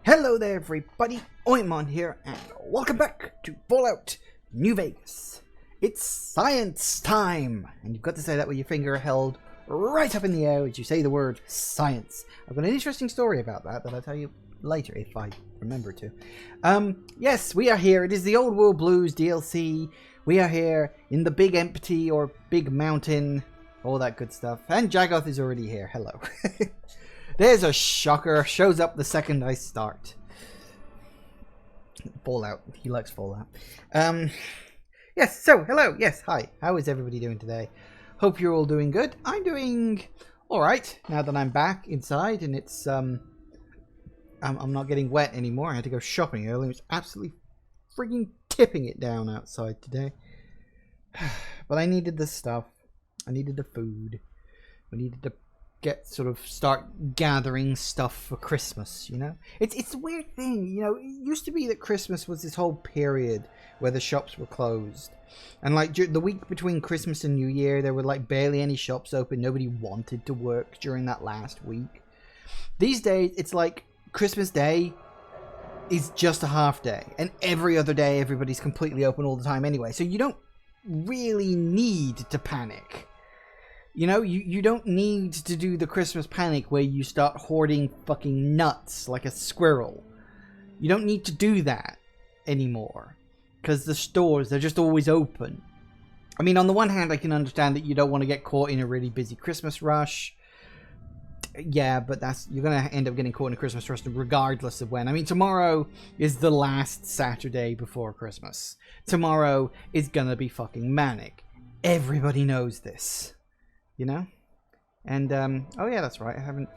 Hello there everybody, Oimon here, and welcome back to Fallout New Vegas. It's science time! And you've got to say that with your finger held right up in the air as you say the word science. I've got an interesting story about that I'll tell you later if I remember to. Yes, we are here. It is the Old World Blues DLC. We are here in the Big Empty or Big Mountain, all that good stuff. And Jagoth is already here. Hello. There's a shocker. Shows up the second I start. Fallout. He likes Fallout. Yes, so, hello. Yes, hi. How is everybody doing today? Hope you're all doing good. I'm doing alright now that I'm back inside and it's, I'm not getting wet anymore. I had to go shopping earlier. It was absolutely freaking tipping it down outside today. But I needed the stuff. I needed the food. We needed to start gathering stuff for Christmas, you know? It's a weird thing, you know? It used to be that Christmas was this whole period where the shops were closed. And like the week between Christmas and New Year, there were like barely any shops open. Nobody wanted to work during that last week. These days, it's like Christmas Day is just a half day. And every other day, everybody's completely open all the time anyway. So you don't really need to panic. You know, you don't need to do the Christmas panic where you start hoarding fucking nuts like a squirrel. You don't need to do that anymore. Because the stores, they're just always open. I mean, on the one hand, I can understand that you don't want to get caught in a really busy Christmas rush. Yeah, but you're going to end up getting caught in a Christmas rush regardless of when. I mean, tomorrow is the last Saturday before Christmas. Tomorrow is going to be fucking manic. Everybody knows this. You know? And, oh yeah, that's right. I haven't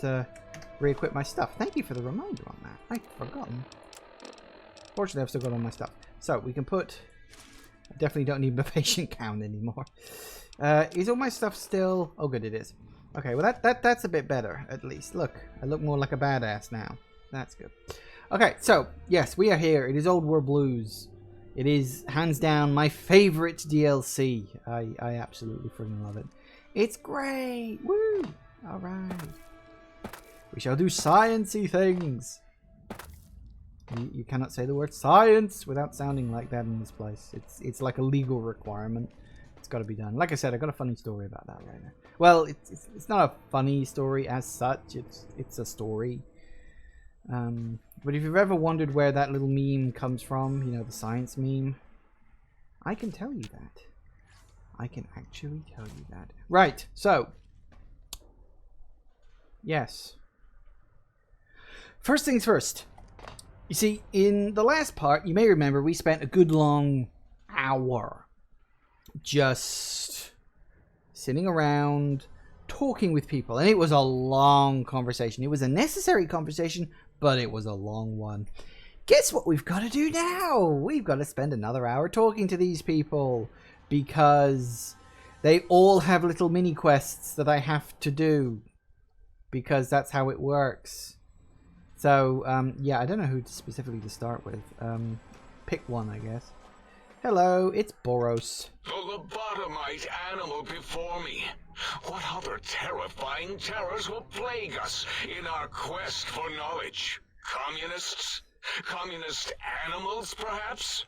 re-equipped my stuff. Thank you for the reminder on that. I'd forgotten. Fortunately, I've still got all my stuff. So, we can put... I definitely don't need my patient count anymore. Is all my stuff still... Oh, good, it is. Okay, well, that's a bit better, at least. Look, I look more like a badass now. That's good. Okay, so, yes, we are here. It is Old World Blues. It is, hands down, my favorite DLC. I absolutely freaking love it. It's great! Woo! Alright. We shall do sciencey things. You cannot say the word science without sounding like that in this place. It's like a legal requirement. It's got to be done. Like I said, I got a funny story about that right now. Well, it's not a funny story as such. It's a story. But if you've ever wondered where that little meme comes from, you know, the science meme, I can tell you that. I can actually tell you that. Right, so. Yes. First things first. You see, in the last part, you may remember we spent a good long hour just sitting around talking with people. And it was a long conversation. It was a necessary conversation, but it was a long one. Guess what we've got to do now? We've got to spend another hour talking to these people. Because they all have little mini quests that I have to do. Because that's how it works. So, yeah, I don't know who specifically to start with. Pick one, I guess. Hello, it's Boros. The lobotomite animal before me. What other terrifying terrors will plague us in our quest for knowledge? Communists? Communist animals, perhaps?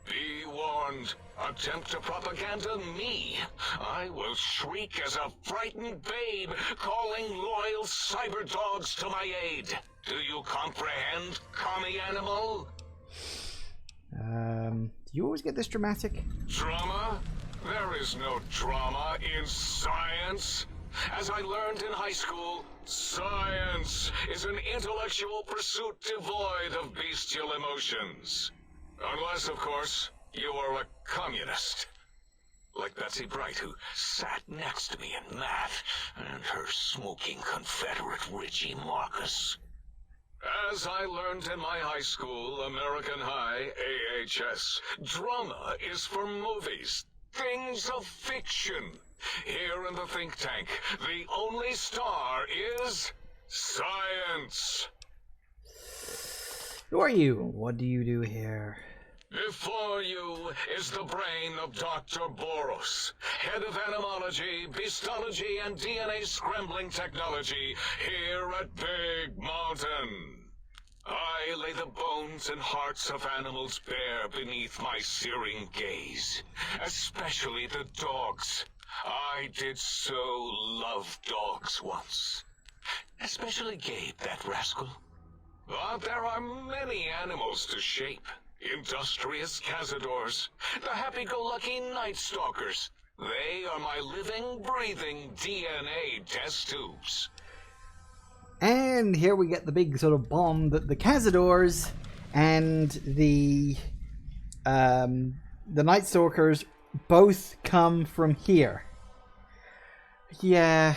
Be warned. Attempt to propaganda me. I will shriek as a frightened babe, calling loyal cyber dogs to my aid. Do you comprehend, commie animal? Do you always get this dramatic? Drama? There is no drama in science. As I learned in high school, science is an intellectual pursuit devoid of bestial emotions. Unless, of course, you are a communist. Like Betsy Bright, who sat next to me in math, and her smoking Confederate Richie Marcus. As I learned in my high school, American High, AHS, drama is for movies, things of fiction. Here in the think tank, the only star is science. Who are you? What do you do here? Before you is the brain of Dr. Boros, head of animology, beastology, and DNA scrambling technology here at Big Mountain. I I lay the bones and hearts of animals bare beneath my searing gaze, especially the dogs. I did so love dogs once. Especially Gabe, that rascal. But there are many animals to shape. Industrious cazadors, the happy-go-lucky night stalkers. They are my living, breathing DNA test tubes. And here we get the big sort of bomb that the cazadors and the Night Stalkers both come from here. Yeah,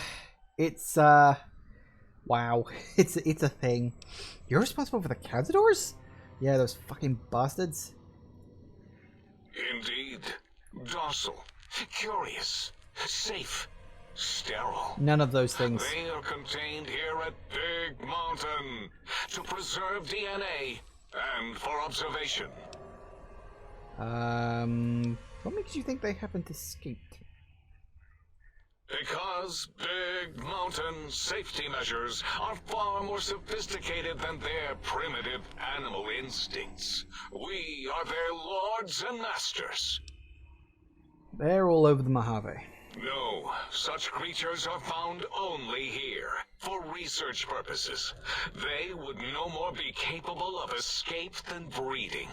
it's wow, it's a thing. You're responsible for the cazadors? Yeah, those fucking bastards. Indeed. Docile, curious, safe, sterile. None of those things. They are contained here at Big Mountain to preserve DNA and for observation. What makes you think they haven't escaped? Because Big Mountain safety measures are far more sophisticated than their primitive animal instincts. We are their lords and masters. They're all over the Mojave. No, such creatures are found only here, for research purposes. They would no more be capable of escape than breeding.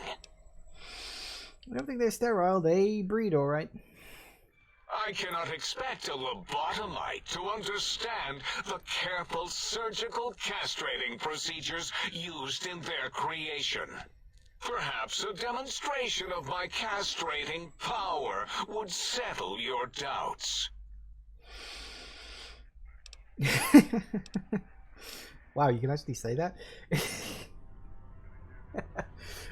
I don't think they're sterile. They breed all right. I cannot expect a lobotomite to understand the careful surgical castrating procedures used in their creation. Perhaps a demonstration of my castrating power would settle your doubts. Wow, you can actually say that?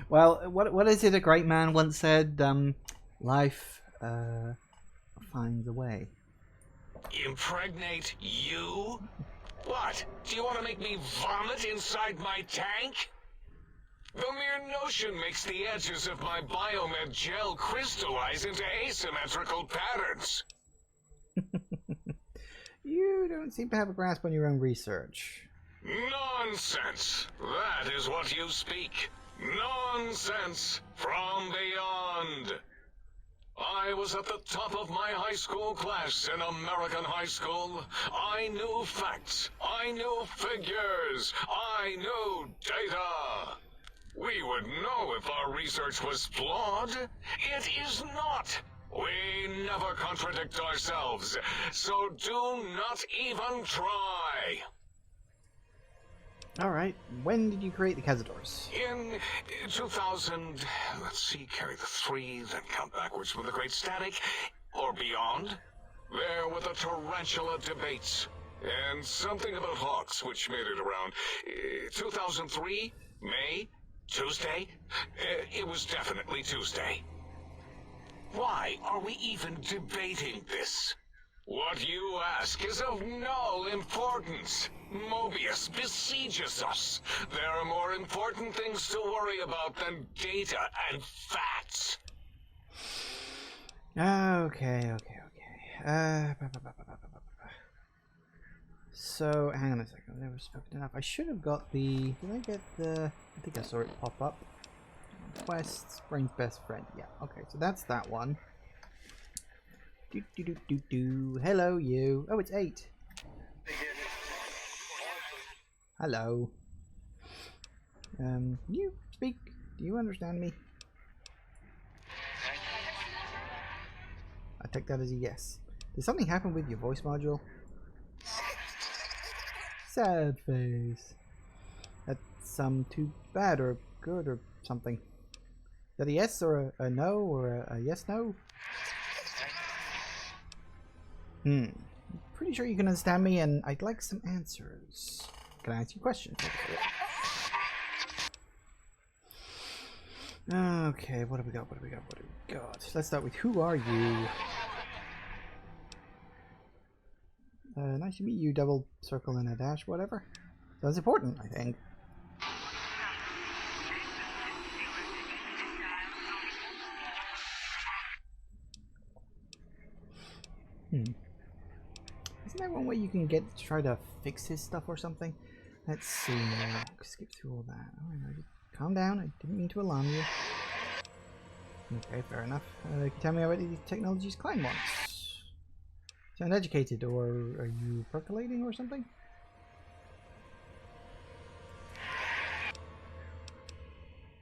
Well, what is it a great man once said? Life finds a way. Impregnate you? What? Do you want to make me vomit inside my tank? The mere notion makes the edges of my biomed gel crystallize into asymmetrical patterns. You don't seem to have a grasp on your own research. Nonsense! That is what you speak. Nonsense from beyond. I was at the top of my high school class in American high school. I knew facts. I knew figures. I knew data. We would know if our research was flawed. It is not. We never contradict ourselves, so do not even try. All right. When did you create the cazadors? In 2000, let's see, carry the 3, then count backwards from the Great Static, or beyond. There were the tarantula debates, and something about hawks, which made it around 2003, May, Tuesday. It was definitely Tuesday. Why are we even debating this? What you ask is of no importance. Mobius besieges us. There are more important things to worry about than data and facts. Okay. So, hang on a second. I've never spoken enough. I should have got the... Did I get the... I think I saw it pop up. Quests, Brain's best friend. Yeah, okay. So that's that one. Hello, you. Oh, it's 8. Hello. You speak. Do you understand me? I take that as a yes. Did something happen with your voice module? Sad face. That's too bad or good or something. Is that a yes or a no or a yes no? Pretty sure you can understand me, and I'd like some answers. Can I ask you questions? Okay, what do we got? Let's start with who are you? Nice to meet you, double circle and a dash, whatever. Sounds important, I think. Isn't there one way you can get to try to fix his stuff or something? Let's see now. Skip through all that. Oh, no, just calm down. I didn't mean to alarm you. Okay, fair enough. Can you tell me about these technologies Klein wants? Sound educated, or are you percolating or something?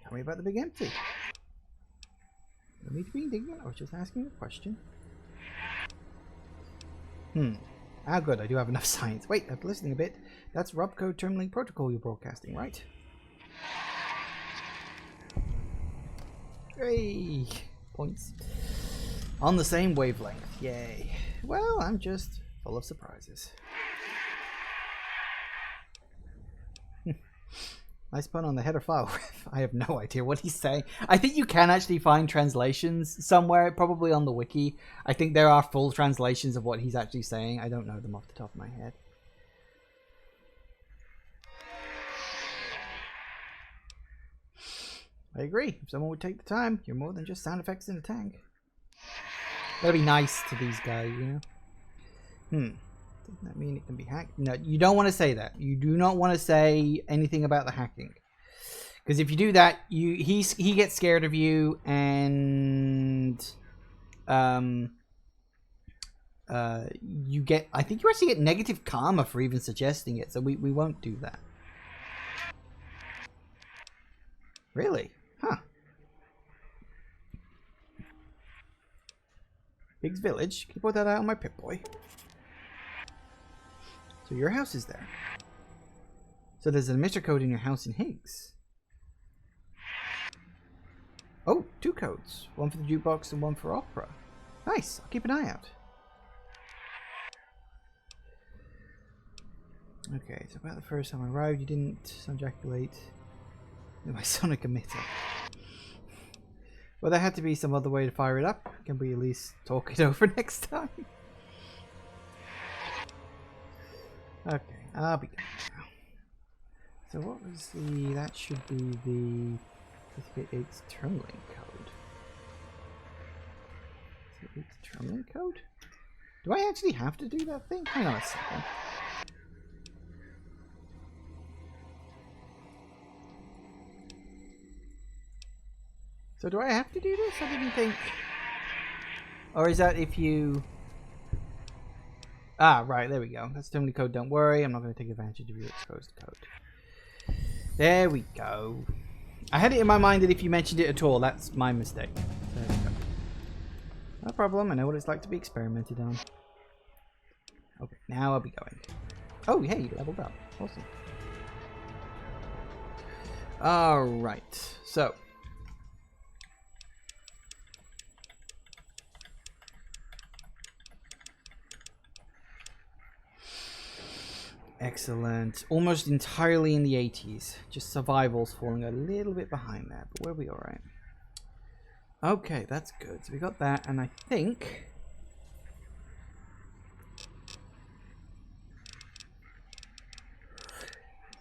Tell me about the big empty. No need to be indignant. I was just asking a question. Ah, good. I do have enough science. Wait, I'm listening a bit. That's Robco Terminalling Protocol you're broadcasting, right? Hey! Points. On the same wavelength. Yay. Well, I'm just full of surprises. Nice pun on the header file. I have no idea what he's saying. I think you can actually find translations somewhere, probably on the wiki. I think there are full translations of what he's actually saying. I don't know them off the top of my head. I agree. If someone would take the time, you're more than just sound effects in a tank. Gotta be nice to these guys, you know? Doesn't that mean it can be hacked? No, you don't want to say that. You do not want to say anything about the hacking. Because if you do that, he gets scared of you, and you get, I think you actually get negative karma for even suggesting it, so we won't do that. Really? Huh. Pig's Village. Can you put that out on my Pip-Boy? So your house is there. So there's an emitter code in your house in Higgs. Oh, 2 codes. One for the jukebox and one for opera. Nice. I'll keep an eye out. Okay, so about the first time I arrived, you didn't ejaculate in my sonic emitter. Well, there had to be some other way to fire it up. Can we at least talk it over next time? Okay, I'll be good now. So what was the... that should be the... 8's terminalling code. Is it 8's terminalling code? Do I actually have to do that thing? Hang on a second. So do I have to do this? I didn't think... Or is that if you... Ah, right, there we go. That's terminalling code, don't worry. I'm not going to take advantage of your exposed code. There we go. I had it in my mind that if you mentioned it at all, that's my mistake. There we go. No problem, I know what it's like to be experimented on. Okay, now I'll be going. Oh, hey, you leveled up. Awesome. Alright, so... Excellent. Almost entirely in the 80s. Just survival's falling a little bit behind that, but we'll be alright. Okay, that's good. So we got that, and I think...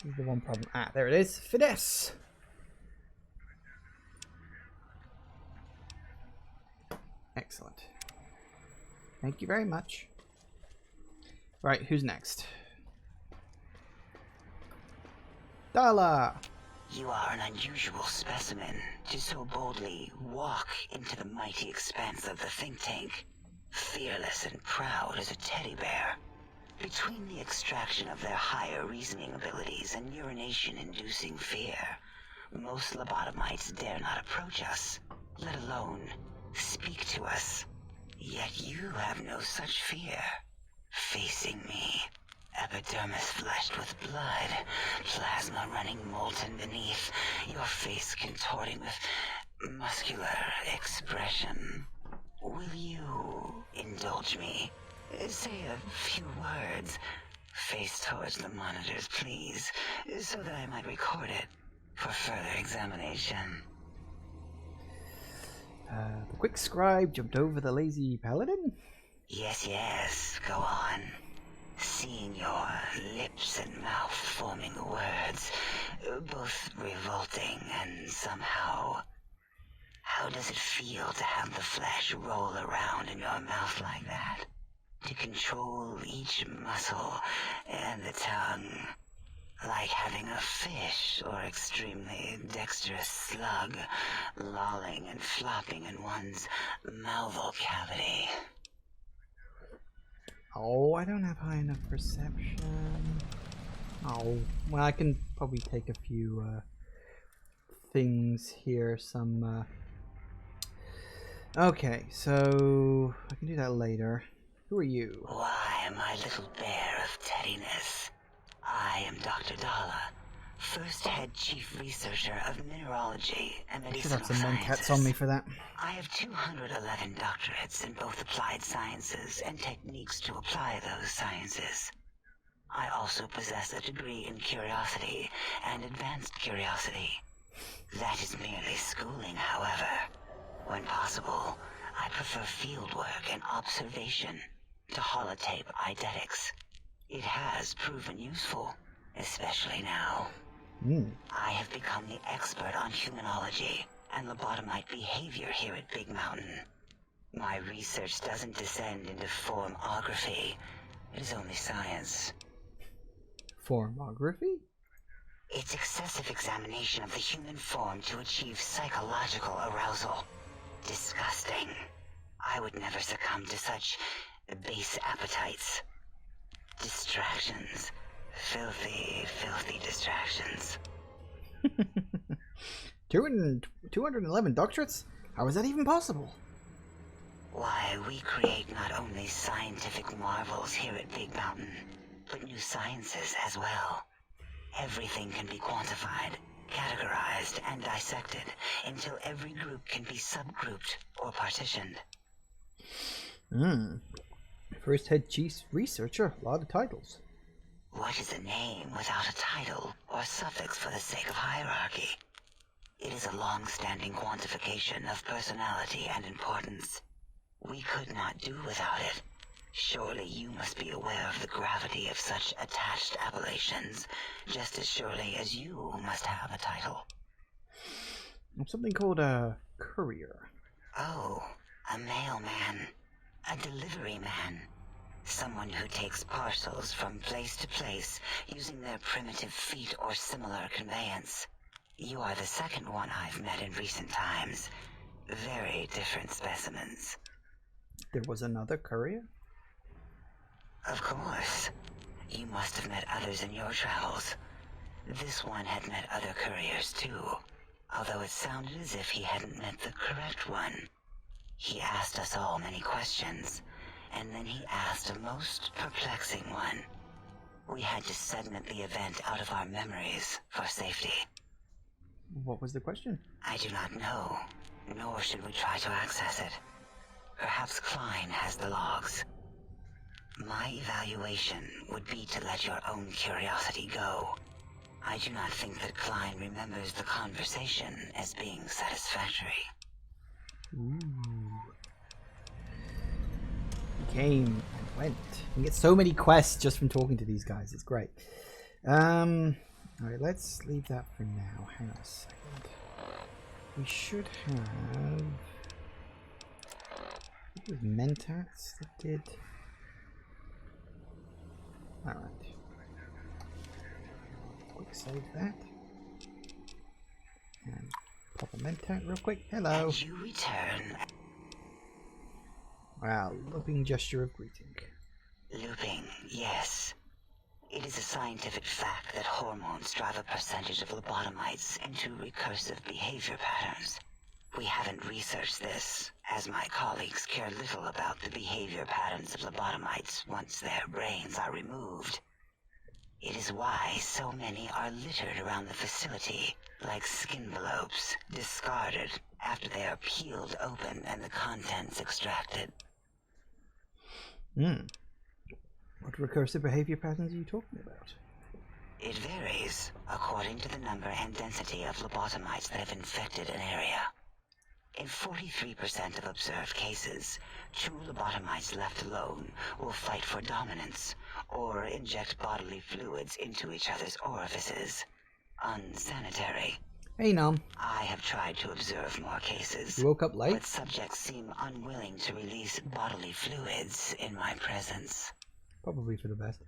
this is the one problem. Ah, there it is. Finesse! Excellent. Thank you very much. Right, who's next? Dala! You are an unusual specimen to so boldly walk into the mighty expanse of the think tank, fearless and proud as a teddy bear. Between the extraction of their higher reasoning abilities and urination-inducing fear, most lobotomites dare not approach us, let alone speak to us. Yet you have no such fear. Facing me, epidermis flushed with blood, plasma running molten beneath, your face contorting with muscular expression. Will you indulge me? Say a few words. Face towards the monitors, please, so that I might record it for further examination. The quick scribe jumped over the lazy paladin? Yes, go on. Seeing your lips and mouth forming words, both revolting and somehow... How does it feel to have the flesh roll around in your mouth like that? To control each muscle and the tongue? Like having a fish or extremely dexterous slug lolling and flopping in one's malval cavity. Oh, I don't have high enough perception. Oh, well, I can probably take a few things here. Okay, so I can do that later. Who are you? Why, my little bear of teddiness. I am Dr. Dalla, first head chief researcher of mineralogy and I should medicinal have some sciences. mentats on me for that. I have 211 doctorates in both applied sciences and techniques to apply those sciences. I also possess a degree in curiosity and advanced curiosity. That is merely schooling, however. When possible, I prefer fieldwork and observation to holotape eidetics. It has proven useful, especially now. I have become the expert on humanology and lobotomite behavior here at Big Mountain. My research doesn't descend into formography. It is only science. Formography? It's excessive examination of the human form to achieve psychological arousal. Disgusting. I would never succumb to such base appetites. Distractions. Filthy, filthy distractions. 211 doctorates? How is that even possible? Why, we create not only scientific marvels here at Big Mountain, but new sciences as well. Everything can be quantified, categorized, and dissected until every group can be subgrouped or partitioned. First head chief researcher, a lot of titles. What is a name without a title or suffix for the sake of hierarchy? It is a long-standing quantification of personality and importance. We could not do without it. Surely you must be aware of the gravity of such attached appellations, just as surely as you must have a title. Something called a courier. Oh, a mailman. A delivery man. Someone who takes parcels from place to place using their primitive feet or similar conveyance. You are the second one I've met in recent times. Very different specimens. There was another courier? Of course. You must have met others in your travels. This one had met other couriers too, although it sounded as if he hadn't met the correct one. He asked us all many questions, and then he asked a most perplexing one. We had to segment the event out of our memories for safety. What was the question? I do not know, nor should we try to access it. Perhaps Klein has the logs. My evaluation would be to let your own curiosity go. I do not think that Klein remembers the conversation as being satisfactory. Ooh. He came and went. You get so many quests just from talking to these guys. It's great. Alright, let's leave that for now. Hang on a second. We should have... mentats that did... Alright. Quick save that. And pop a mentat real quick. Hello. And you return. Wow, looping gesture of greeting. Looping, yes. It is a scientific fact that hormones drive a percentage of lobotomites into recursive behavior patterns. We haven't researched this, as my colleagues care little about the behavior patterns of lobotomites once their brains are removed. It is why so many are littered around the facility, like skinvelopes, discarded after they are peeled open and the contents extracted. What recursive behavior patterns are you talking about? It varies according to the number and density of lobotomites that have infected an area. In 43% of observed cases, two lobotomites left alone will fight for dominance or inject bodily fluids into each other's orifices. Unsanitary. Hey, Nom. I have tried to observe more cases, You woke up late? but subjects seem unwilling to release bodily fluids in my presence. Probably for the best.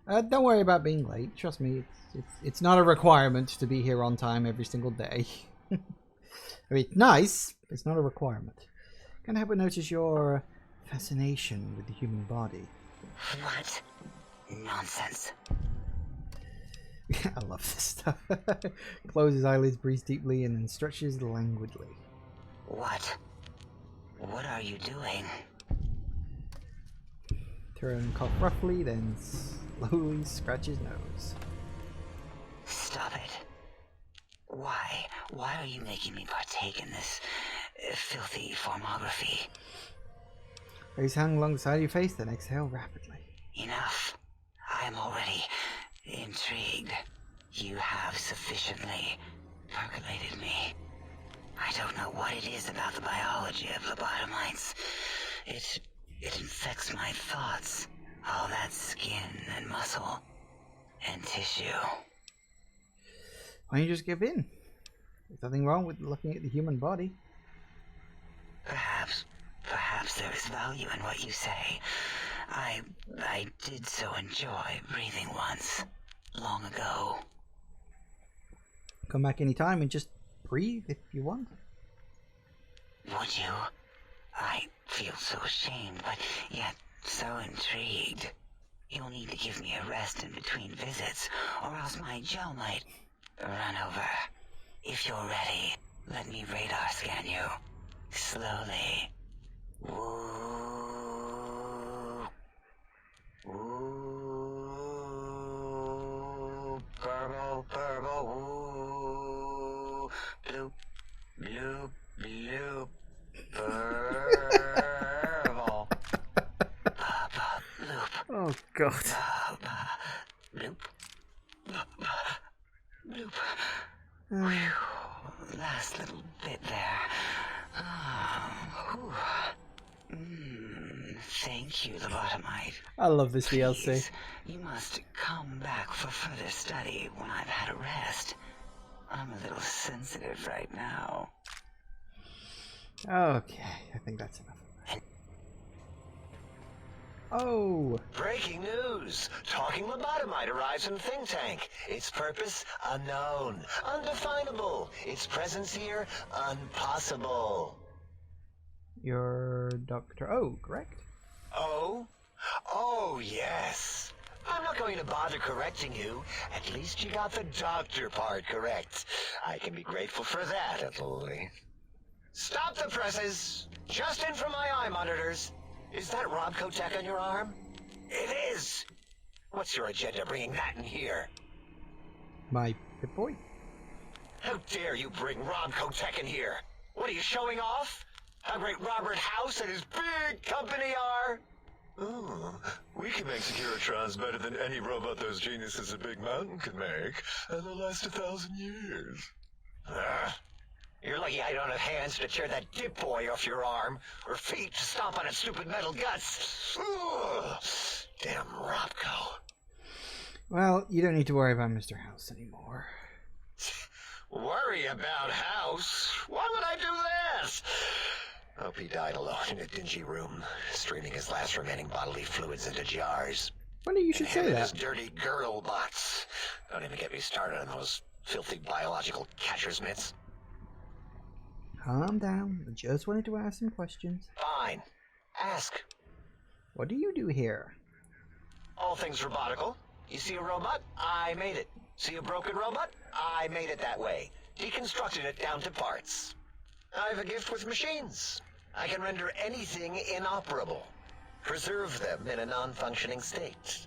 Don't worry about being late. Trust me, it's not a requirement to be here on time every single day. I mean, nice, but it's not a requirement. Can't help but notice your fascination with the human body. What? Nonsense. I love this stuff. Closes his eyelids, breathes deeply, and then stretches languidly. What? What are you doing? Turn cough roughly, then slowly scratch his nose. Stop it. Why? Why are you making me partake in this filthy formography? Raise hand along the side of your face, then exhale rapidly. Enough. I am already intrigued. You have sufficiently percolated me. I don't know what it is about the biology of lobotomites. It infects my thoughts. All that skin and muscle and tissue. Why don't you just give in? There's nothing wrong with looking at the human body. Perhaps there is value in what you say. I did so enjoy breathing once, long ago. Come back anytime and just breathe if you want. Would you? I feel so ashamed, but yet so intrigued. You'll need to give me a rest in between visits, or else my gel might run over. If you're ready, let me radar scan you. Slowly. Woo. Woo. Purple, purple, woo. Bloop, bloop, bloop. Purple. Papa, bloop. Oh god. Papa, bloop. Bloop. Uh, Last little bit there. Thank you, lobotomite. I love this DLC. Please, you must come back for further study when I've had a rest. I'm a little sensitive right now. Okay, I think that's enough. Oh! Breaking news! Talking lobotomite arrives in Think Tank. Its purpose, unknown. Undefinable. Its presence here, impossible. You're Dr. O, correct? Oh? Oh, yes. I'm not going to bother correcting you. At least you got the doctor part correct. I can be grateful for that, at least. Stop the presses! Just in from my eye monitors. Is that Rob Kotek on your arm? It is! What's your agenda bringing that in here? My good boy. How dare you bring Rob Kotek in here? What are you showing off? How great Robert House and his big company are? Oh, we can make Securitrons better than any robot those geniuses at Big Mountain could make, and they'll last 1,000 years. You're lucky I don't have hands to tear that dip boy off your arm, or feet to stomp on its stupid metal guts. Ugh. Damn Robco. Well, you don't need to worry about Mr. House anymore. Worry about House? Why would I do that? Hope he died alone in a dingy room, streaming his last remaining bodily fluids into jars. Funny you should And say him and his that. dirty girl bots. Don't even get me started on those filthy biological catcher's mitts. Calm down. I just wanted to ask some questions. Fine. Ask. What do you do here? All things robotical. You see a robot? I made it. See a broken robot? I made it that way. Deconstructed it down to parts. I have a gift with machines. I can render anything inoperable. Preserve them in a non-functioning state.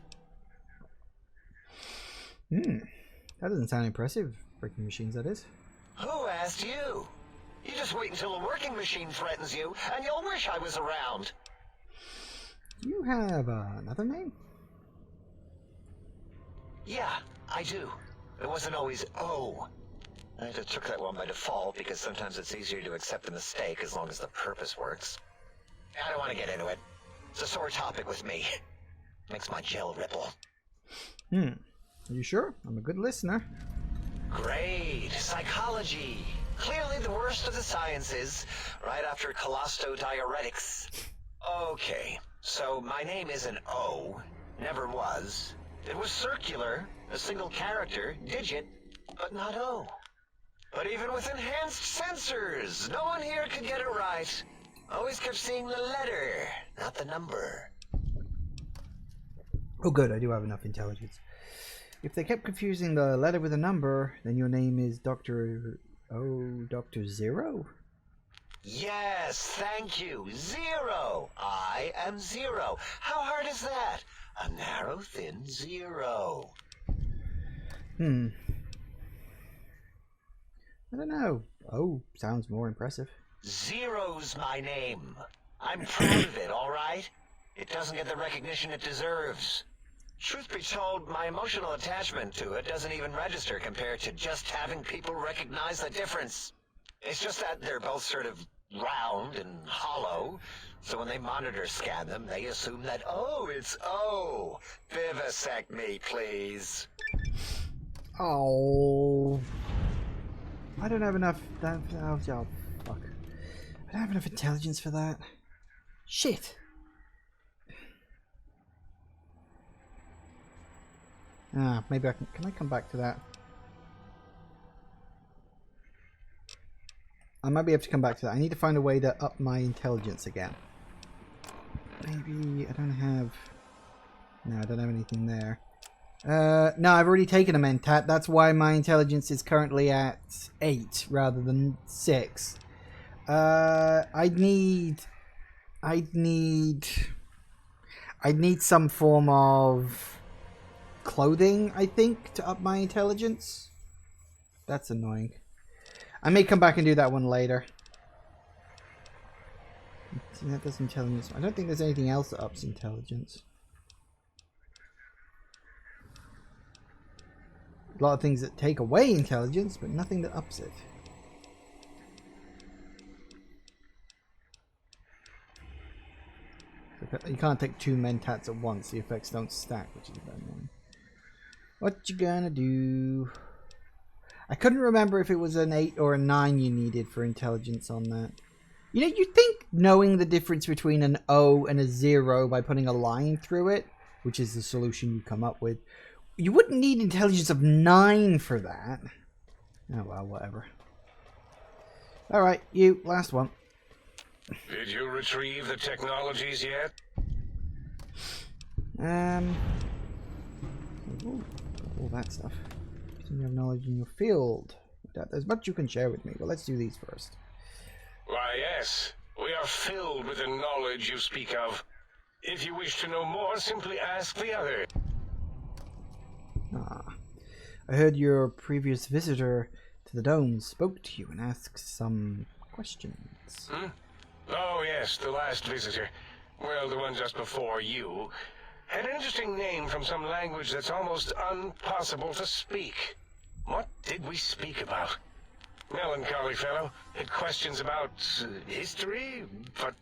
That doesn't sound impressive. Breaking machines, that is. Who asked you? You just wait until a working machine threatens you, and you'll wish I was around. Do you have another name? Yeah, I do. It wasn't always O. I just took that one by default because sometimes it's easier to accept the mistake as long as the purpose works. I don't want to get into it. It's a sore topic with me. Makes my gel ripple. Are you sure? I'm a good listener. Great. Psychology. Clearly the worst of the sciences, right after colostodiuretics. Okay, so my name isn't O. Never was. It was circular, a single character, digit, but not O. But even with enhanced sensors, no one here could get it right. Always kept seeing the letter, not the number. Oh good, I do have enough intelligence. If they kept confusing the letter with a number, then your name is Dr. Dr. Zero? Yes, thank you. Zero. I am Zero. How hard is that? A narrow, thin zero. I don't know. Oh, sounds more impressive. Zero's my name. I'm proud of it, all right? It doesn't get the recognition it deserves. Truth be told, my emotional attachment to it doesn't even register compared to just having people recognize the difference. It's just that they're both sort of round and hollow, so when they monitor scan them, they assume that, oh, it's O. Vivisect me, please. Oh. I don't have enough. Oh, fuck. I don't have enough intelligence for that. Shit. Maybe I can. Can I come back to that? I might be able to come back to that. I need to find a way to up my intelligence again. Maybe I don't have. No, I don't have anything there. No, I've already taken a mentat. That's why my intelligence is currently at 8 rather than 6. I'd need some form of clothing, I think, to up my intelligence. That's annoying. I may come back and do that one later. See, that does intelligence. I don't think there's anything else that ups intelligence. A lot of things that take away intelligence, but nothing that ups it. You can't take 2 mentats at once. The effects don't stack, which is bad annoying. What you gonna do? I couldn't remember if it was an 8 or a 9 you needed for intelligence on that. You know, you'd think knowing the difference between an O and a 0 by putting a line through it, which is the solution you come up with, you wouldn't need intelligence of 9 for that. Oh well, whatever. Alright, you, last one. Did you retrieve the technologies yet? All that stuff. You have knowledge in your field. There's much you can share with me, but let's do these first. Why, yes. We are filled with the knowledge you speak of. If you wish to know more, simply ask the other. I heard your previous visitor to the dome spoke to you and asked some questions. Oh, yes, the last visitor. Well, the one just before you. Had an interesting name from some language that's almost impossible to speak. What did we speak about? Melancholy fellow. Had questions about history, but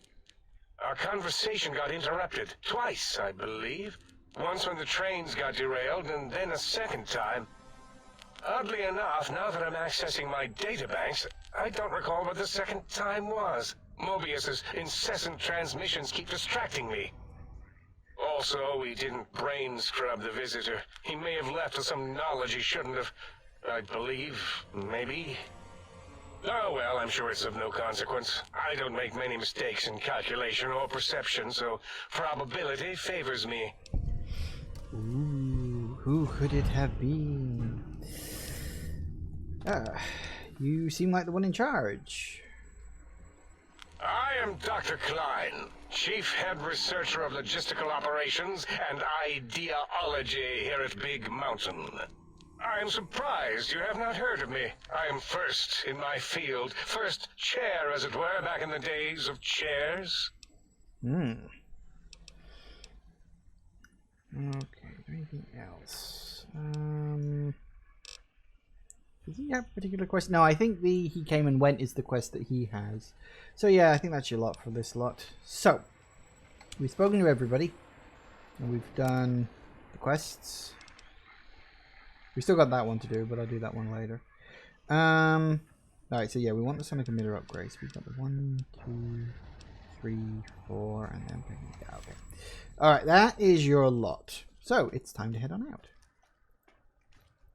our conversation got interrupted. Twice, I believe. Once when the trains got derailed, and then a second time. Oddly enough, now that I'm accessing my databanks, I don't recall what the second time was. Mobius's incessant transmissions keep distracting me. Also, we didn't brain scrub the visitor. He may have left us some knowledge he shouldn't have. I believe, maybe. Oh well, I'm sure it's of no consequence. I don't make many mistakes in calculation or perception, so probability favors me. Ooh, who could it have been? You seem like the one in charge. I am Dr. Klein, Chief Head Researcher of Logistical Operations and Ideology here at Big Mountain. I am surprised you have not heard of me. I am first in my field, first chair, as it were, back in the days of chairs. Okay, anything else? Does he have a particular quest? No, I think the he came and went is the quest that he has. So yeah, I think that's your lot for this lot. So, we've spoken to everybody. And we've done the quests. We still got that one to do, but I'll do that one later. Alright, so yeah, we want the sonic emitter upgrades. We've got the 1, 2, 3, 4, and then... Yeah, okay. Alright, that is your lot. So it's time to head on out.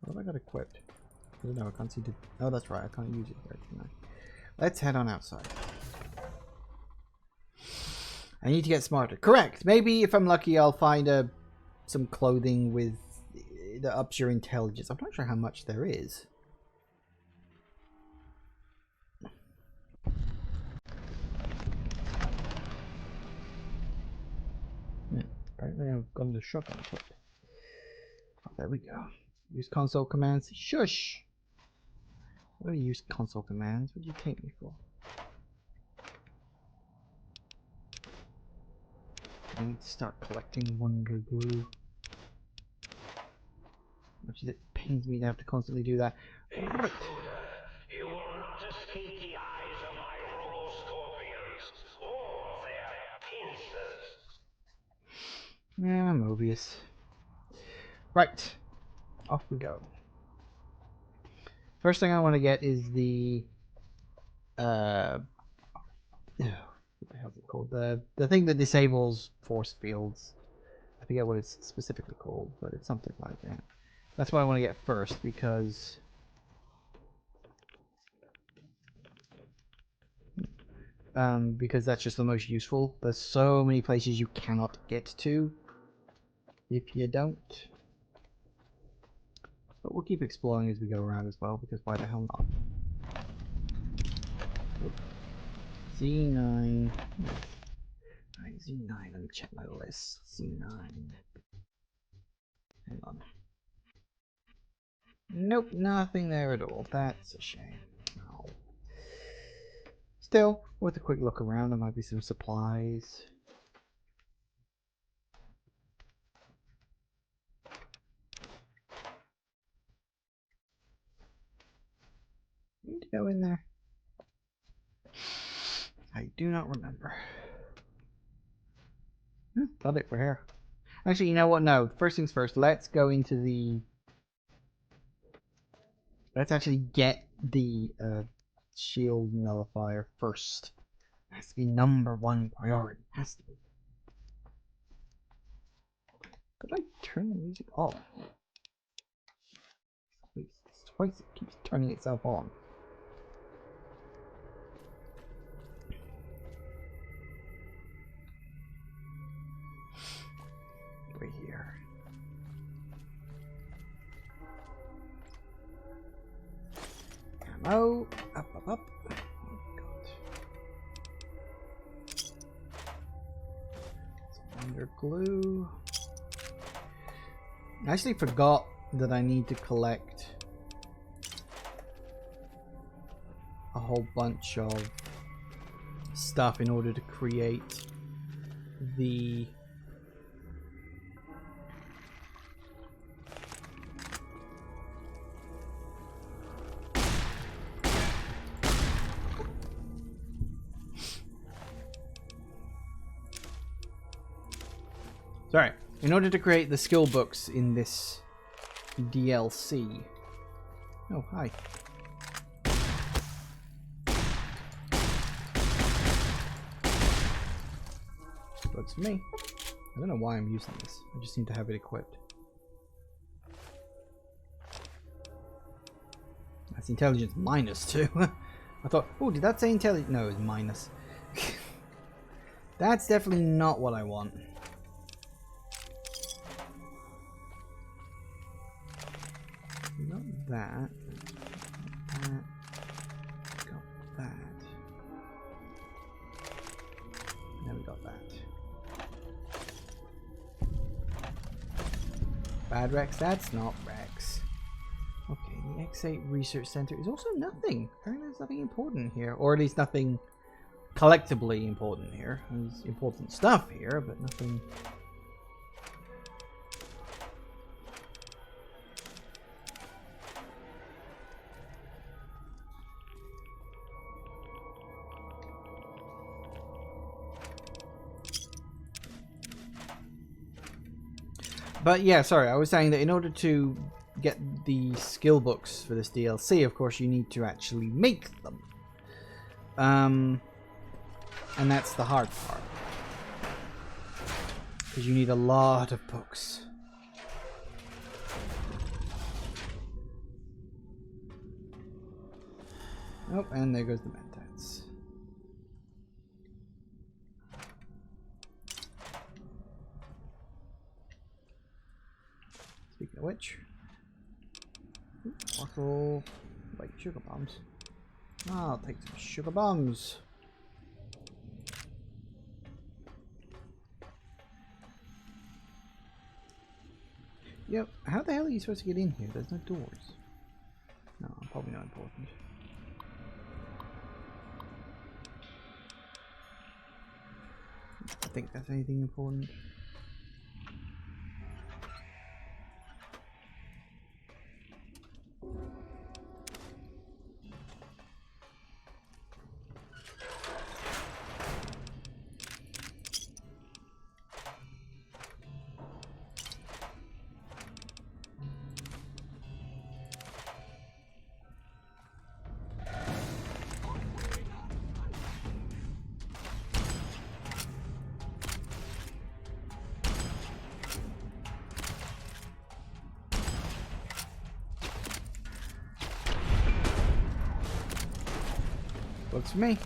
What have I got equipped? I don't know, I can't see the... Oh, that's right, I can't use it here, can I? Let's head on outside. I need to get smarter. Correct! Maybe if I'm lucky I'll find some clothing with that ups your intelligence. I'm not sure how much there is. Apparently I've got the shotgun equipped. Oh, there we go. Use console commands. Shush! What do you use console commands? What do you take me for? I need to start collecting Wonder Glue. Which is, it pains me to have to constantly do that. Right. You will not escape the eyes of my robo scorpions or their pincers. Yeah, Mobius. Right. Off we go. First thing I want to get is the what the hell's it called? The thing that disables force fields. I forget what it's specifically called, but it's something like that. That's what I want to get first because that's just the most useful. There's so many places you cannot get to if you don't. But we'll keep exploring as we go around as well, because why the hell not? Z9. Right, Z9, let me check my list. Z9. Hang on. Nope, nothing there at all. That's a shame. No. Still, worth a quick look around. There might be some supplies. Need to go in there. I do not remember. Got it for here. Actually, you know what? No. First things first. Let's go into the... Let's actually get the shield nullifier first. It has to be #1 priority. It has to be. Could I turn the music off? Twice it keeps turning itself on. Right here. Ammo. Up, up, up. Oh, God. Some Wonder Glue. I actually forgot that I need to collect a whole bunch of stuff in order to create the in order to create the skill books in this DLC. Oh, hi. Works for me. I don't know why I'm using this. I just need to have it equipped. That's intelligence -2. I thought, oh, did that say intelligence? No, it's minus. That's definitely not what I want. Got that. Got that. Now we got that. Bad Rex? That's not Rex. Okay, the X8 Research Center is also nothing. Apparently there's nothing important here. Or at least nothing collectively important here. There's important stuff here, but nothing... But yeah, sorry, I was saying that in order to get the skill books for this DLC, of course, you need to actually make them. And that's the hard part. Because you need a lot of books. Oh, and there goes the mentats. Speaking of which, bottle, like sugar bombs. I'll take some sugar bombs. Yep. How the hell are you supposed to get in here? There's no doors. No, probably not important. I think that's anything important. Looks for me.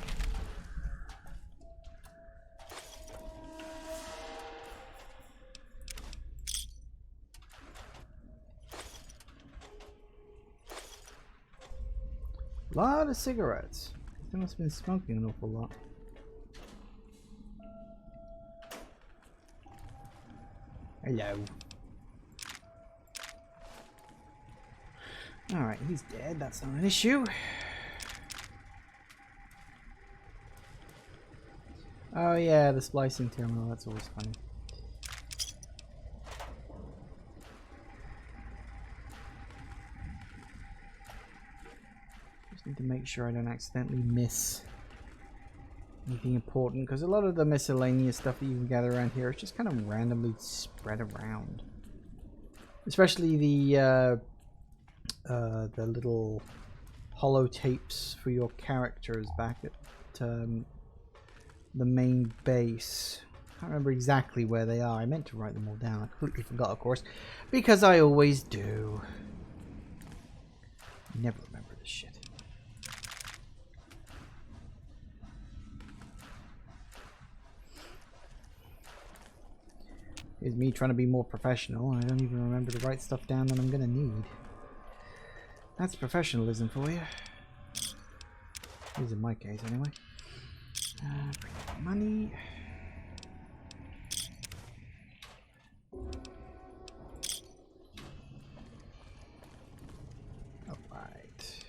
Lot of cigarettes. They must have been smoking an awful lot. Hello. Alright, he's dead. That's not an issue. Oh yeah, the splicing terminal. That's always funny. Just need to make sure I don't accidentally miss anything important, because a lot of the miscellaneous stuff that you can gather around here is just kind of randomly spread around. Especially the little hollow tapes for your characters back at the main base. I can't remember exactly where they are. I meant to write them all down. I completely forgot, of course, because I always do. Never remember this shit. Here's me trying to be more professional, and I don't even remember to write stuff down that I'm gonna need. That's professionalism for you. At least in my case, anyway. Money. All right.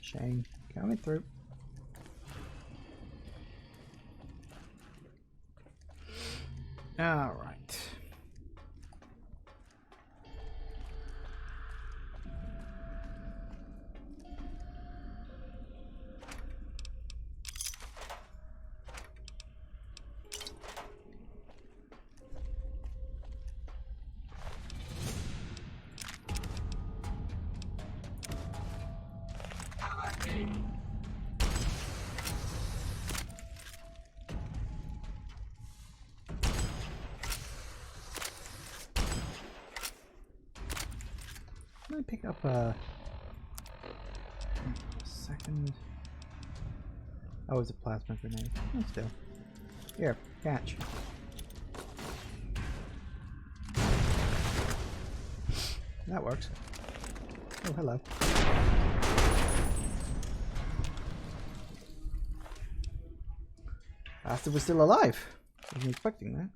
Shane, coming through. All right. Let me pick up a second. Oh, it's a plasma grenade. Oh, still. Here, catch. That works. Oh, hello. Bastard was still alive. Wasn't expecting that.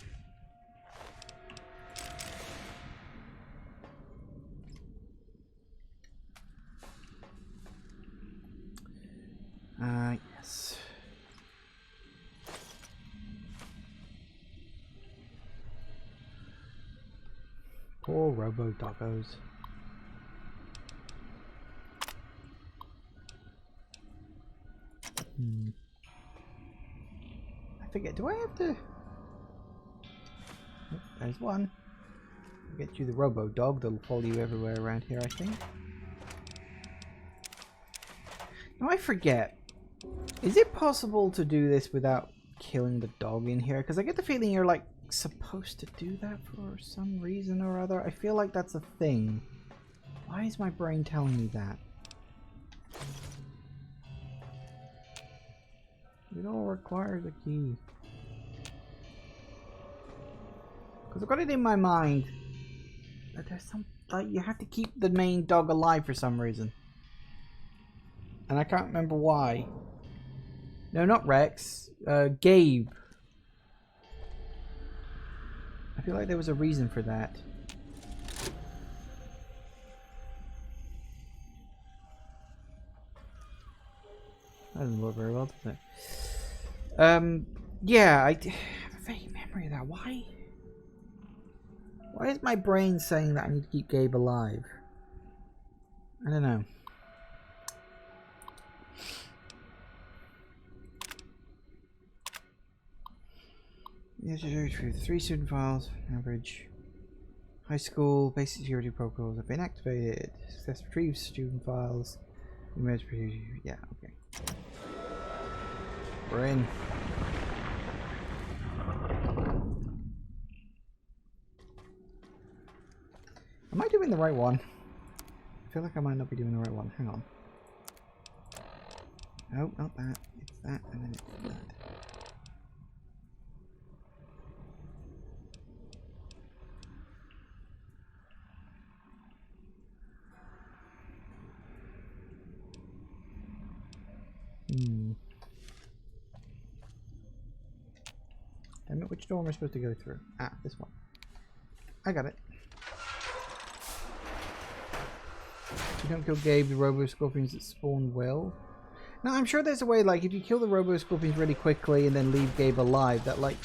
Yes. Poor robo-doggos. I forget, do I have to... Oh, there's one. I'll get you the robo-dog that'll follow you everywhere around here, I think. Oh, I forget. Is it possible to do this without killing the dog in here? Because I get the feeling you're like supposed to do that for some reason or other. I feel like that's a thing. Why is my brain telling me that? It all requires a key. Because I've got it in my mind that there's some, like, you have to keep the main dog alive for some reason. And I can't remember why. No, not Rex. Gabe. I feel like there was a reason for that. That doesn't look very well, does it? Yeah, I have a vague memory of that. Why? Why is my brain saying that I need to keep Gabe alive? I don't know. Yes, you retrieve 3 student files, average. High school basic security protocols have been activated. Success retrieves student files. Yeah, okay. We're in. Am I doing the right one? I feel like I might not be doing the right one. Hang on. No, not that. It's that, and then it's that. Damn it, which door am I supposed to go through? Ah, this one. I got it. You don't kill Gabe, the robo-scorpions that spawn will. Now, I'm sure there's a way, like, if you kill the robo-scorpions really quickly and then leave Gabe alive, that, like,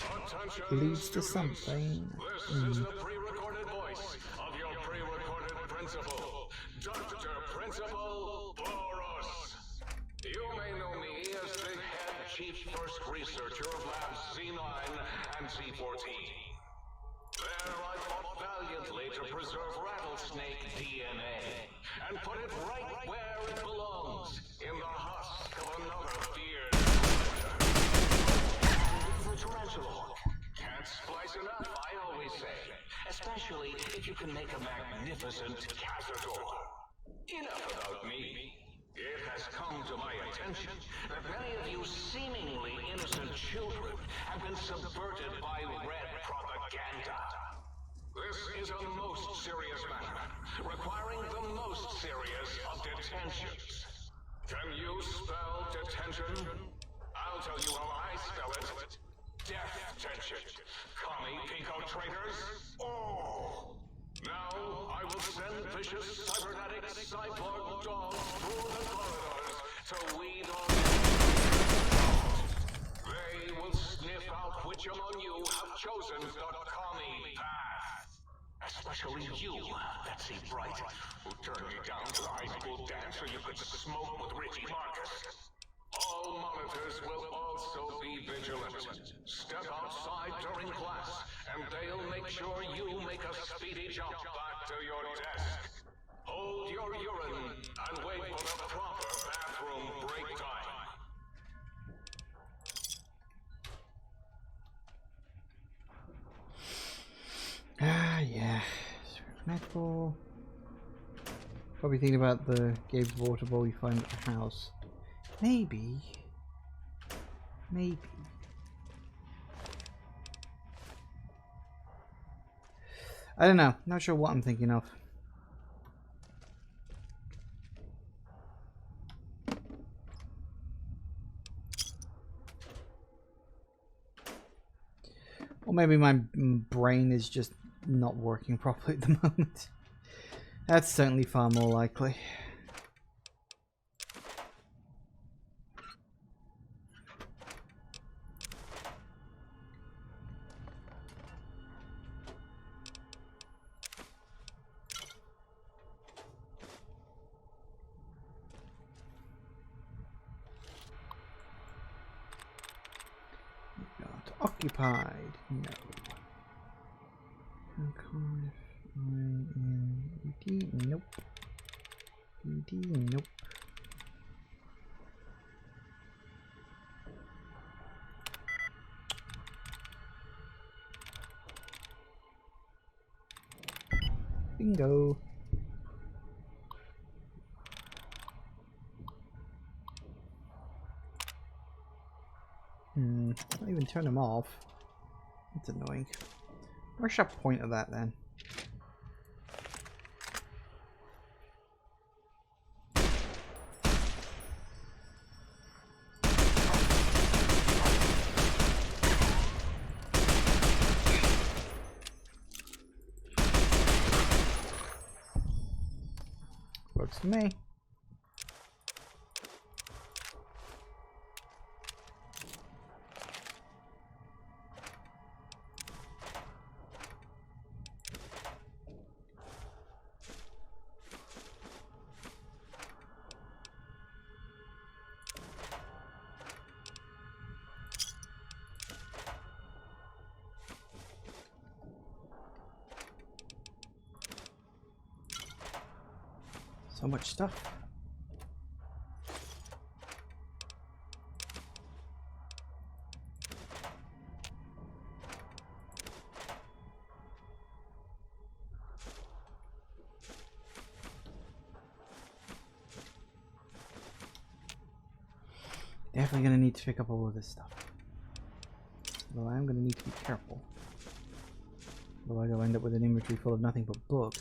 leads to something. This is the pre-recorded voice of your pre-recorded principal, Dr. Principal Boros. You may know me as the head chief first researcher of Labs Z9 and Z14. There I fought valiantly to preserve rattlesnake DNA and put it right where it belongs, in the husk of another feared predator. The tarantula. Can't splice enough, I always say. Especially if you can make a magnificent cazador. Enough about me. It has come to my attention that many of you seemingly innocent children have been subverted by red propaganda. This is a most serious matter, requiring the most serious of detentions. Can you spell detention? I'll tell you how I spell it. Death-tension. Commie pinko traitors? Oh! Now I will send vicious cybernetic cyborg dogs through the corridors to weed on They will sniff out which among you have chosen the commie path. Especially you, Betsy Bright, who turned me down to the high school dance so you could smoke with Richie Marcus. All monitors will also be vigilant. Step outside during class, and they'll make sure you make a speedy jump back to your desk. Hold your urine and wait for the proper bathroom break time. Ah, yeah. Metal. Probably thinking about the Gabe's water bowl you find at the house. Maybe. Maybe. I don't know. Not sure what I'm thinking of. Or maybe my brain is just not working properly at the moment. That's certainly far more likely. Occupied. No. Archive. I'm in ED. Nope. ED. Nope. Bingo. Not even turn them off. That's annoying. Where's the point of that then? Works for me. So much stuff. Definitely gonna need to pick up all of this stuff. Well, I'm gonna need to be careful. Otherwise I'll end up with an inventory full of nothing but books.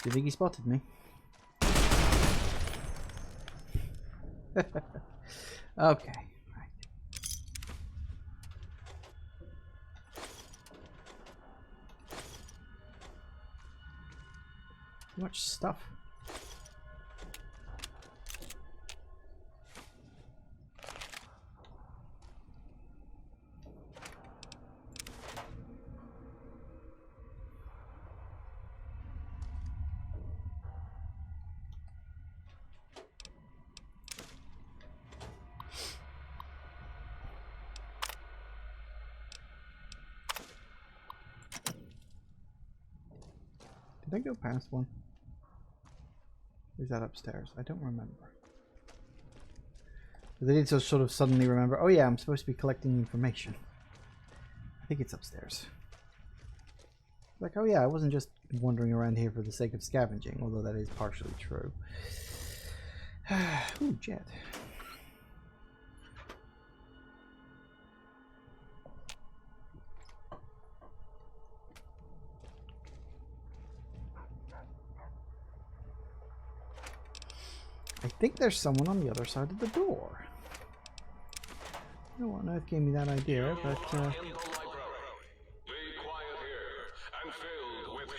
Do you think he spotted me? Okay. Right. Too much stuff. Did I go past one? Or is that upstairs? I don't remember. But I did so sort of suddenly remember, oh yeah, I'm supposed to be collecting information. I think it's upstairs. Like, oh yeah, I wasn't just wandering around here for the sake of scavenging, although that is partially true. Ooh, jet. I think there's someone on the other side of the door. I don't know what on earth gave me that idea, but In the library. Be quiet here and filled with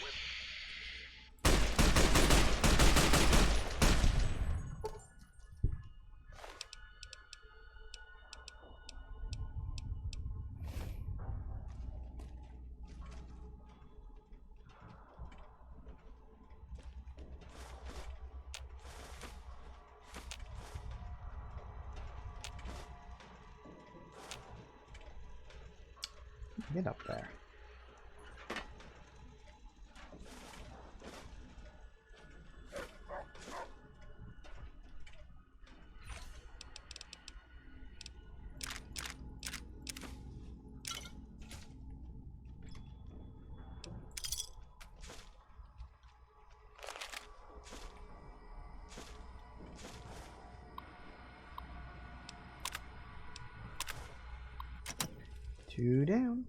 get up there. Two down.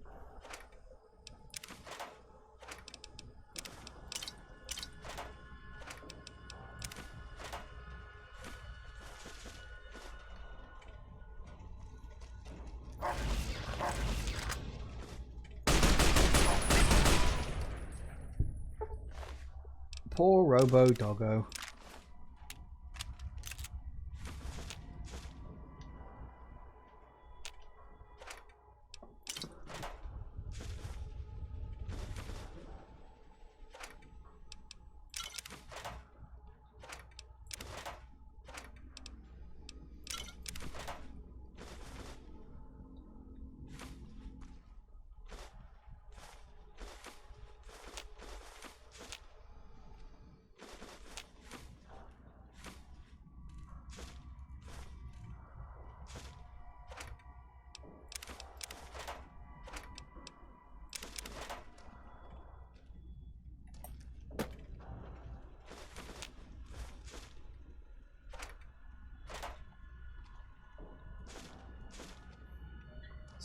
Poor Robo Doggo.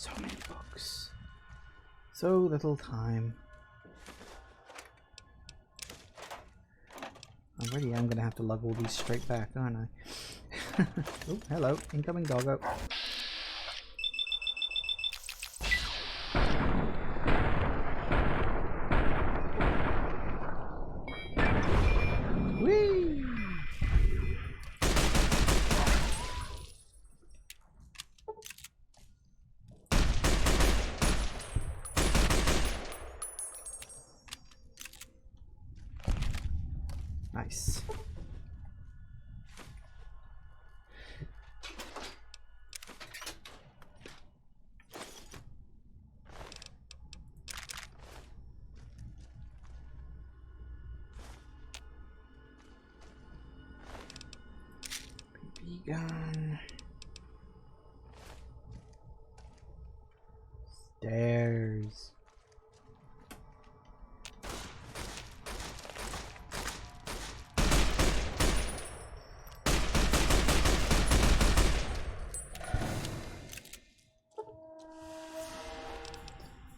So many books. So little time. I really am going to have to lug all these straight back, aren't I? Oh, hello. Incoming doggo. Whee! Nice. BB gun. Stairs.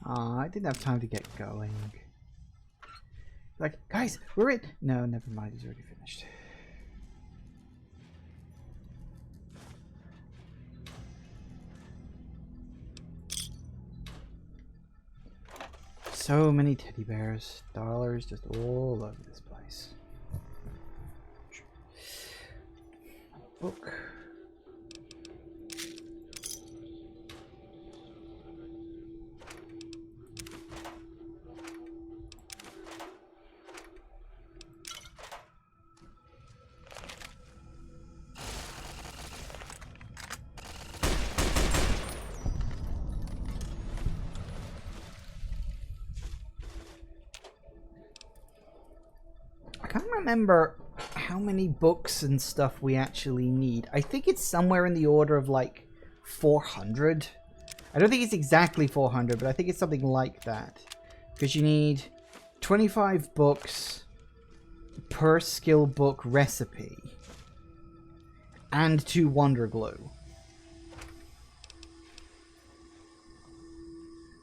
I didn't have time to get going. Like, guys, we're in. No, never mind. He's already finished. So many teddy bears, dollars just all over this place. Book. I can't remember how many books and stuff we actually need. I think it's somewhere in the order of like 400. I don't think it's exactly 400, but I think it's something like that. Because you need 25 books per skill book recipe and 2 Wonder Glue.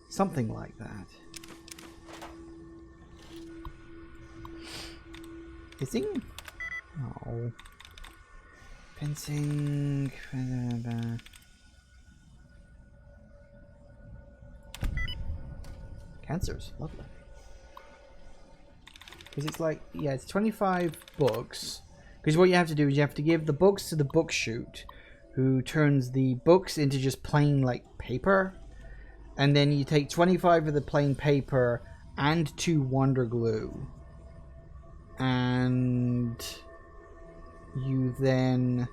Something like that. Fencing? Oh. Fencing. Cancers. Lovely. Because it's like, yeah, it's 25 books. Because what you have to do is you have to give the books to the book chute, who turns the books into just plain, like, paper. And then you take 25 of the plain paper and 2 Wonder Glue. And you then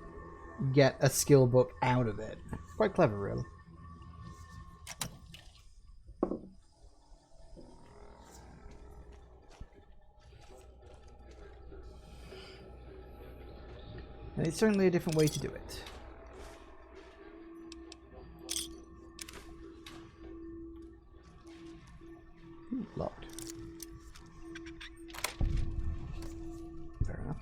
get a skill book out of it. Quite clever, really. And it's certainly a different way to do it. Locked. Fair enough.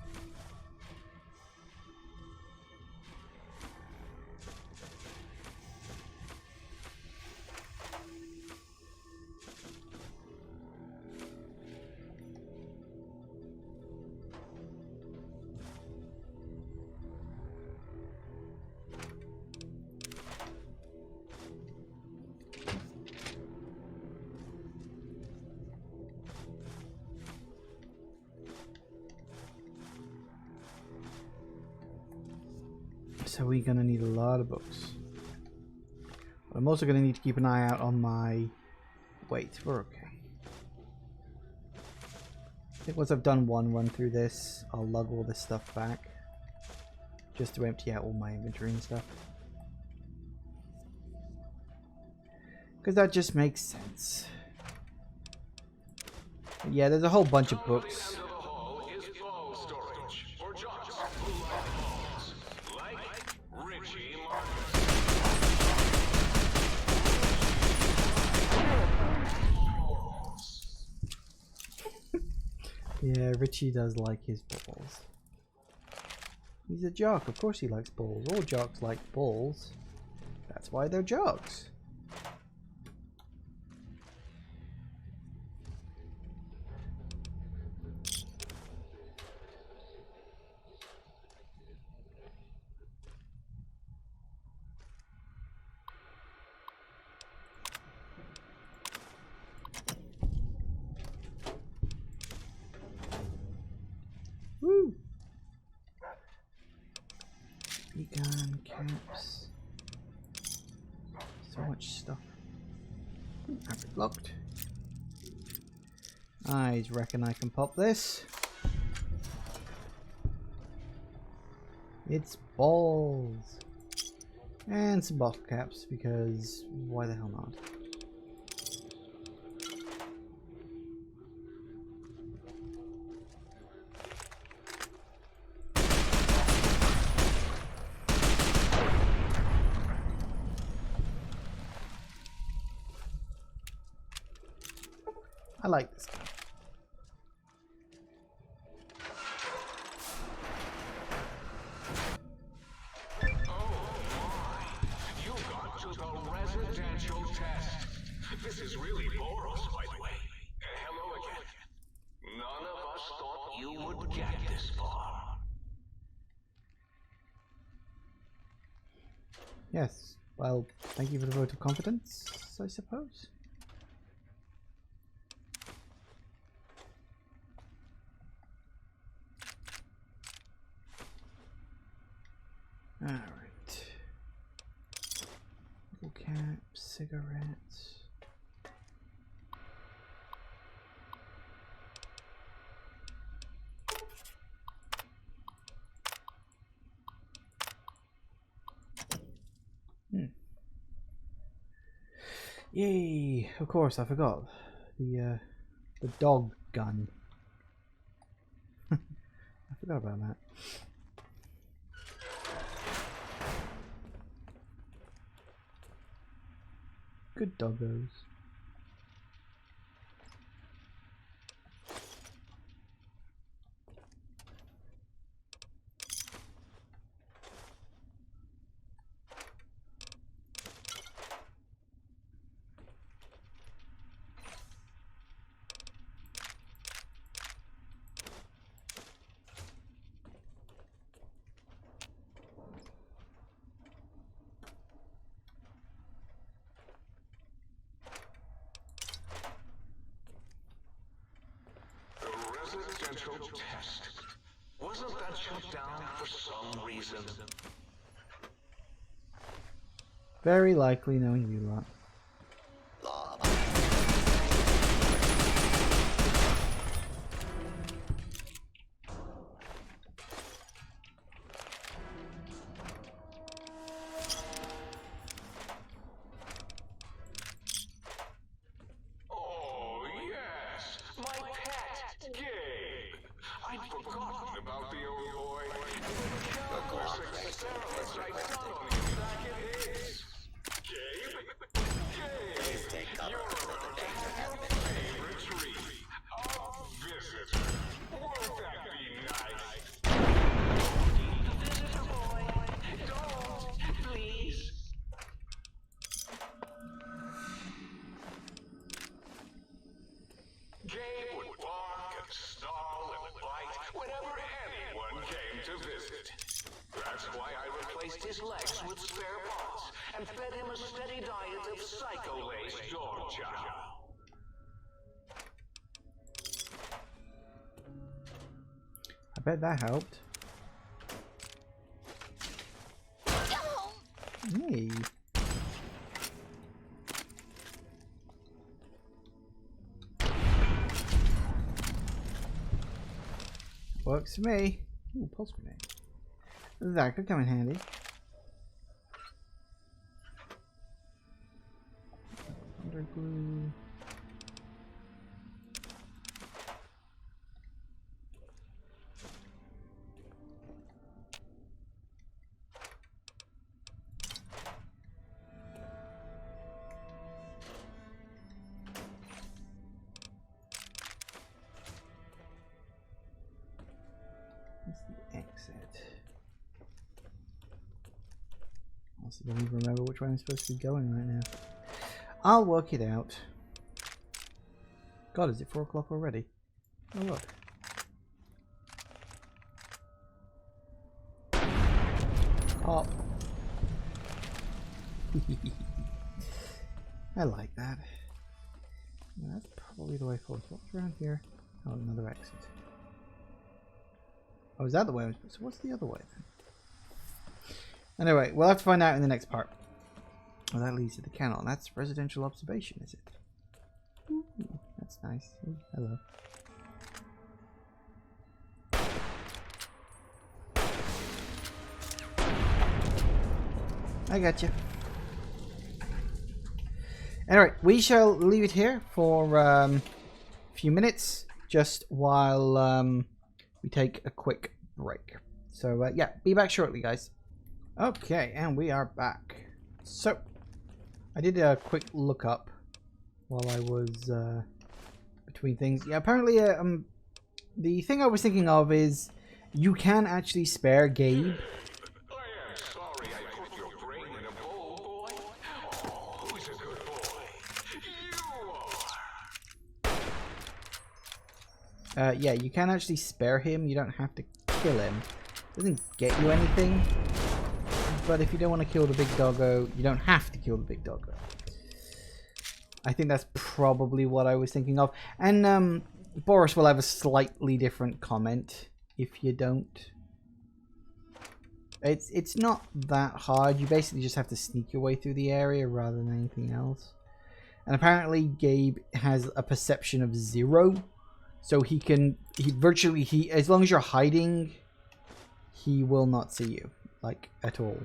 So we're going to need a lot of books. But I'm also going to need to keep an eye out on my... Wait, we're okay. I think once I've done one run through this, I'll lug all this stuff back. Just to empty out all my inventory and stuff. Because that just makes sense. But yeah, there's a whole bunch of books. Yeah, Richie does like his balls. He's a jock. Of course he likes balls. All jocks like balls. That's why they're jocks. Gun caps. So much stuff. Average locked. I reckon I can pop this. It's balls. And some bottle caps, because why the hell not? I like this guy. You got to the residential test. This is really Boros, by the way. Hello again. None of us thought you would get this far. Yes. Well, thank you for the vote of confidence, I suppose. Alright. Little cap, cigarettes. Yay! Of course, I forgot the dog gun. I forgot about that. Good doggos. Residential test. Wasn't that shut down for some reason? Very likely, knowing you lot. Oh, yes! My pet, Gabe! I'd forgotten about the old boy. Of course, experiments I'd done on him back in his. Gabe? Gabe! You're about to have your favorite treat. A visitor. Won't that be nice? The visitor boy. Don't, please. Gabe would bark and snarl and bite whenever anyone came to visit. That's why I replaced his legs with spare parts and fed him a steady diet of psycho-laced dog chow. I bet that helped. Hey. Works for me. Ooh, pulse grenade. That could come in handy. Under glue. What's the exit? Also, don't even remember which way I'm supposed to be going right now. I'll work it out. God, is it 4 o'clock already? Oh look. Oh. I like that. Well, that's probably the way forward. What's around here? Oh, another exit. Oh, is that the way I was supposed to? So what's the other way then? Anyway, we'll have to find out in the next part. Oh, that leads to the kennel. That's residential observation, is it? Ooh, that's nice. Ooh, hello. I got you. Anyway, we shall leave it here for a few minutes, just while we take a quick break. So yeah, be back shortly, guys. Okay, and we are back. So I did a quick look up while I was between things. Yeah, apparently the thing I was thinking of is you can actually spare Gabe. I am sorry I put your brain in a bowl, boy. Oh, who's a good boy? You are. Yeah, you can actually spare him. You don't have to kill him. It doesn't get you anything. But if you don't want to kill the big doggo, you don't have to kill the big doggo. I think that's probably what I was thinking of. And Boris will have a slightly different comment if you don't. It's not that hard. You basically just have to sneak your way through the area rather than anything else. And apparently Gabe has a perception of 0. So he as long as you're hiding, he will not see you, like, at all.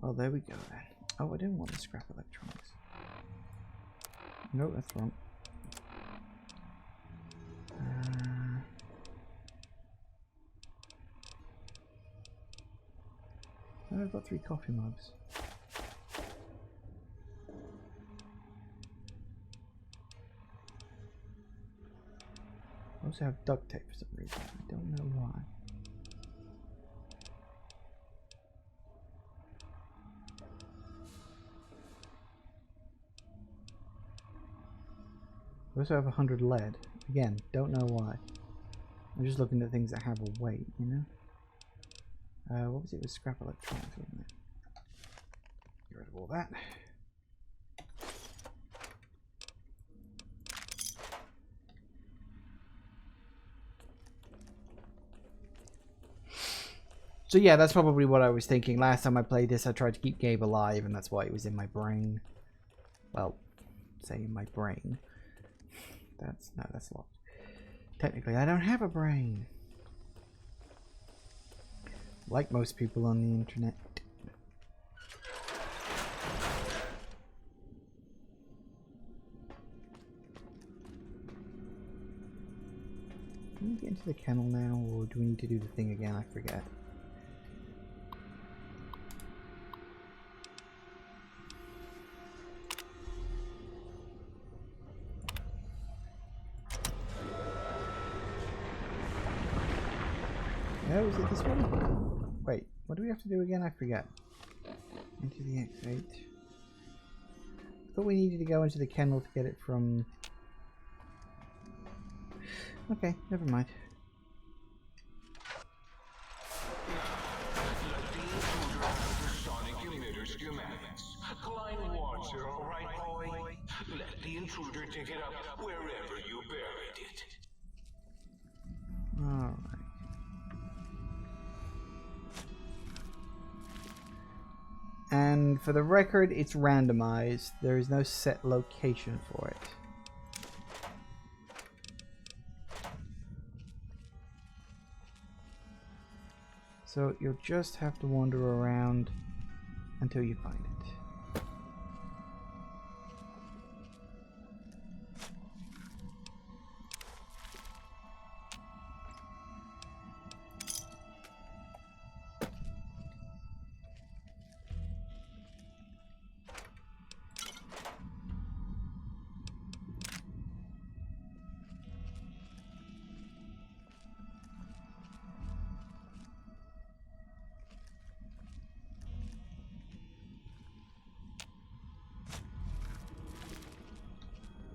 Well, there we go then. Oh, I didn't want to scrap electronics. No, that's wrong. Oh, I've got 3 coffee mugs. I also have duct tape for some reason. I don't know why. I also have 100 lead. Again, don't know why. I'm just looking at things that have a weight, you know? What was it with scrap electronics, wasn't it? Get rid of all that. So yeah, that's probably what I was thinking. Last time I played this, I tried to keep Gabe alive, and that's why it was in my brain. Well, say in my brain. That's locked. Technically, I don't have a brain. Like most people on the internet. Can we get into the kennel now, or do we need to do the thing again? I forget. No, is it this one? Wait, what do we have to do again? I forget. Into the X8. I thought we needed to go into the kennel to get it from... Okay, never mind. Sonic emitter schematics. Klein wants her, all right, boy? Let the intruder dig it up wherever you buried it. Alright. And for the record, it's randomized. There is no set location for it. So you'll just have to wander around until you find it.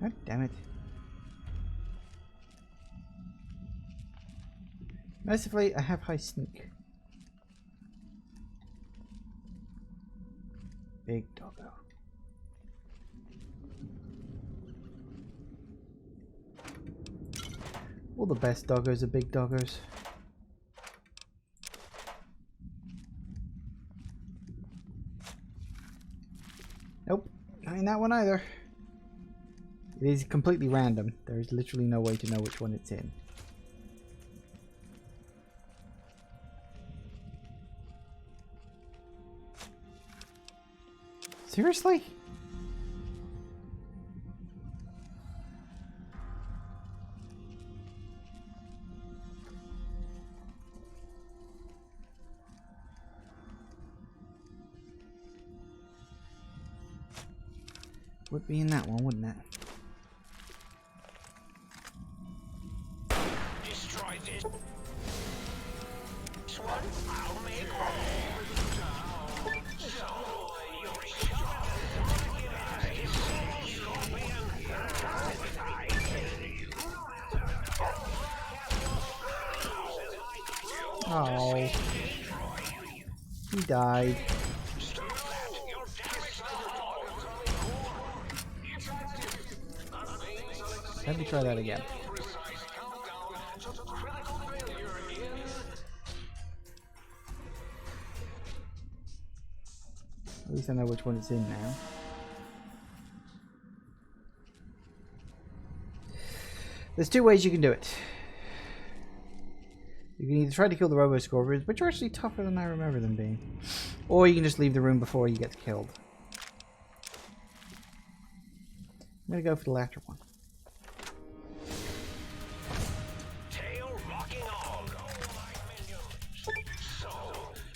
God damn it. Mercifully, I have high sneak. Big doggo. doggo. All the best doggos are big doggos. Nope, not in that one either. It is completely random. There is literally no way to know which one it's in. Seriously? Would be in that one, wouldn't it? Destroy this one. I'll make Oh, he died. Let me try that again. At least I know which one it's in now. There's two ways you can do it. You can either try to kill the Robo Scorpions, which are actually tougher than I remember them being, or you can just leave the room before you get killed. I'm gonna go for the latter one. tail rocking on. So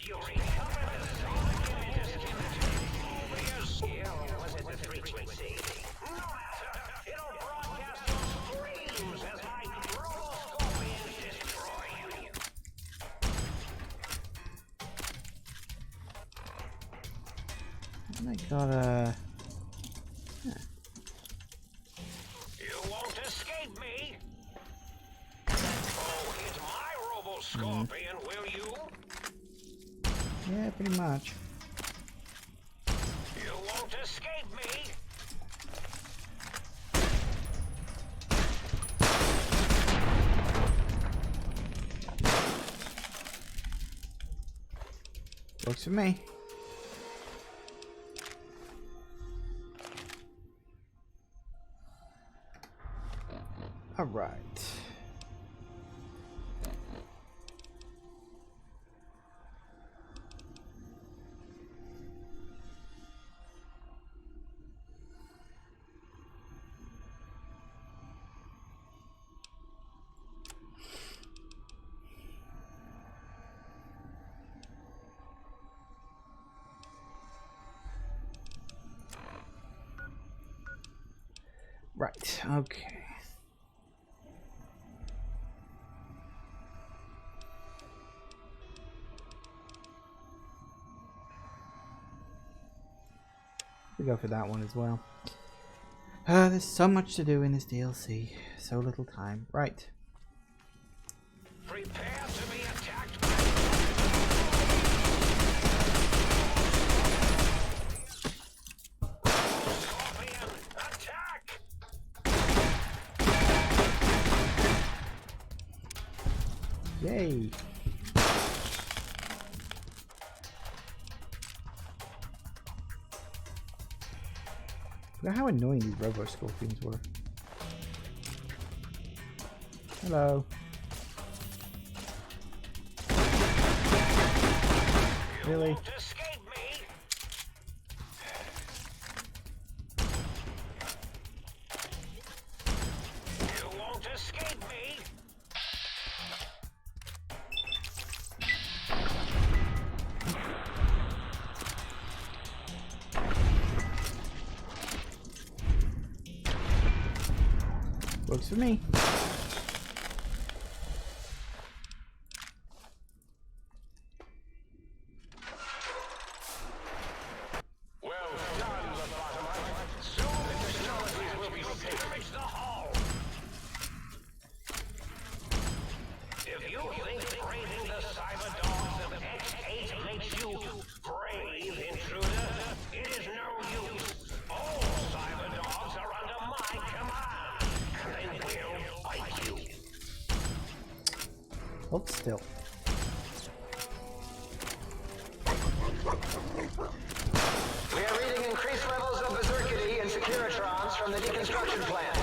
you recover the was it the frequency? No matter. It'll broadcast your screams as my Robo Scorpions destroy you. And I got You won't escape me. Oh, hit my Robo Scorpion, will you? yeah, pretty much. You won't escape me. Works for me. All right. Right, okay. We go for that one as well. There's so much to do in this DLC. So little time. Right. Prepare to be attacked. Scorpion, attack! Yay. Look at how annoying these Robo Scorpions were. Hello. Really? Won't escape me. You won't escape me. Works for me. Well done, lobotomite. Soon the technologies will be damage the hull. If you think raising the cyber dogs of X8 makes you brave, intruder, it is no Hold still. We are reading increased levels of berserkity and securitrons from the deconstruction plant.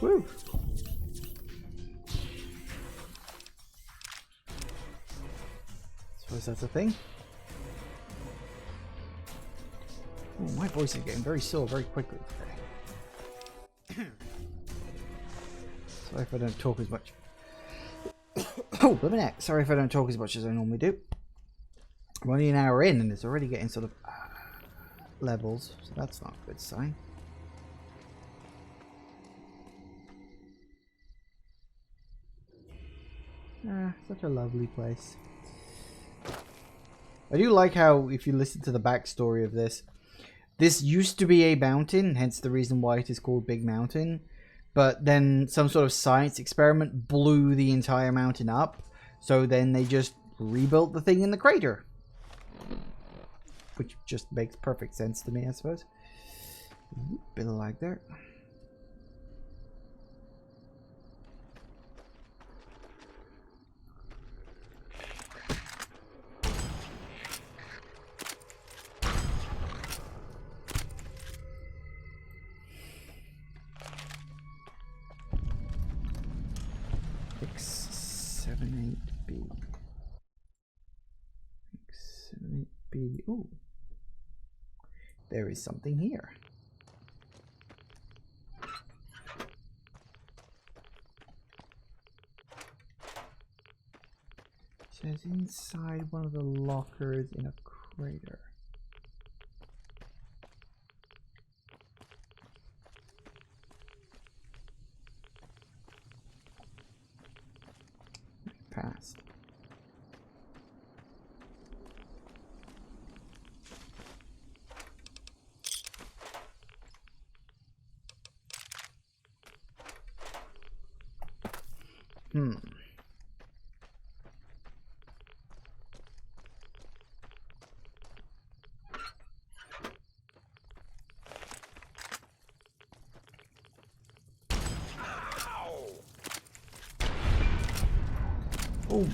Woo! Suppose that's a thing. Oh, my voice is getting very sore very quickly today. Sorry if I don't talk as much. Oh, blooming heck. Sorry if I don't talk as much as I normally do. I'm only an hour in and it's already getting sort of levels, so that's not a good sign. Such a lovely place. I do like how, if you listen to the backstory of this, this used to be a mountain, hence the reason why it is called Big Mountain. But then some sort of science experiment blew the entire mountain up. So then they just rebuilt the thing in the crater. Which just makes perfect sense to me, I suppose. Bit of lag there. X78B. X78B. Ooh. There is something here. It says inside one of the lockers in a crater. Passed. Oh.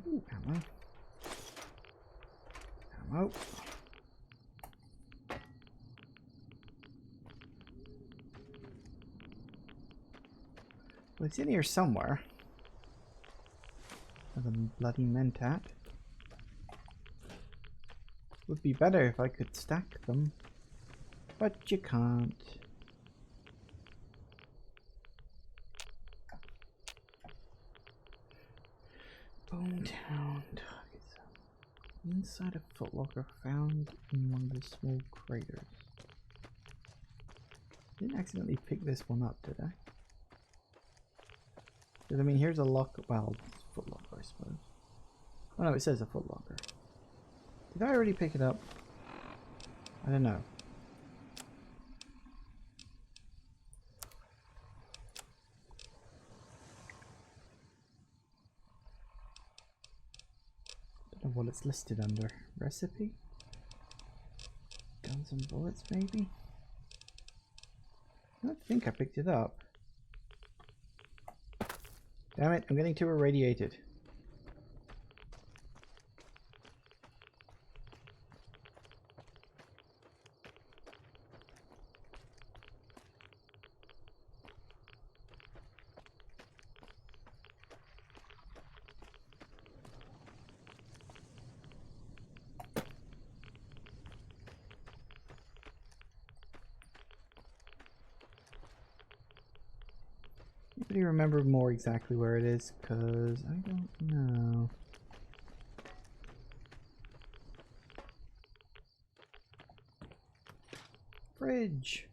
Ooh, ammo. Ammo. Well, it's in here somewhere. The bloody mentat. Would be better if I could stack them, but you can't. Bonetown targets. Inside a footlocker found in one of the small craters. Didn't accidentally pick this one up, did I? Because I mean, here's a lock. Well, it's a footlocker, I suppose. Oh no, it says a footlocker. Did I already pick it up? I don't know. Don't know what it's listed under. Recipe? Guns and bullets, maybe? I don't think I picked it up. Damn it, I'm getting too irradiated. Anybody remember more exactly where it is? Because I don't know. Fridge.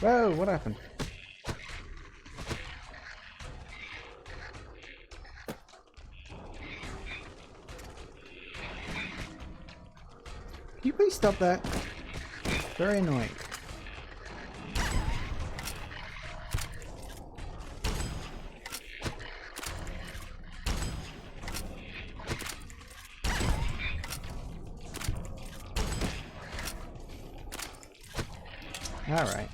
Whoa, what happened? Can you please stop that? Very annoying. All right.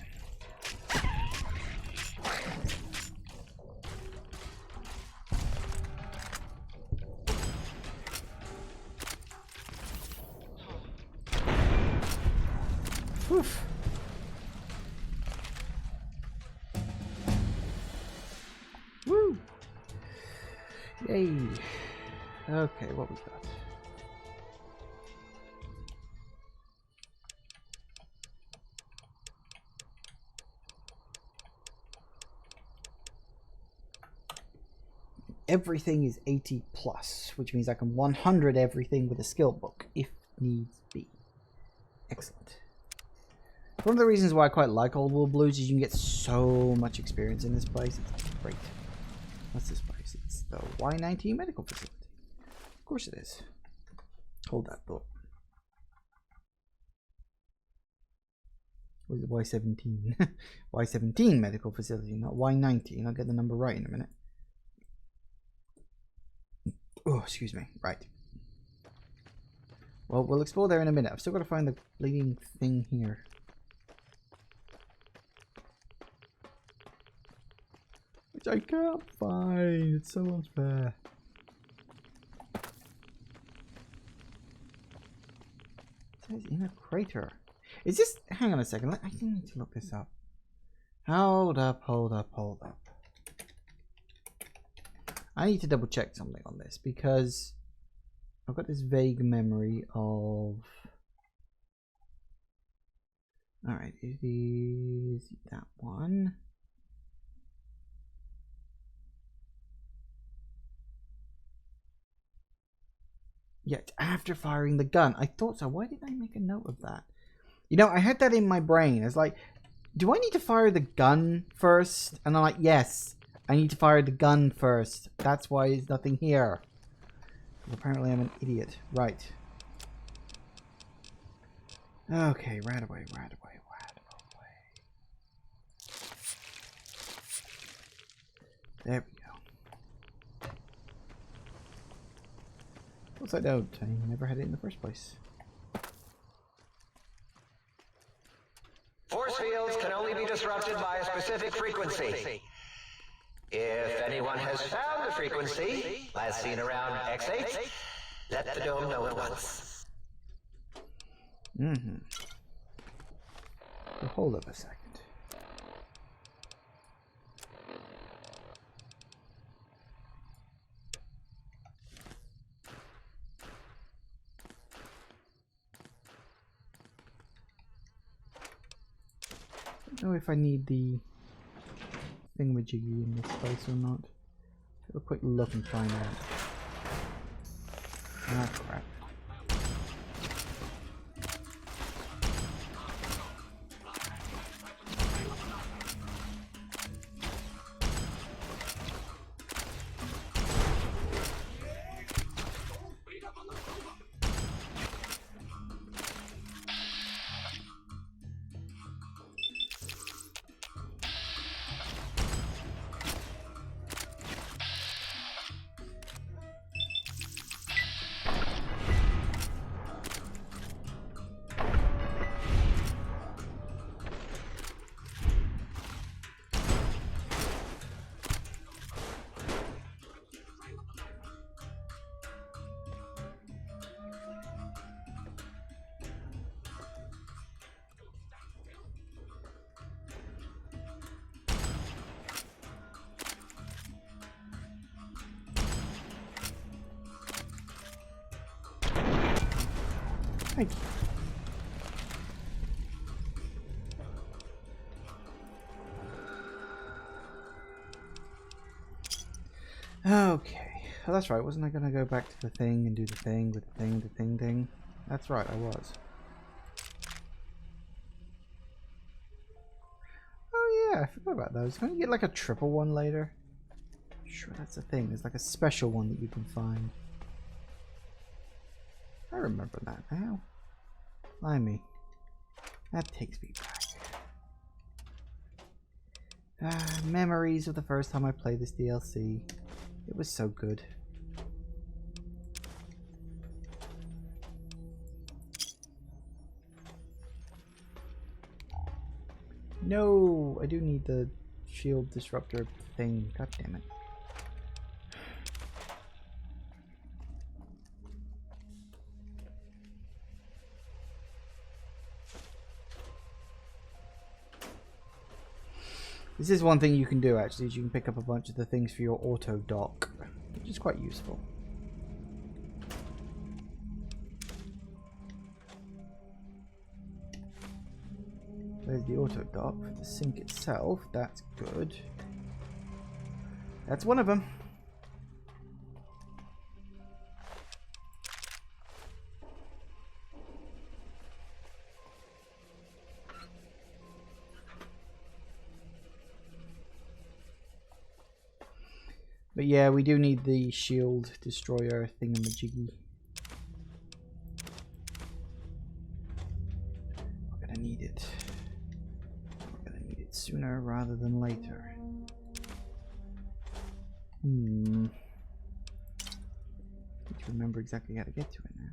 Oof. Woo! Yay! Okay, what we got? Everything is 80 plus, which means I can 100 everything with a skill book, if needs be. Excellent. One of the reasons why I quite like Old World Blues is you can get so much experience in this place. It's great. What's this place? It's the Y19 medical facility. Of course it is. Hold that thought. What is it? Y17? Y17 medical facility, not Y19. I'll get the number right in a minute. Oh, excuse me. Right. Well, we'll explore there in a minute. I've still got to find the bleeding thing here. Which I can't find. It's so unfair. It says in a crater. Is this... Hang on a second. I need to look this up. Hold up, hold up, hold up. I need to double check something on this because I've got this vague memory of... Alright, it is that one. Yeah, after firing the gun. I thought so. Why did I make a note of that? You know, I had that in my brain. It's like, do I need to fire the gun first? And I'm like, yes, I need to fire the gun first. That's why there's nothing here. Apparently I'm an idiot. Right. Okay, right away, right away, right away. There we go. What's that out? I never had it in the first place. Force fields can only be disrupted by a specific frequency. If anyone has found the frequency, as seen around X8, let the dome know at once. Mm-hmm. So hold up a second. I don't know if I need the thingamajiggy in this place or not. Have a quick look and find out. Ah, crap. Thank you. Okay. Oh, that's right. Wasn't I going to go back to the thing and do the thing with the thing? That's right, I was. yeah, I forgot about those. Can you get like a triple one later? Sure, that's a thing. There's like a special one that you can find. I remember that now. Blimey. That takes me back. Memories of the first time I played this DLC. It was so good. No, I do need the shield disruptor thing. God damn it. This is one thing you can do actually, is you can pick up a bunch of the things for your auto dock, which is quite useful. There's the auto dock for the sink itself. That's good. That's one of them. But yeah, we do need the shield destroyer thingamajiggy. We're gonna need it. We're gonna need it sooner rather than later. Need to remember exactly how to get to it now.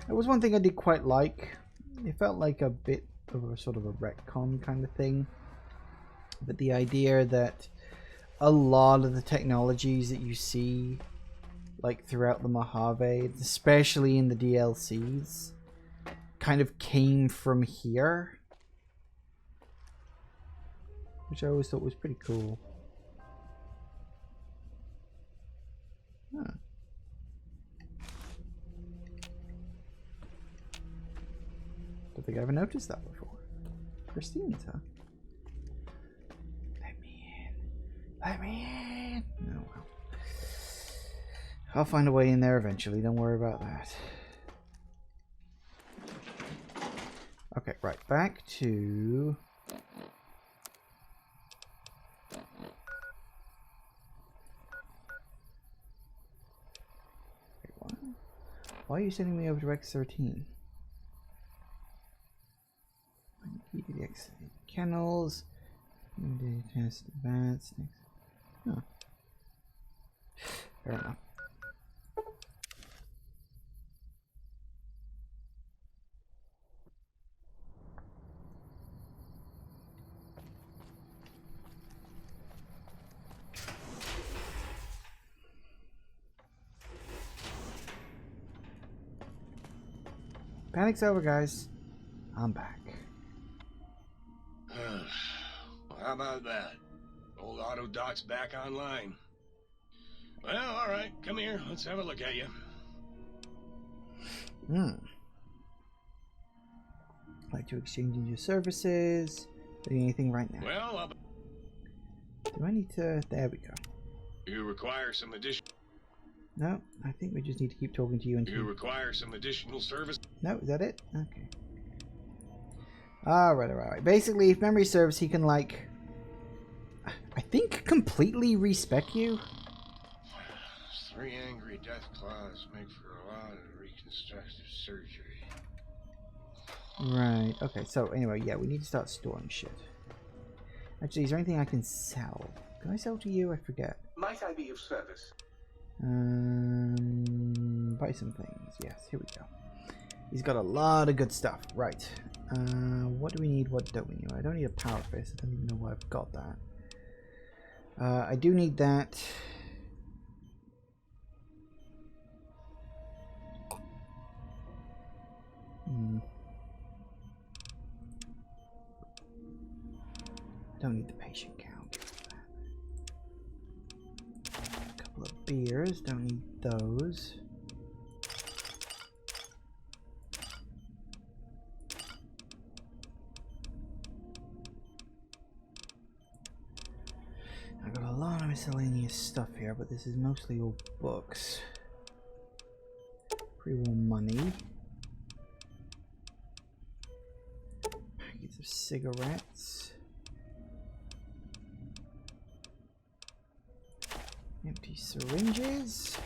It was one thing I did quite like. It felt like a bit of a sort of a retcon kind of thing. But the idea that a lot of the technologies that you see like throughout the Mojave, especially in the DLCs, kind of came from here. Which I always thought was pretty cool. Huh. Don't think I ever noticed that before. Christine's, huh? Let me in. Let me in. No, well. I'll find a way in there eventually. Don't worry about that. Okay, right. Back to... Wait, what? Why are you sending me over to X13? EDX kennels. Test advanced. Oh. Fair enough. Panic's over, guys. I'm back. How about that? Old auto dock's back online. Well, all right. Come here. Let's have a look at you. Like to exchange your services. Doing anything right now? Well, Do I need to? There we go. you require some additional. No, I think we just need to keep talking to you until. You require some additional service. No, is that it? Okay. Alright. Basically, if memory serves, he can, like, I think completely respec you. 3 angry death claws make for a lot of reconstructive surgery. Right, okay, so anyway, yeah, we need to start storing shit. Actually, is there anything I can sell? Can I sell to you? I forget. Might I be of service? Buy some things. Yes, here we go. He's got a lot of good stuff. Right. What do we need? What don't we need? I don't need a power fist. I don't even know why I've got that. I do need that. I don't need the patient count. A couple of beers. Don't need those. I've got a lot of miscellaneous stuff here, but this is mostly all books. Pre-war money. Packets of cigarettes. Empty syringes.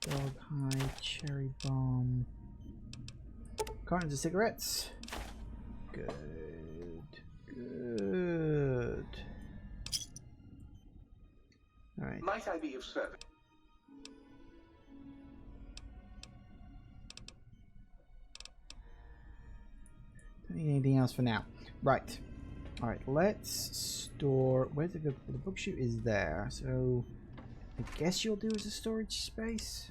Dog hide, cherry bomb. Cartons of cigarettes. Good. Good. Alright. Might I be of service? Don't need anything else for now. Right. Alright, let's store... Where's the good... The book chute is there, so... I guess you'll do as a storage space?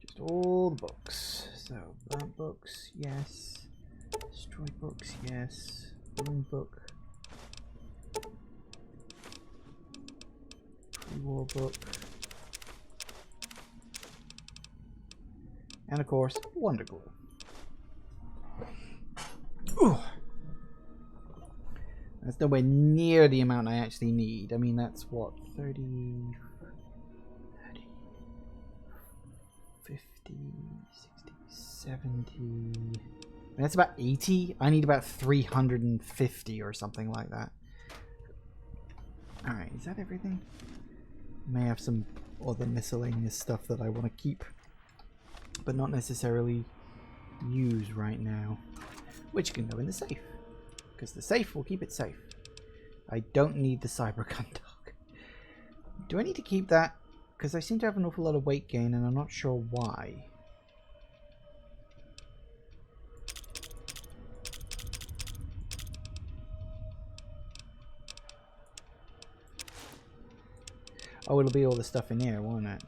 Just all the books. So, burnt books, yes. Destroyed books, yes. Balloon book. Pre-war book. And of course, Wonder Glue. Ooh. That's nowhere near the amount I actually need. I mean, that's what, 30, 50, 60, 70. That's about 80. I need about 350 or something like that. Alright, is that everything? May have some other miscellaneous stuff that I want to keep, but not necessarily use right now, which can go in the safe, because the safe will keep it safe. I don't need the cyber gun dog. Do I need to keep that? Because I seem to have an awful lot of weight gain and I'm not sure why. Oh, it'll be all the stuff in here, won't it?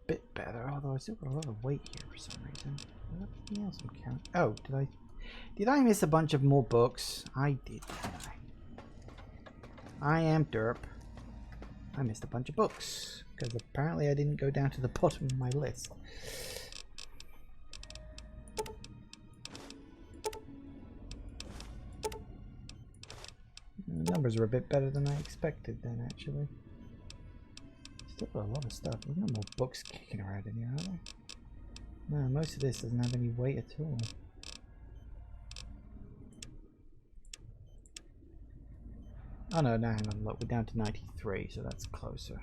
Bit better, although I still got a lot of weight here for some reason. Anything else I'm counting? Oh, did I miss a bunch of more books? I did, didn't I? I am derp. I missed a bunch of books because apparently I didn't go down to the bottom of my list. The numbers are a bit better than I expected then, actually. Still got a lot of stuff. There's no more books kicking around in here, are there? No, most of this doesn't have any weight at all. Oh no, hang on, look, we're down to 93, so that's closer.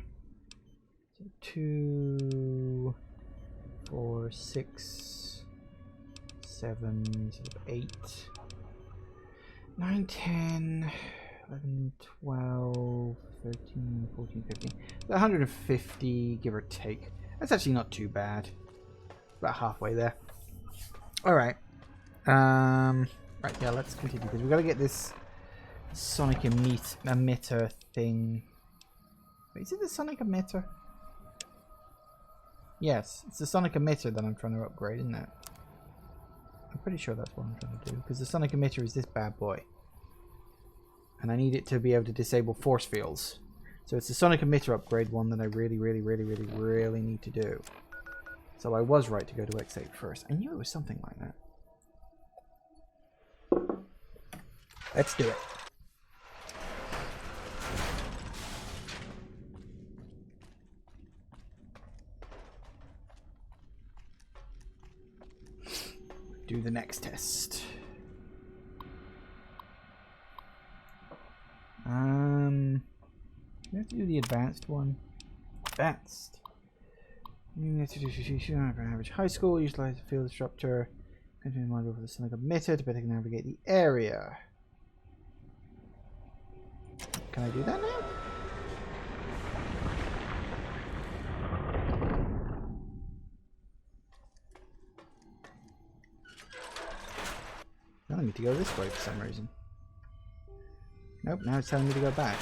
So 2, 4, 6, 7, sort of 8, 9, 10, 11, 12, 13, 14, 15. 150, give or take. That's actually not too bad. About halfway there. Alright. Right, yeah, let's continue because we've got to get this sonic emitter thing. Wait, is it the sonic emitter? Yes, it's the sonic emitter that I'm trying to upgrade, isn't it? I'm pretty sure that's what I'm trying to do because the sonic emitter is this bad boy. And I need it to be able to disable force fields. So it's the sonic emitter upgrade one that I really need to do. So I was right to go to X8 first. I knew it was something like that. Let's do it. Do the next test. We have to do the advanced one. Advanced. Average high school. Utilize the field disruptor. Continue to monitor for the sonic emitter to better navigate the area. Can I do that now? I need to go this way for some reason. Nope, now it's telling me to go back.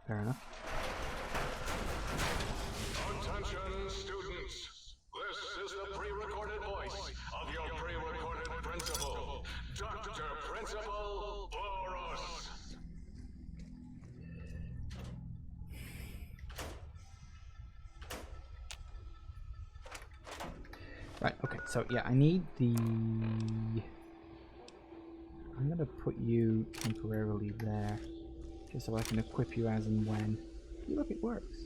Fair enough. Attention, students. This is the pre-recorded voice of your pre-recorded principal, Dr. Principal Boros. Right, okay, so yeah, I need the... I'm gonna put you temporarily there, just so I can equip you as and when. Look, it works.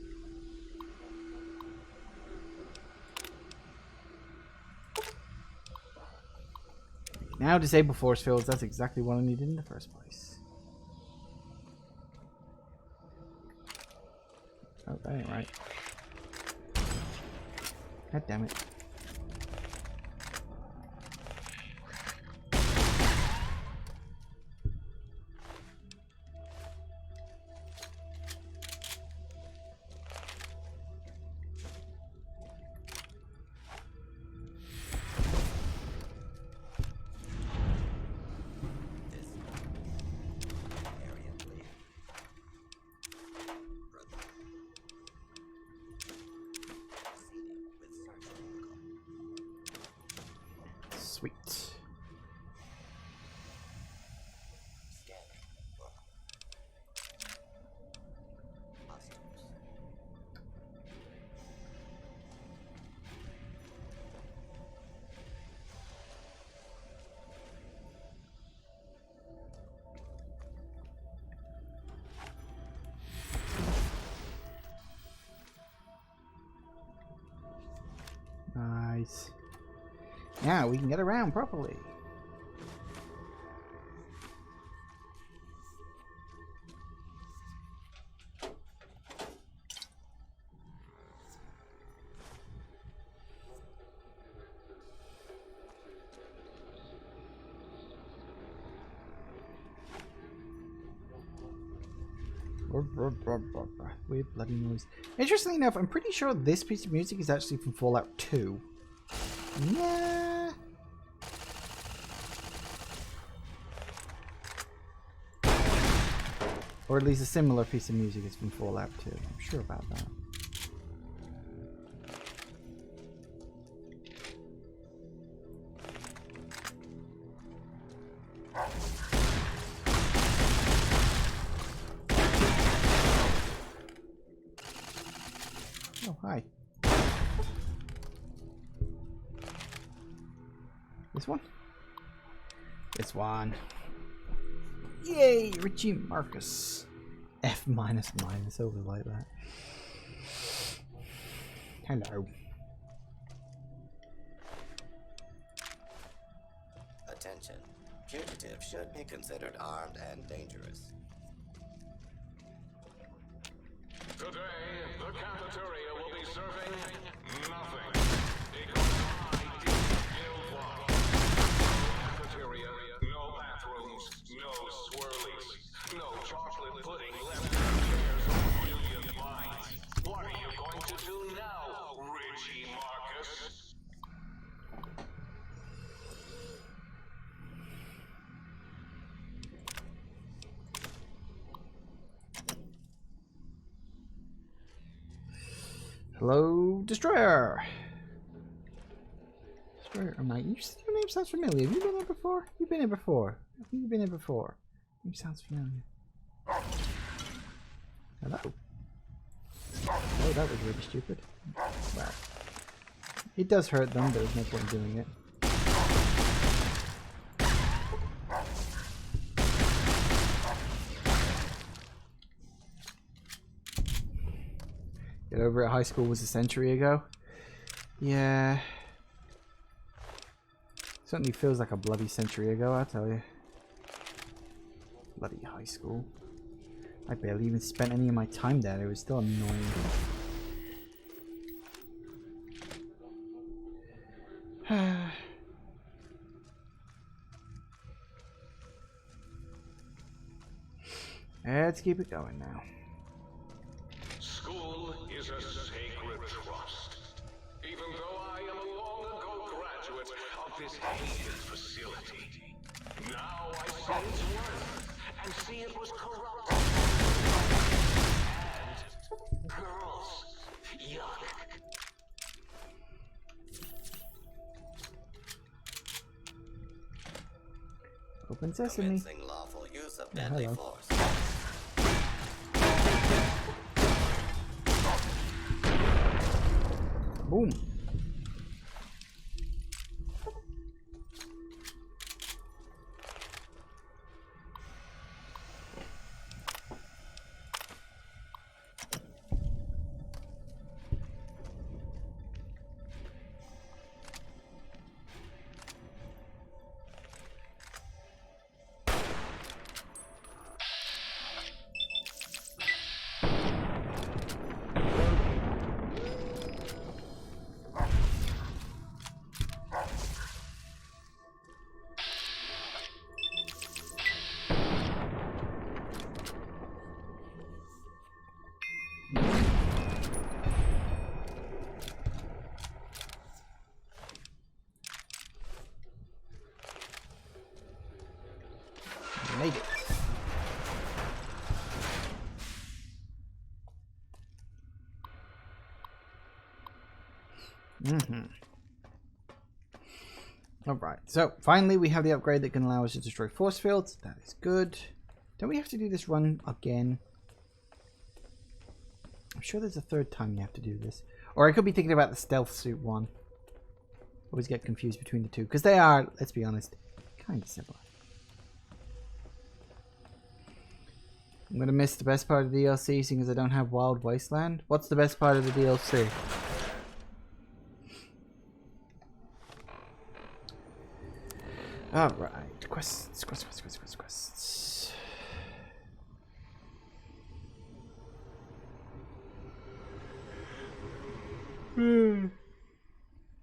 Now disable force fields, that's exactly what I needed in the first place. Oh, that ain't right. God damn it. Sweet. Nice. Now we can get around properly. Weird bloody noise. Interestingly enough, I'm pretty sure this piece of music is actually from Fallout 2. Yeah. Or at least a similar piece of music is from Fallout 2. I'm sure about that. Oh, hi. This one? This one. Yay! Richie Marcus. F minus minus over like that. Hello. Attention. Fugitives should be considered armed and dangerous. Today, the cafeteria will be serving nothing. Because I did Guildwall. No cafeteria, no bathrooms, no swirlies, no chocolate pudding left in chairs or brilliant minds. What are you going to do now, Richie Marcus? Hello, Destroyer. Destroyer, am I? Your name sounds familiar. Have you been here before? You've been here before. I think you've been here before. Name sounds familiar. Hello. Oh, that was really stupid. Well, it does hurt them, but there's no point in doing it. Get over it, high school was a century ago. Yeah. Certainly feels like a bloody century ago, I tell you. Bloody high school. I barely even spent any of my time there. It was still annoying. Let's keep it going now. School is a sacred trust. Even though I am a long ago graduate of this hated facility, now I see its worth and see it was corrupt. And girls, yuck. Open sesame. Commencing lawful use of deadly hello. force. Boom. Made it. Alright, so finally we have the upgrade that can allow us to destroy force fields. That is good. Don't we have to do this run again? I'm sure there's a third time you have to do this. Or I could be thinking about the stealth suit one. Always get confused between the two. Because they are, let's be honest, kind of similar. I'm going to miss the best part of the DLC seeing as I don't have Wild Wasteland. What's the best part of the DLC? Alright, quests.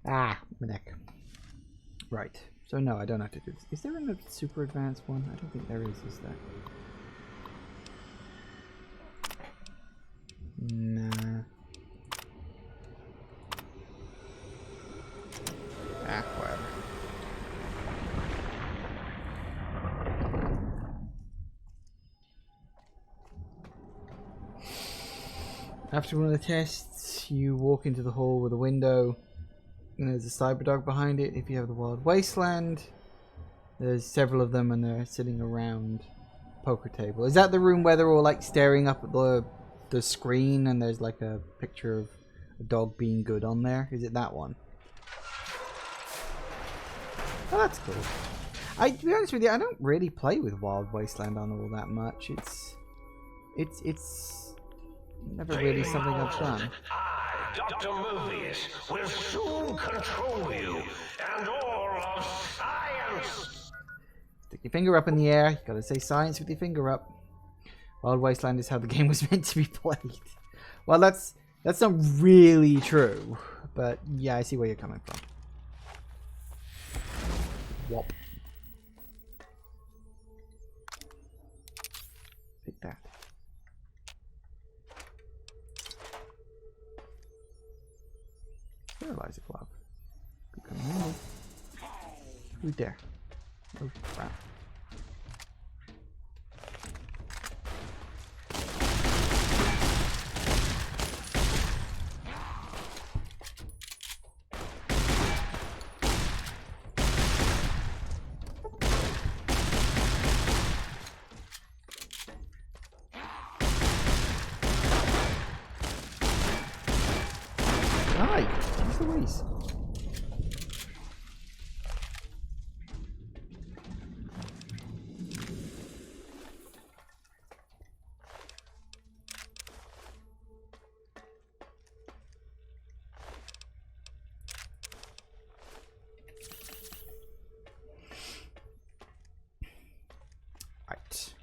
Ah, my neck. Right, so no, I don't have to do this. Is there a super advanced one? I don't think there is there? Nah. Ah, whatever. After one of the tests, you walk into the hall with a window, and there's a cyberdog behind it. If you have the Wild Wasteland, there's several of them, and they're sitting around a poker table. Is that the room where they're all like staring up at the screen, and there's like a picture of a dog being good on there? Is it that one? Oh, that's cool. To be honest with you, I don't really play with Wild Wasteland on all that much. It's never really something I've done. I, Dr. Movies, will soon control you and all of science. Stick your finger up in the air. You gotta say science with your finger up. Wild Wasteland is how the game was meant to be played. Well, that's not really true, but yeah, I see where you're coming from. Whop. Take that. Sterilizer glove. Could come in handy. Who's there? Oh crap. Hi! Jeez Louise. Right.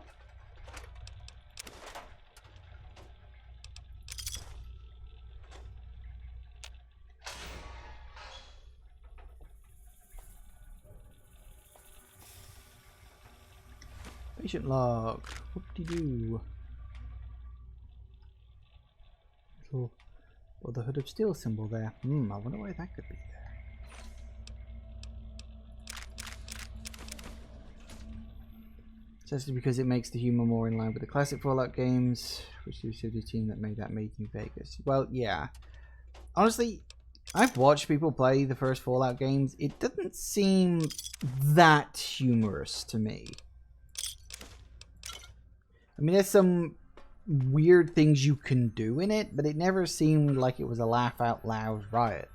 Patient log. Whoop-de-doo. Little Brotherhood of Steel symbol there. I wonder why that could be there. Just because it makes the humor more in line with the classic Fallout games, which is the team that made that Made in Vegas. Well, yeah. Honestly, I've watched people play the first Fallout games. It doesn't seem that humorous to me. I mean, there's some weird things you can do in it, but it never seemed like it was a laugh out loud riot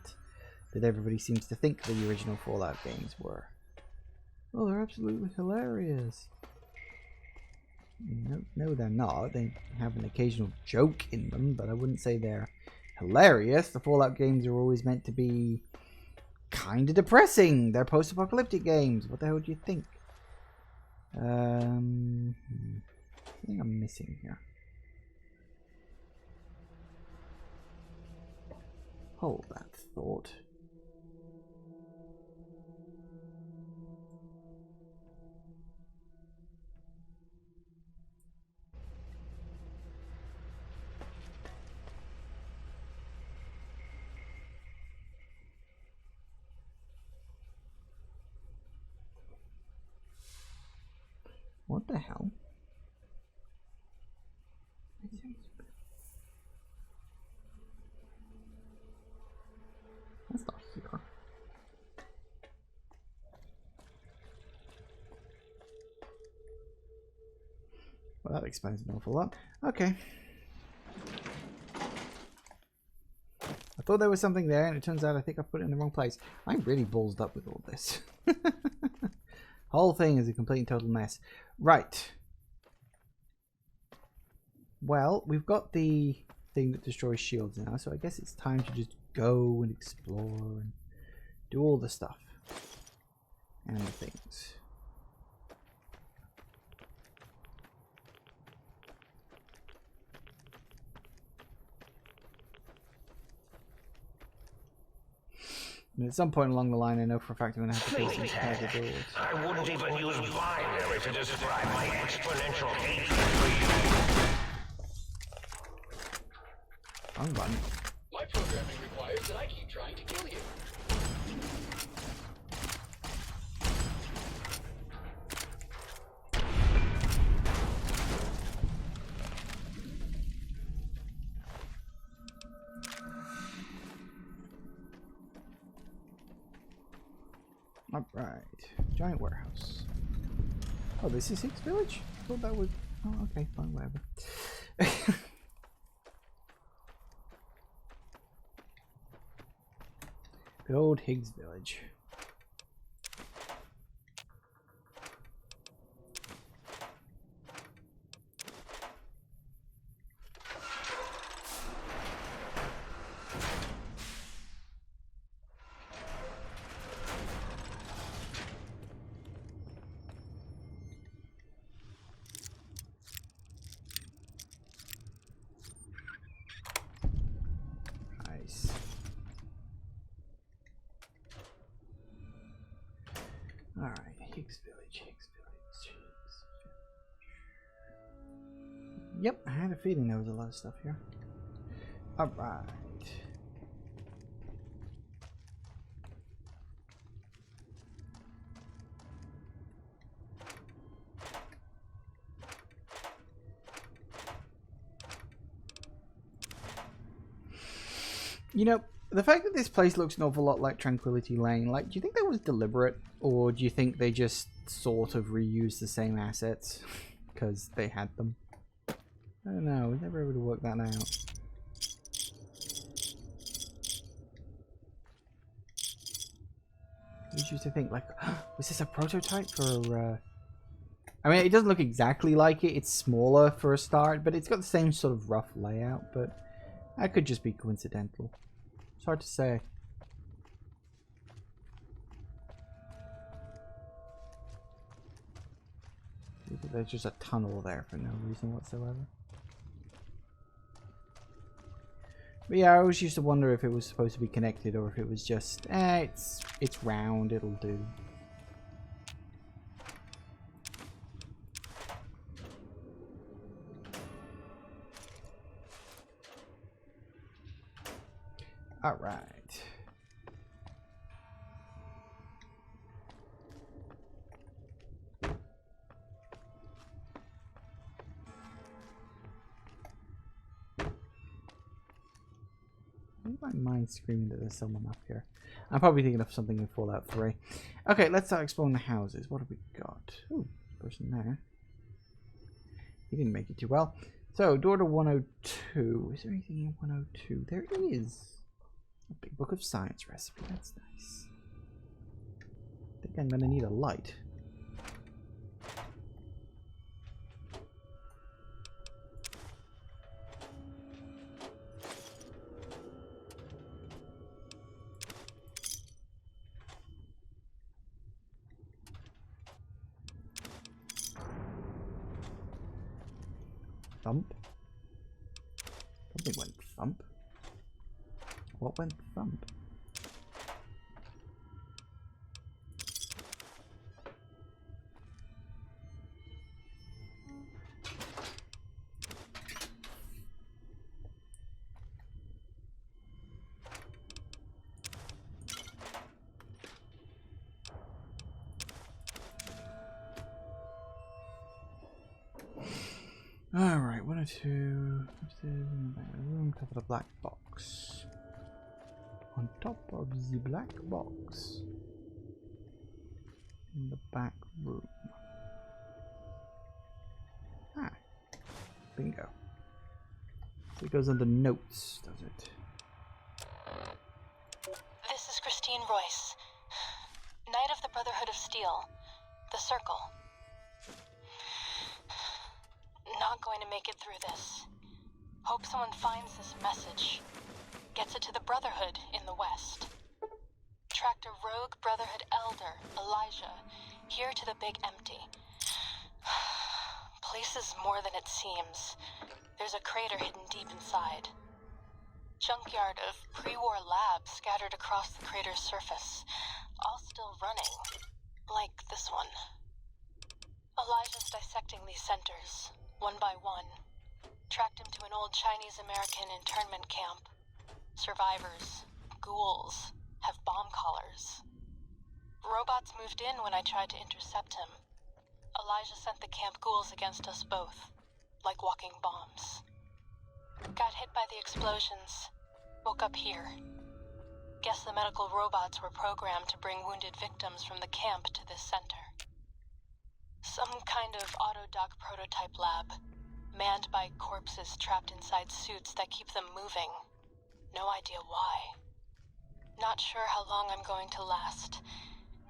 that everybody seems to think the original Fallout games were. Oh, they're absolutely hilarious. No, they're not. They have an occasional joke in them, but I wouldn't say they're hilarious. The Fallout games are always meant to be kind of depressing. They're post-apocalyptic games. What the hell do you think? I think I'm missing here. Hold that thought. What the hell? That's not here. Well, that explains an awful lot. Okay. I thought there was something there, and it turns out I think I put it in the wrong place. I'm really ballsed up with all this. Whole thing is a complete and total mess. Right. Well, we've got the thing that destroys shields now, so I guess it's time to just go and explore and do all the stuff and the things. And at some point along the line, I know for a fact I'm going to have to face inside the doors. I wouldn't even use binary to describe my exponential hatred for you. Wrong button. My programming requires that I keep trying to kill you. Alright. Giant warehouse. Oh, this is Higgs Village? I thought that was... Oh, okay, fine, whatever. Good old Higgs Village. Nice. Alright, Higgs Village, Higgs Village, Higgs Village. Yep, I had a feeling there was a lot of stuff here. Alright. You know, the fact that this place looks an awful lot like Tranquility Lane, like, do you think that was deliberate? Or do you think they just sort of reused the same assets because they had them? I don't know, we never able to work that out. I used to think, like, was this a prototype for, I mean, it doesn't look exactly like it. It's smaller for a start, but it's got the same sort of rough layout, but that could just be coincidental. It's hard to say. There's just a tunnel there for no reason whatsoever. But yeah, I always used to wonder if it was supposed to be connected or if it was just, it's round, it'll do. All right. I don't mind screaming that there's someone up here. I'm probably thinking of something in Fallout 3. Okay, let's start exploring the houses. What have we got? Ooh, person there. He didn't make it too well. So, door to 102. Is there anything in 102? There is. A big book of science recipe. That's nice. I think I'm going to need a light. Thump. Something went thump. What went thump? Alright, 102. Upstairs in the back of the room, top of the black box. On top of the black box. In the back room. Ah. Bingo. So it goes under notes, does it? This is Christine Royce. Knight of the Brotherhood of Steel. The Circle. Not going to make it through this. Hope someone finds this message. Gets it to the Brotherhood in the West. Tracked a rogue Brotherhood elder, Elijah, here to the Big Empty. Place is more than it seems. There's a crater hidden deep inside. Junkyard of pre-war labs scattered across the crater's surface. All still running. Like this one. Elijah's dissecting these centers, one by one. Tracked him to an old Chinese-American internment camp. Survivors, ghouls, have bomb collars. Robots moved in when I tried to intercept him. Elijah sent the camp ghouls against us both, like walking bombs. Got hit by the explosions. Woke up here. Guess the medical robots were programmed to bring wounded victims from the camp to this center. Some kind of autodoc prototype lab, manned by corpses trapped inside suits that keep them moving. No idea why. Not sure how long I'm going to last.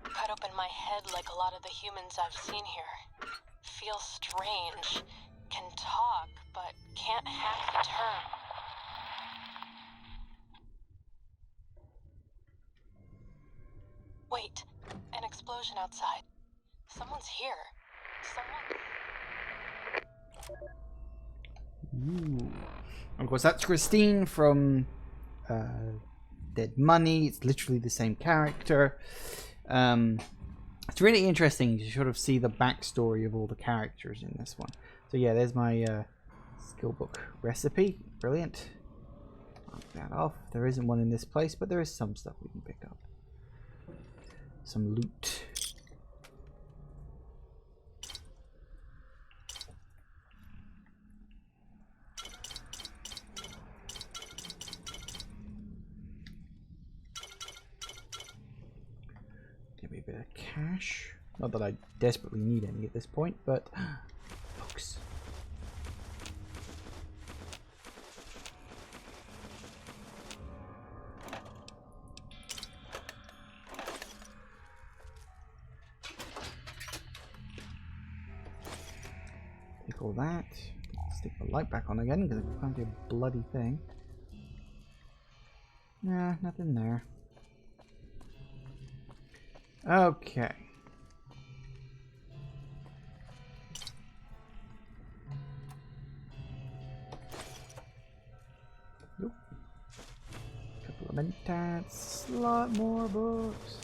Cut open my head like a lot of the humans I've seen here. Feel strange. Can talk, but can't hack the term. Wait, an explosion outside. Someone's here. Ooh. Of course, that's Christine from Dead Money. It's literally the same character. It's really interesting to sort of see the backstory of all the characters in this one. So yeah, there's my skill book recipe. Brilliant. Mark that off. There isn't one in this place, but there is some stuff we can pick up. Some loot. Give me a bit of cash. Not that I desperately need any at this point, but books. Take all that. Stick the light back on again because I can't do a bloody thing. Nah, nothing there. Okay. Nope. Couple of mentats, a lot more books.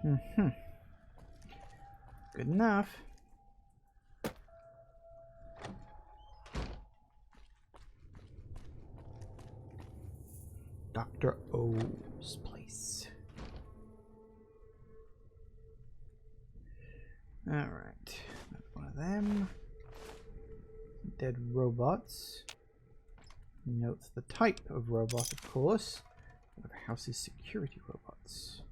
Mm-hmm. Good enough. Dr. O's place. Alright. One of them. Dead robots. Notes the type of robot, of course. One of House's security robots.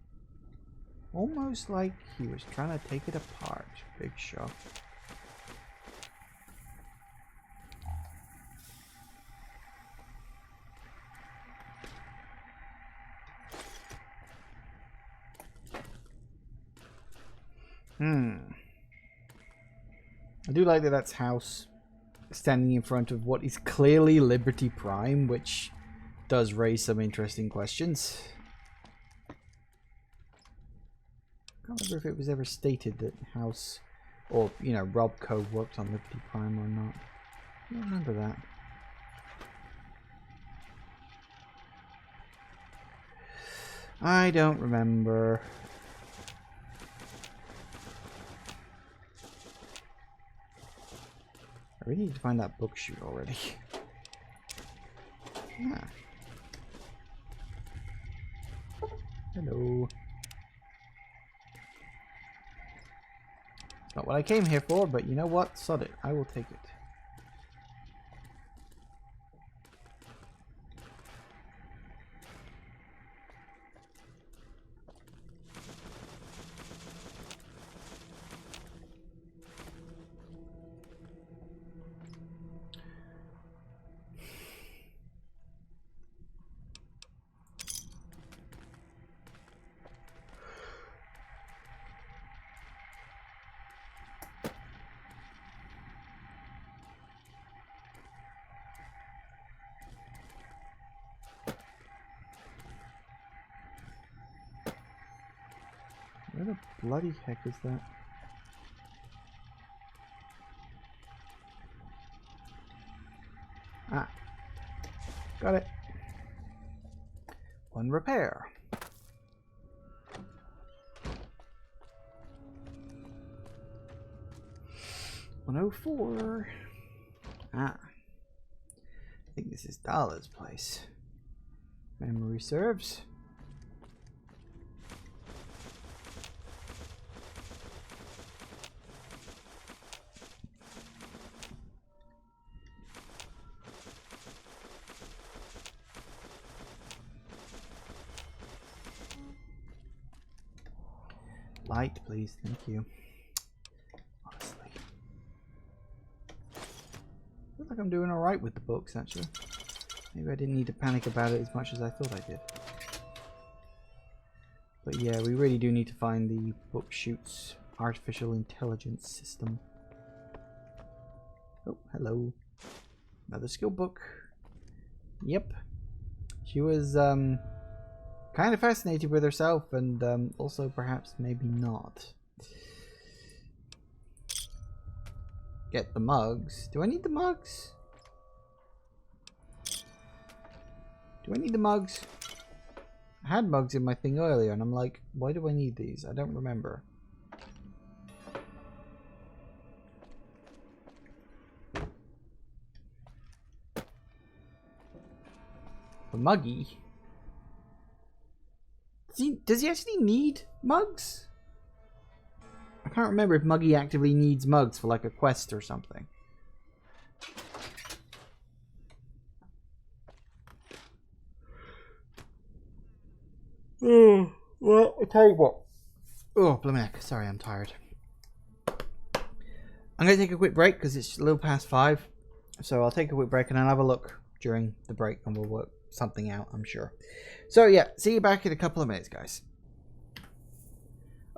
Almost like he was trying to take it apart. Big shot. I do like that that's House standing in front of what is clearly Liberty Prime, which does raise some interesting questions. I can't remember if it was ever stated that House or, you know, Robco worked on Liberty Prime or not. I don't remember that. I don't remember. I really need to find that book chute already. Ah. Hello. Not what I came here for, but you know what? Sod it. I will take it. Where the bloody heck is that? Ah. Got it. One repair. $104. Ah. I think this is Dala's place. Memory serves. Light, please. Thank you. Honestly. Looks like I'm doing alright with the books, actually. Maybe I didn't need to panic about it as much as I thought I did. But yeah, we really do need to find the book chute's artificial intelligence system. Oh, hello. Another skill book. Yep. She was, kind of fascinated with herself, and also perhaps maybe not. Get the mugs. Do I need the mugs? Do I need the mugs? I had mugs in my thing earlier, and I'm like, why do I need these? I don't remember. A muggy? Does he actually need mugs? I can't remember if Muggy actively needs mugs for like a quest or something. Oh, well, I'll tell you what. Oh, blimey, sorry, I'm tired. I'm going to take a quick break because it's a little past 5. So I'll take a quick break and I'll have a look during the break and we'll work something out, I'm sure. So yeah, see you back in a couple of minutes, guys.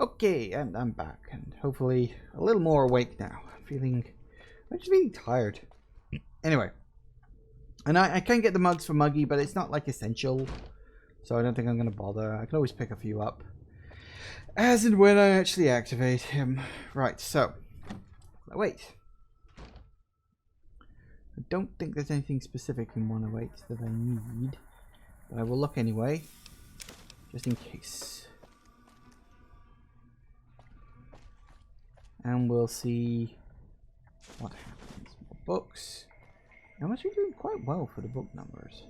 Okay, and I'm back, and hopefully a little more awake now. I'm just feeling tired. Anyway, and I can get the mugs for Muggy, but it's not like essential, so I don't think I'm going to bother. I can always pick a few up as and when I actually activate him. Right, so wait. I don't think there's anything specific in 108 that I need, but I will look anyway, just in case. and we'll see what happens. More books. I must be doing quite well for the book numbers.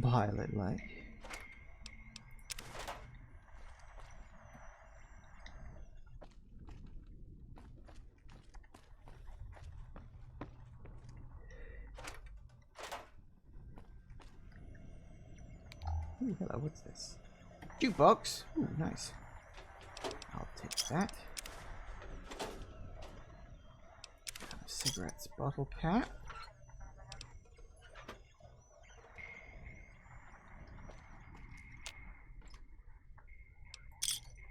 Pilot light. Ooh, hello, what's this? Jukebox! Ooh, nice. I'll take that. Cigarettes bottle cap.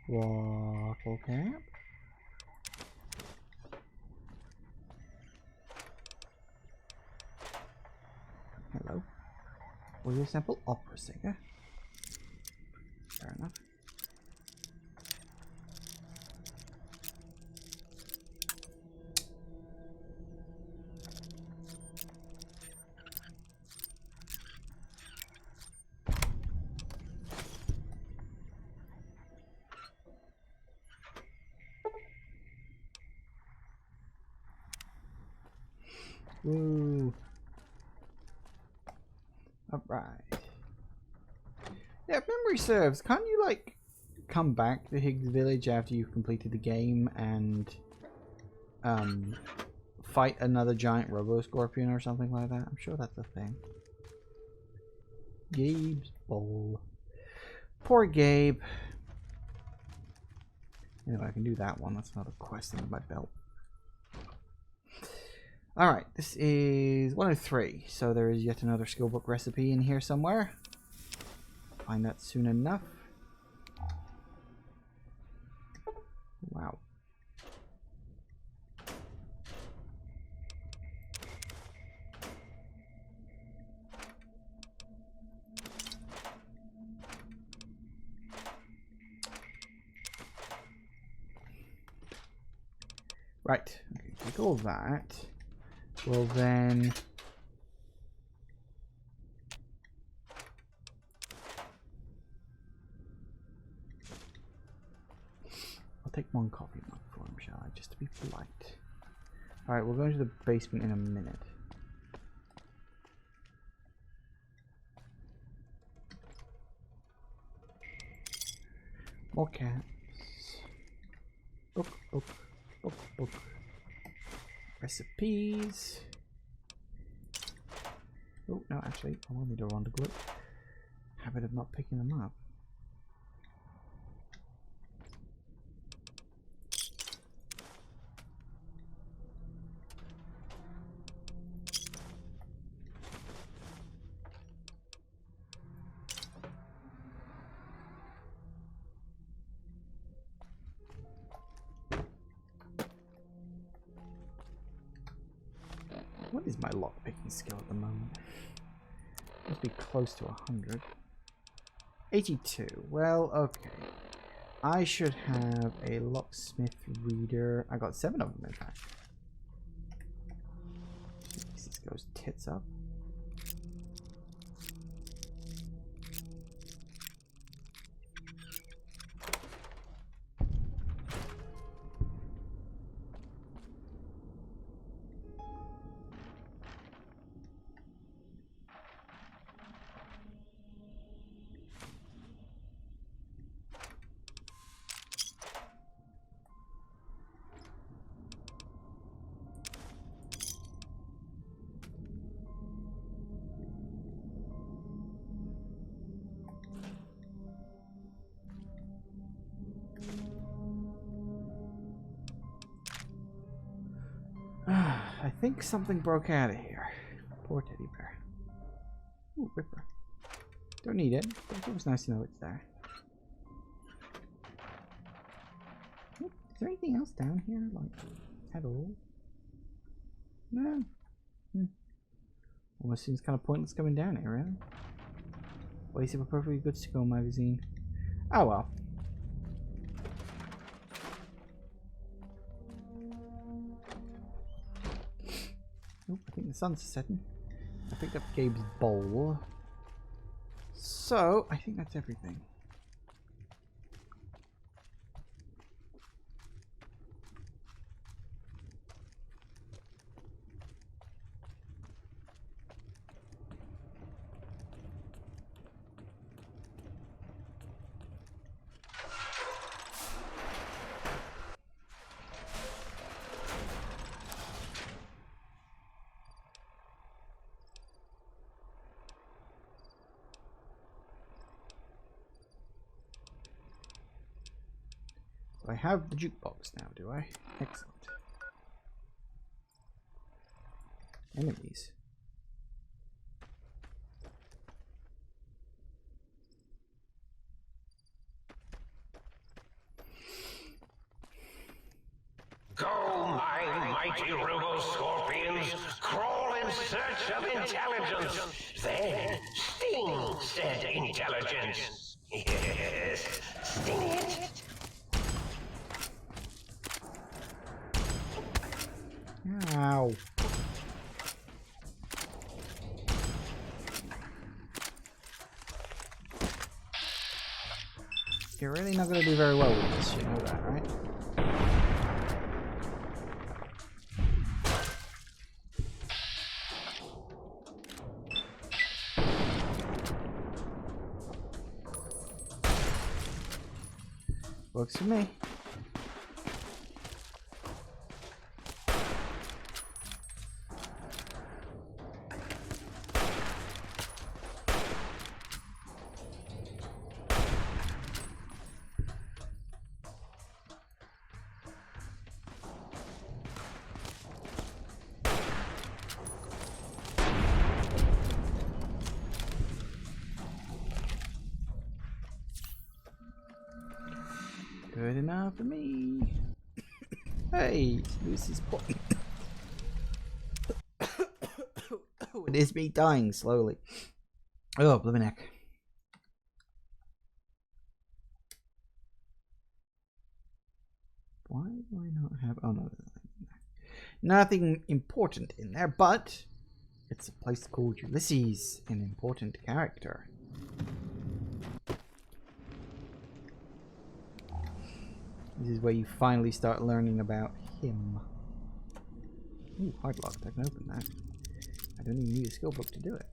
Bottle cap. Hello. Audio sample opera singer. Fair enough. Woo. Alright. Yeah, if memory serves, can't you like come back to Higgs Village after you've completed the game and fight another giant robo-scorpion or something like that? I'm sure that's a thing. Gabe's bowl. Poor Gabe. Anyway, I can do that one. That's another quest under my belt. Alright, this is 103, so there is yet another skill book recipe in here somewhere. Find that soon enough. Wow. Right, okay, take all that. Well then, I'll take one coffee mug for him, shall I? Just to be polite. Alright, we'll go into the basement in a minute. More cats. Book, book, book, book. Recipes. Oh, no, actually, I will need a Ronda Glue. Habit of not picking them up. What is my lockpicking skill at the moment? Must be close to 100. 82. Well, okay. I should have a locksmith reader. I got 7 of them, in fact. This goes tits up. I think something broke out of here. Poor teddy bear. Ooh, Ripper. Don't need it, but it was nice to know it's there. Is there anything else down here, like, at all? No. Almost seems kind of pointless coming down here, really. Waste of a perfectly good skill magazine. Oh well. Oh, I think the sun's setting. I picked up Gabe's bowl. So, I think that's everything. I have the jukebox now, do I? Excellent. Enemies. Go, my mighty robo-scorpions, crawl in search of intelligence. Then sting said intelligence. Yes, sting it. Ow. You're really not going to do very well with this, you know that, right? Works for me. Good enough for me. Hey, this is point. It is me dying slowly. Oh, blooming heck. Why do I not have... Oh, no. Nothing important in there, but it's a place called Ulysses, an important character. This is where you finally start learning about him. Ooh, hard locked. I can open that. I don't even need a skill book to do it.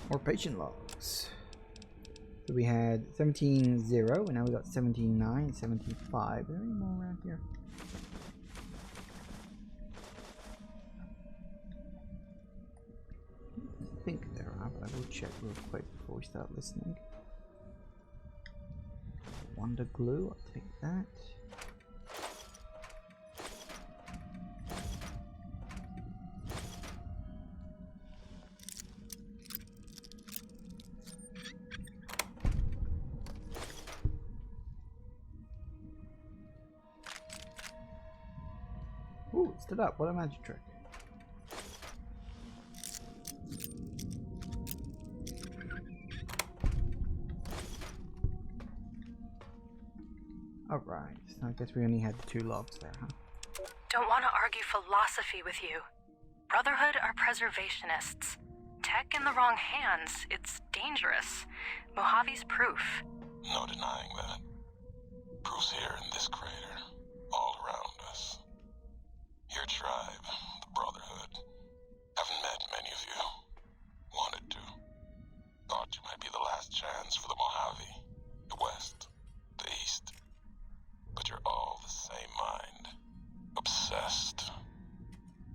More patient logs. So we had 17-0, and now we got 17-9, 17-5. Are there any more around here? I think there are, but I will check real quick before we start listening. Wonder glue, I'll take that. Ooh, it stood up. What a magic trick. Alright, so I guess we only had the 2 logs there, huh? Don't want to argue philosophy with you. Brotherhood are preservationists. Tech in the wrong hands, it's dangerous. Mojave's proof. No denying that. Proof's here in this crater, all around us. Your tribe, the Brotherhood. Haven't met many of you. Wanted to. Thought you might be the last chance for the Mojave, the West, the East. But you're all the same mind. Obsessed.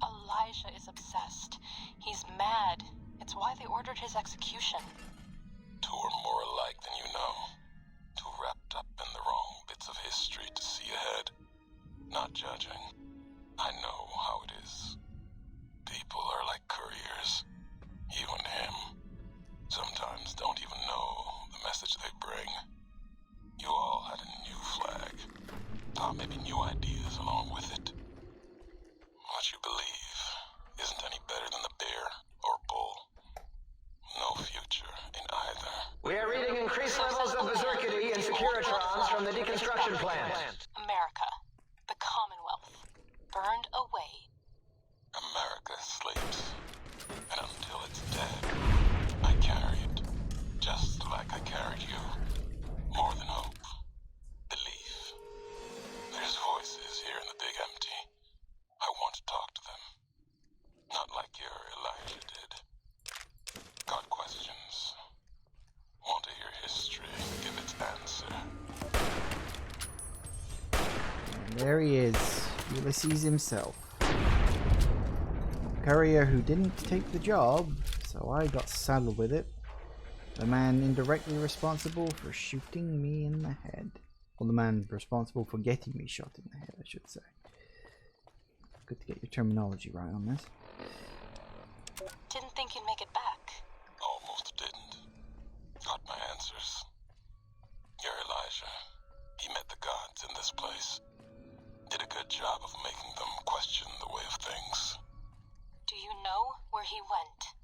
Elijah is obsessed. He's mad. It's why they ordered his execution. 2 are more alike than you know. 2 wrapped up in the wrong bits of history to see ahead. Not judging. I know how it is. People are like couriers. You and him. Sometimes don't even know the message they bring. You all had a new flag. Thought maybe new ideas along with it. What you believe isn't any better than the bear or bull. No future in either. We are reading increased levels of berserkity and securitrons from the deconstruction plant. America. The Commonwealth. Burned away. America sleeps. And until it's dead, I can't There he is. Ulysses himself. Courier who didn't take the job, so I got saddled with it. The man indirectly responsible for shooting me in the head. Or the man responsible for getting me shot in the head, I should say. Good to get your terminology right on this. Didn't think you'd make it back. Almost didn't. Got my answers. You're Elijah. He met the gods in this place. Did a good job of making them question the way of things. Do you know where he went?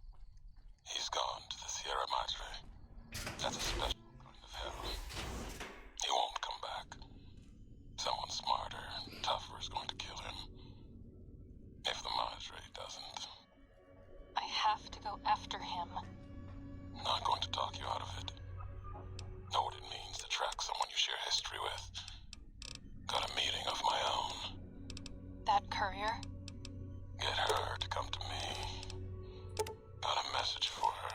He's gone to the Sierra Madre. That's a special kind of hell. He won't come back. Someone smarter and tougher is going to kill him. If the Madre doesn't. I have to go after him. Not going to talk you out of it. Know what it means to track someone you share history with. Got a meeting of my own. That courier? Get her to come to me. Got a message for her.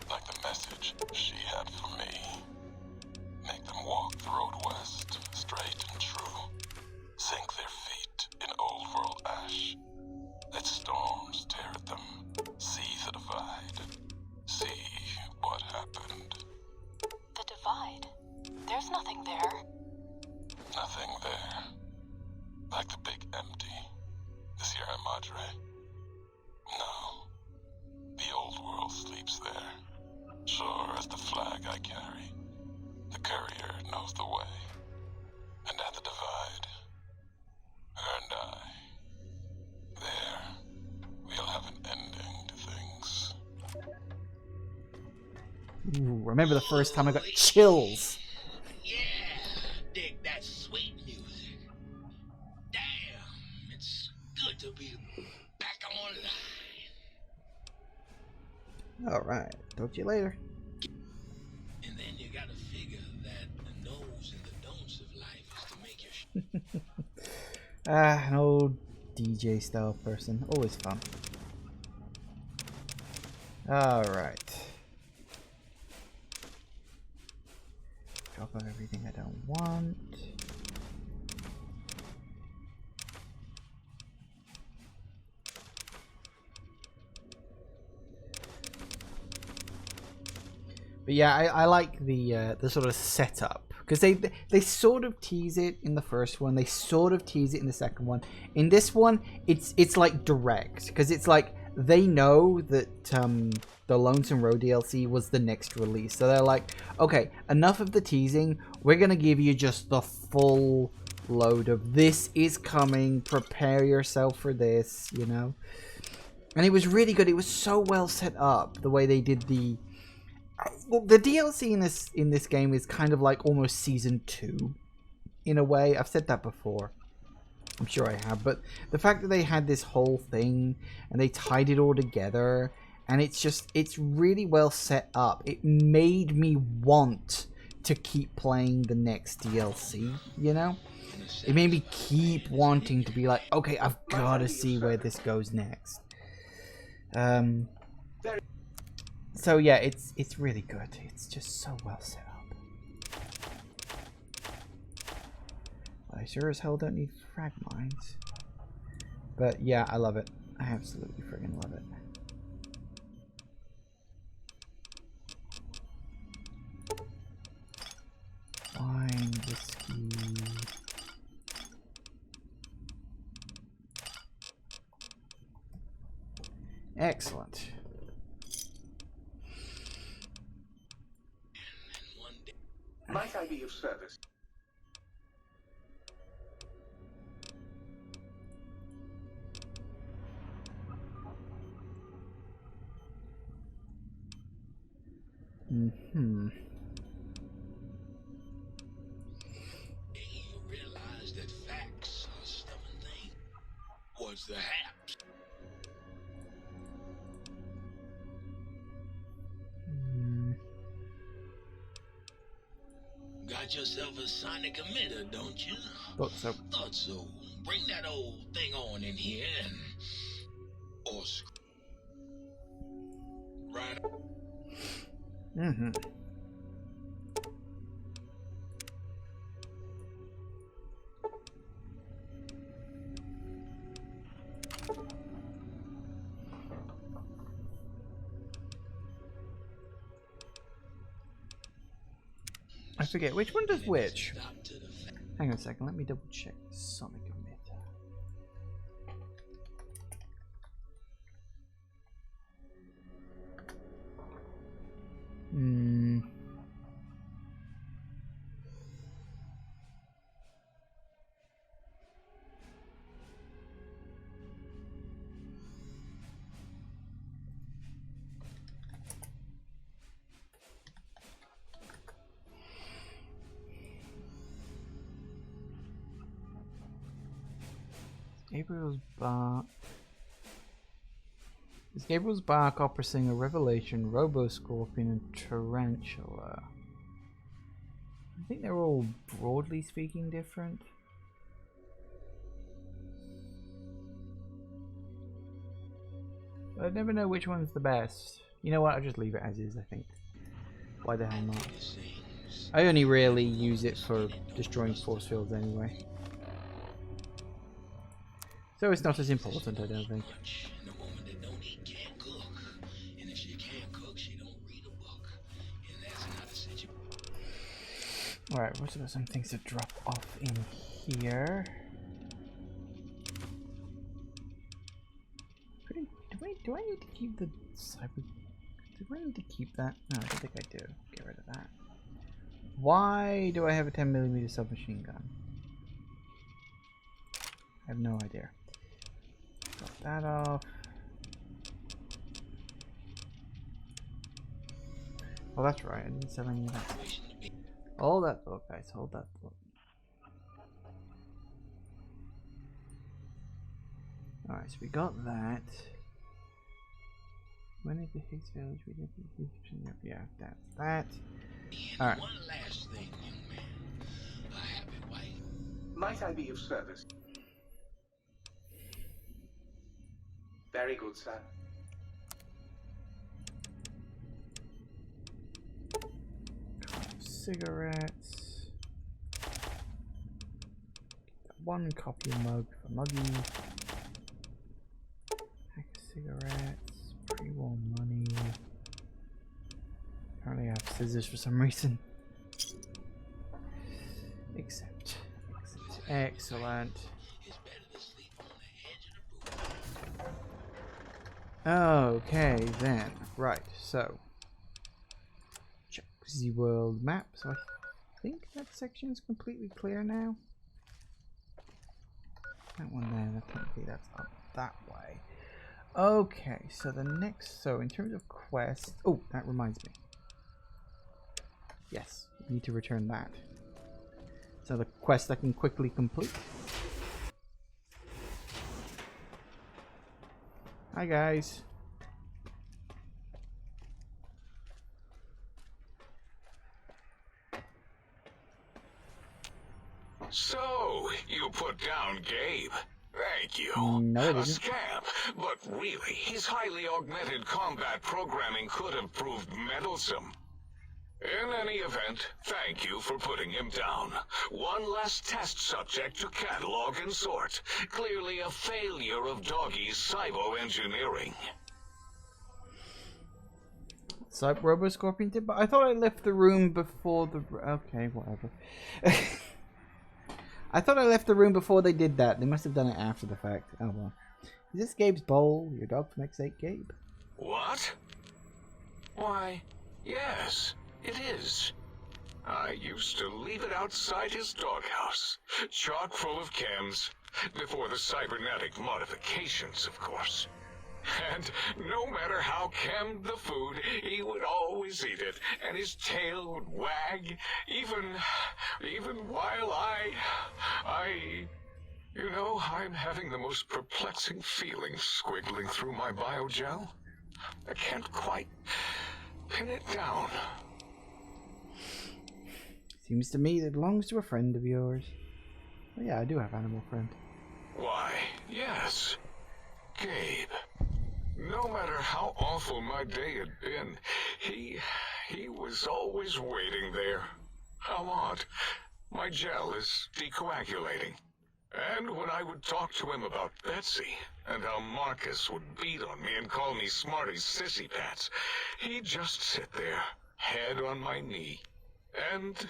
Like the message she had for me. Make them walk the road west, straight and true. Sink their feet in old world ash. Let storms tear at them. See the divide. See what happened. The divide? There's nothing there. Nothing there. Like the big empty. The Sierra Madre. No. The old world sleeps there. Sure as the flag I carry. The courier knows the way. And at the divide, her and I, there, we'll have an ending to things. Ooh, remember the first time I got chills. Yeah, dig that sweet music. Damn, it's good to be back online. Alright, talk to you later. And then you gotta figure that the no's and the don'ts of life is to make your An old DJ style person. Always fun. Alright. Drop out everything I don't want. But yeah, I like the sort of setup, because they sort of tease it in the first one, they sort of tease it in the second one. In this one, it's like direct, because it's like they know that the Lonesome Road DLC was the next release, so they're like, okay, enough of the teasing. We're gonna give you just the full load of this is coming. Prepare yourself for this, you know. And it was really good. It was so well set up the way they did the. Well, the DLC in this game is kind of like almost season 2 in a way. I've said that before. I'm sure I have. But the fact that they had this whole thing and they tied it all together, and it's really well set up. It made me want to keep playing the next DLC, you know? It made me keep wanting to be like, okay, I've got to see where this goes next. So yeah, it's really good. It's just so well set up. I sure as hell don't need frag mines. But yeah, I love it. I absolutely friggin' love it. Wine, whiskey. Excellent. Might I be of service? Mm-hmm. You realize that facts are a stubborn thing. What's the haps? Got yourself a sonic emitter, don't you? Thought so. Thought so. Bring that old thing on in here and... Or... Right. Mm-hmm. I forget which one does which. Hang on a second, let me double check Sonic emitter. Gabriel's bark. Is Gabriel's bark, opera singer, revelation, robo-scorpion, and tarantula? I think they're all broadly speaking different. But I'd never know which one's the best. You know what? I'll just leave it as is, I think. Why the hell not? I only really use it for destroying force fields anyway. So it's not as important, I don't think. Alright, what are some things to drop off in here? Do I need to keep the cyber... Do I need to keep that? No, I don't think I do. Get rid of that. Why do I have a 10mm submachine gun? I have no idea. Drop that off. Oh, that's right. I didn't sell any of that. Hold that thought, guys. Hold that thought. Alright, so we got that. When is the Higgs village? We did the yeah, that's that. Alright. One last thing, young man. A happy wife. Might I be of service? Very good, sir. Cigarettes. One copy mug for Muggy. Pack of cigarettes. Pre-war money. Apparently I have scissors for some reason. Except. Excellent. Okay then. Right, so. Check the world map. So I think that section is completely clear now. That one there, technically that's up that way. Okay, so the next, so in terms of quest, oh, that reminds me. Yes, we need to return that. So the quest I can quickly complete. Hi guys. So, you put down Gabe. Thank you. No, I a didn't. scamp, but really, his highly augmented combat programming could have proved meddlesome. In any event, thank you for putting him down. One less test subject to catalog and sort. Clearly a failure of Doggy's cybo-engineering. Robo Scorpion did, but I thought I left the room before the... Okay, whatever. I thought I left the room before they did that. They must have done it after the fact. Oh well. Is this Gabe's bowl? Your dog from X8, Gabe? What? Why, yes, it is. I used to leave it outside his doghouse, chock full of chems, before the cybernetic modifications, of course. And no matter how chemmed the food, he would always eat it, and his tail would wag, even while you know, I'm having the most perplexing feeling squiggling through my biogel. I can't quite pin it down. Seems to me that belongs to a friend of yours. Oh, yeah, I do have animal friend. Why, yes, Gabe. No matter how awful my day had been, he was always waiting there. How odd. My gel is decoagulating. And when I would talk to him about Betsy, and how Marcus would beat on me and call me Smarty's sissy pants, he'd just sit there, head on my knee, and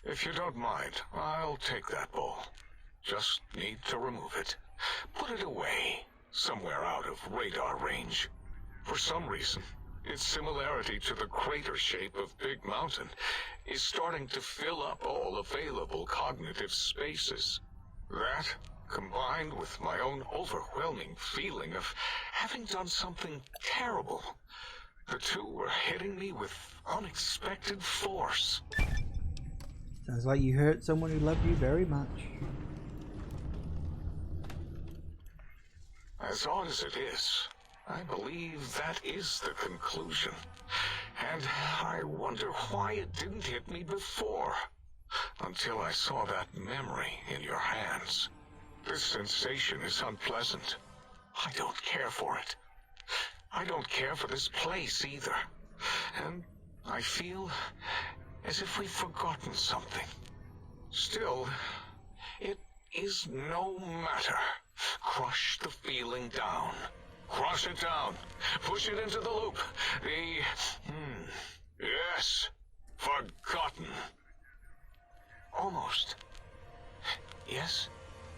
If you don't mind, I'll take that bowl. Just need to remove it. Put it away, somewhere out of radar range. For some reason, its similarity to the crater shape of Big Mountain is starting to fill up all available cognitive spaces. That, combined with my own overwhelming feeling of having done something terrible, the two were hitting me with unexpected force. Sounds like you hurt someone who loved you very much. As odd as it is, I believe that is the conclusion. And I wonder why it didn't hit me before. Until I saw that memory in your hands. This sensation is unpleasant. I don't care for it. I don't care for this place either. And I feel as if we've forgotten something. Still, it is no matter. Crush the feeling down. Crush it down. Push it into the loop. Yes. Forgotten. Almost. Yes?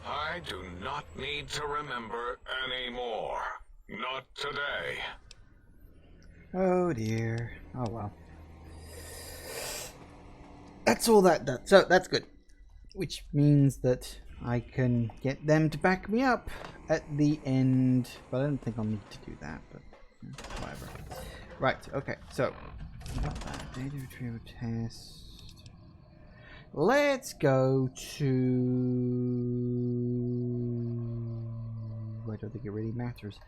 I do not need to remember anymore. Not today. Oh dear. Oh well. That's all that does. So that's good. Which means that I can get them to back me up at the end. But I don't think I'll need to do that. But whatever. Right. Okay. So got that data retrieval test. Let's go to... I don't think it really matters.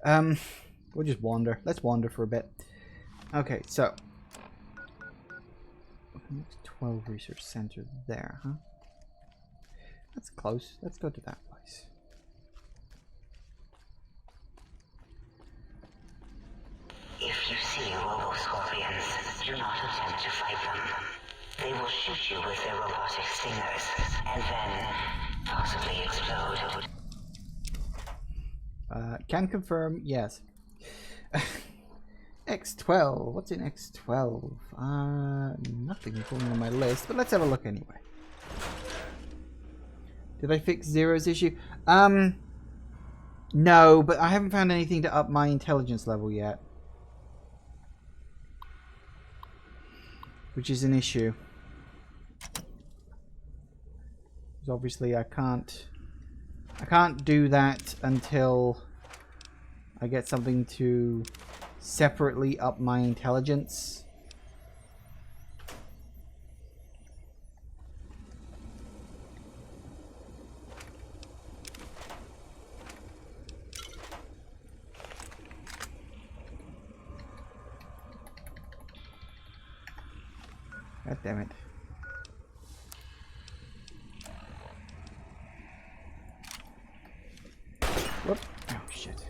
We'll just wander. Let's wander for a bit. Okay, so 12 research center there, huh? That's close. Let's go to that place. If you see robo-scorpions, do not attempt to fight them. They will shoot you with their robotic stingers, and then possibly explode. Can confirm, yes. X12. What's in X12? Nothing on my list, but let's have a look anyway. Did I fix Zero's issue? No, but I haven't found anything to up my intelligence level yet. Which is an issue. Because obviously I can't do that until I get something to separately up my intelligence. God damn it. Whoop. Oh, shit.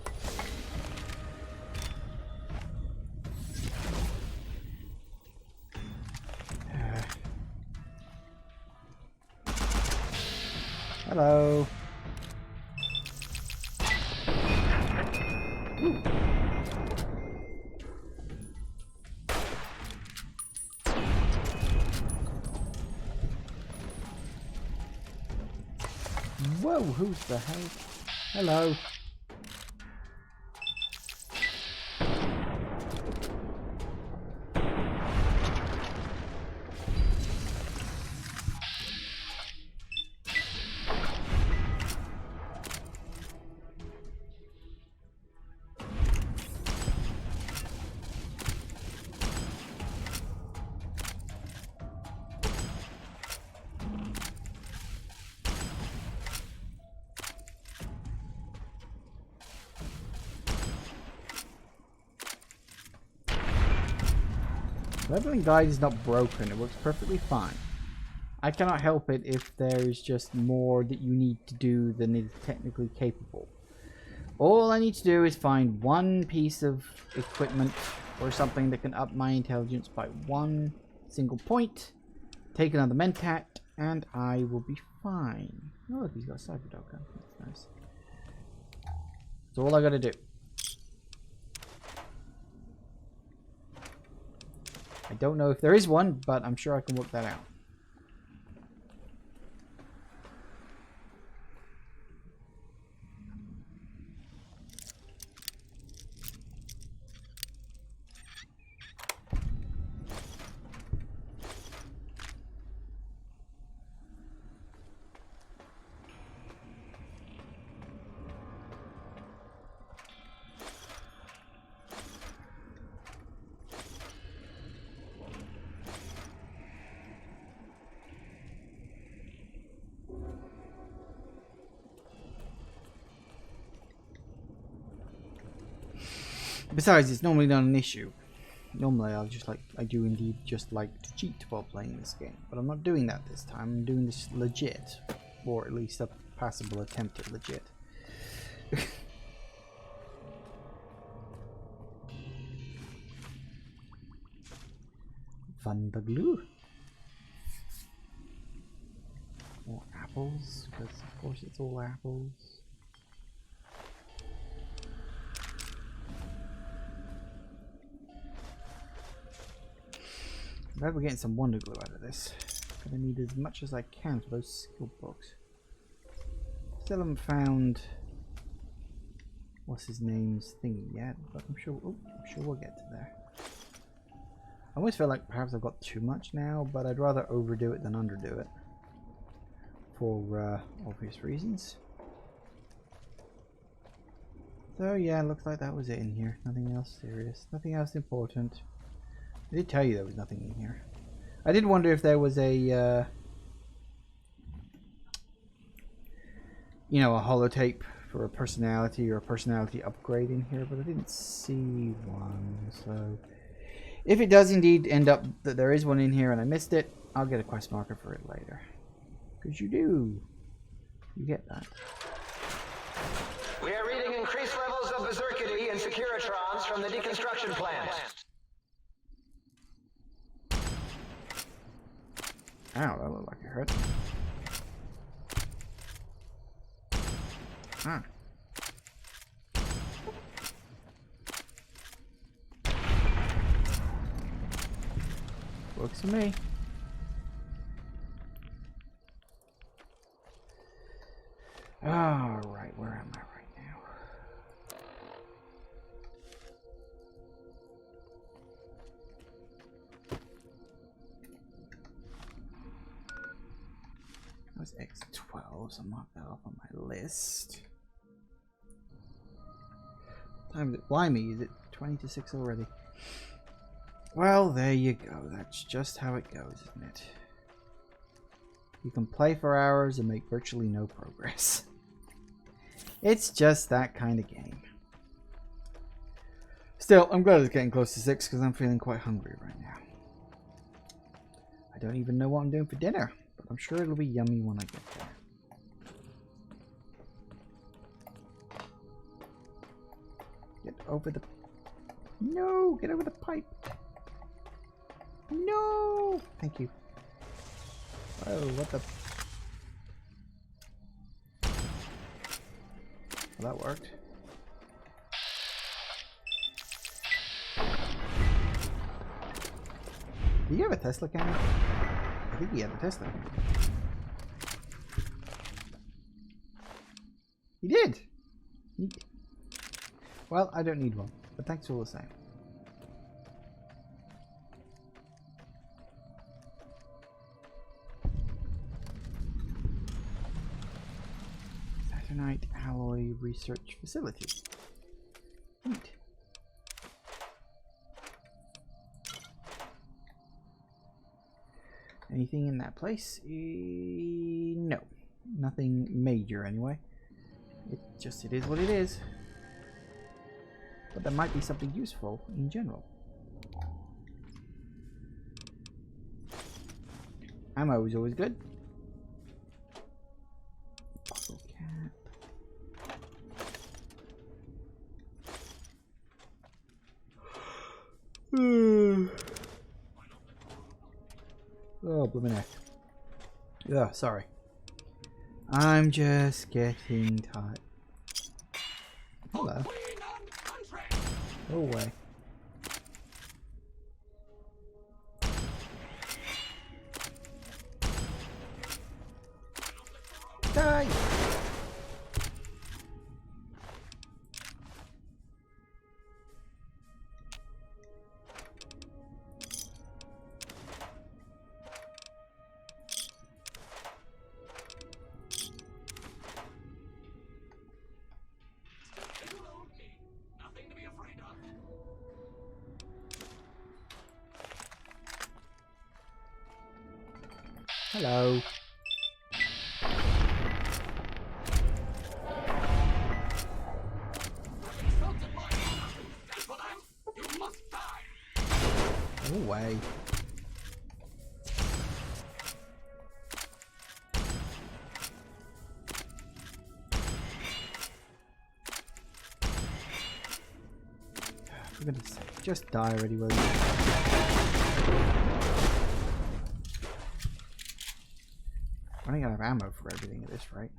Hello. Ooh. Whoa, who's the hell? Hello. Leveling guide is not broken, it works perfectly fine. I cannot help it if there is just more that you need to do than is technically capable. All I need to do is find one piece of equipment or something that can up my intelligence by one single point, take another mentat, and I will be fine. Oh look, he's got a Cyberdog gun. That's nice. That's all I gotta do. I don't know if there is one, but I'm sure I can work that out. Besides, it's normally not an issue. Normally, I do indeed just like to cheat while playing this game, but I'm not doing that this time. I'm doing this legit, or at least a passable attempt at legit. Vandaglu. More apples, because of course it's all apples. I'm glad we're getting some wonder glue out of this. Gonna need as much as I can for those skill books. Still haven't found what's his name's thing yet, but I'm sure we'll get to there. I always feel like perhaps I've got too much now, but I'd rather overdo it than underdo it. For obvious reasons. So yeah, looks like that was it in here. Nothing else serious. Nothing else important. I did tell you there was nothing in here. I did wonder if there was a, you know, a holotape for a personality or a personality upgrade in here, but I didn't see one. So if it does indeed end up that there is one in here and I missed it, I'll get a quest marker for it later. Because you do. You get that. We are reading increased levels of berserkity and securitrons from the deconstruction plant. Ow, that looked like it hurt. Ah. Works for me. Alright, where am I right now? That was X12, so mark that off on my list. What time is it? Blimey, is it 20 to 6 already? Well, there you go. That's just how it goes, isn't it? You can play for hours and make virtually no progress. It's just that kind of game. Still, I'm glad it's getting close to 6 because I'm feeling quite hungry right now. I don't even know what I'm doing for dinner, but I'm sure it'll be yummy when I get there. Get over the... No! Get over the pipe! No! Thank you. Oh, what the... Well, that worked. Do you have a Tesla cannon? I think he had a Tesla cannon. He did! Neat. Well, I don't need one, but thanks all the same. Saturnite alloy research facility. Neat. Anything in that place? No. Nothing major anyway. It is what it is. But there might be something useful in general. Ammo is always good. Bottle cap. Oh, blooming heck. Yeah, sorry. I'm just getting tired. Hello. Go away. Die! Hello. Go away. For goodness sake, just die already, will you? Running out of ammo for everything at this rate.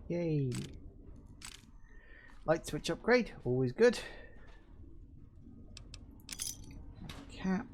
Yay. Light switch upgrade, always good. Cap.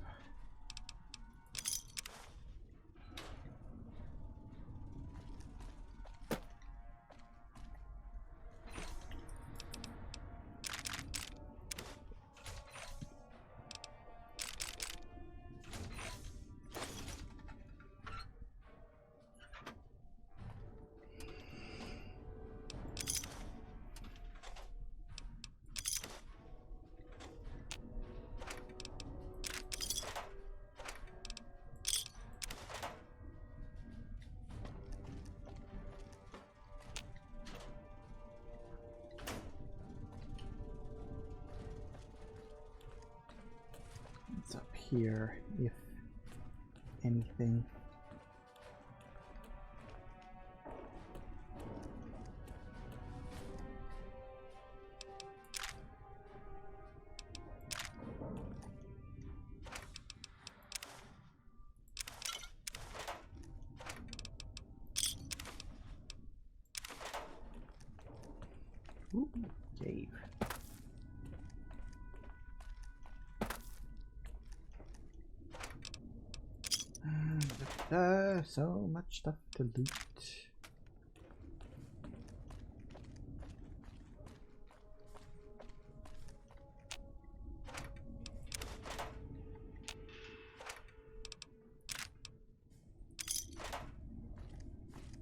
What's up here, if anything? Ooh, cave. So much stuff to loot.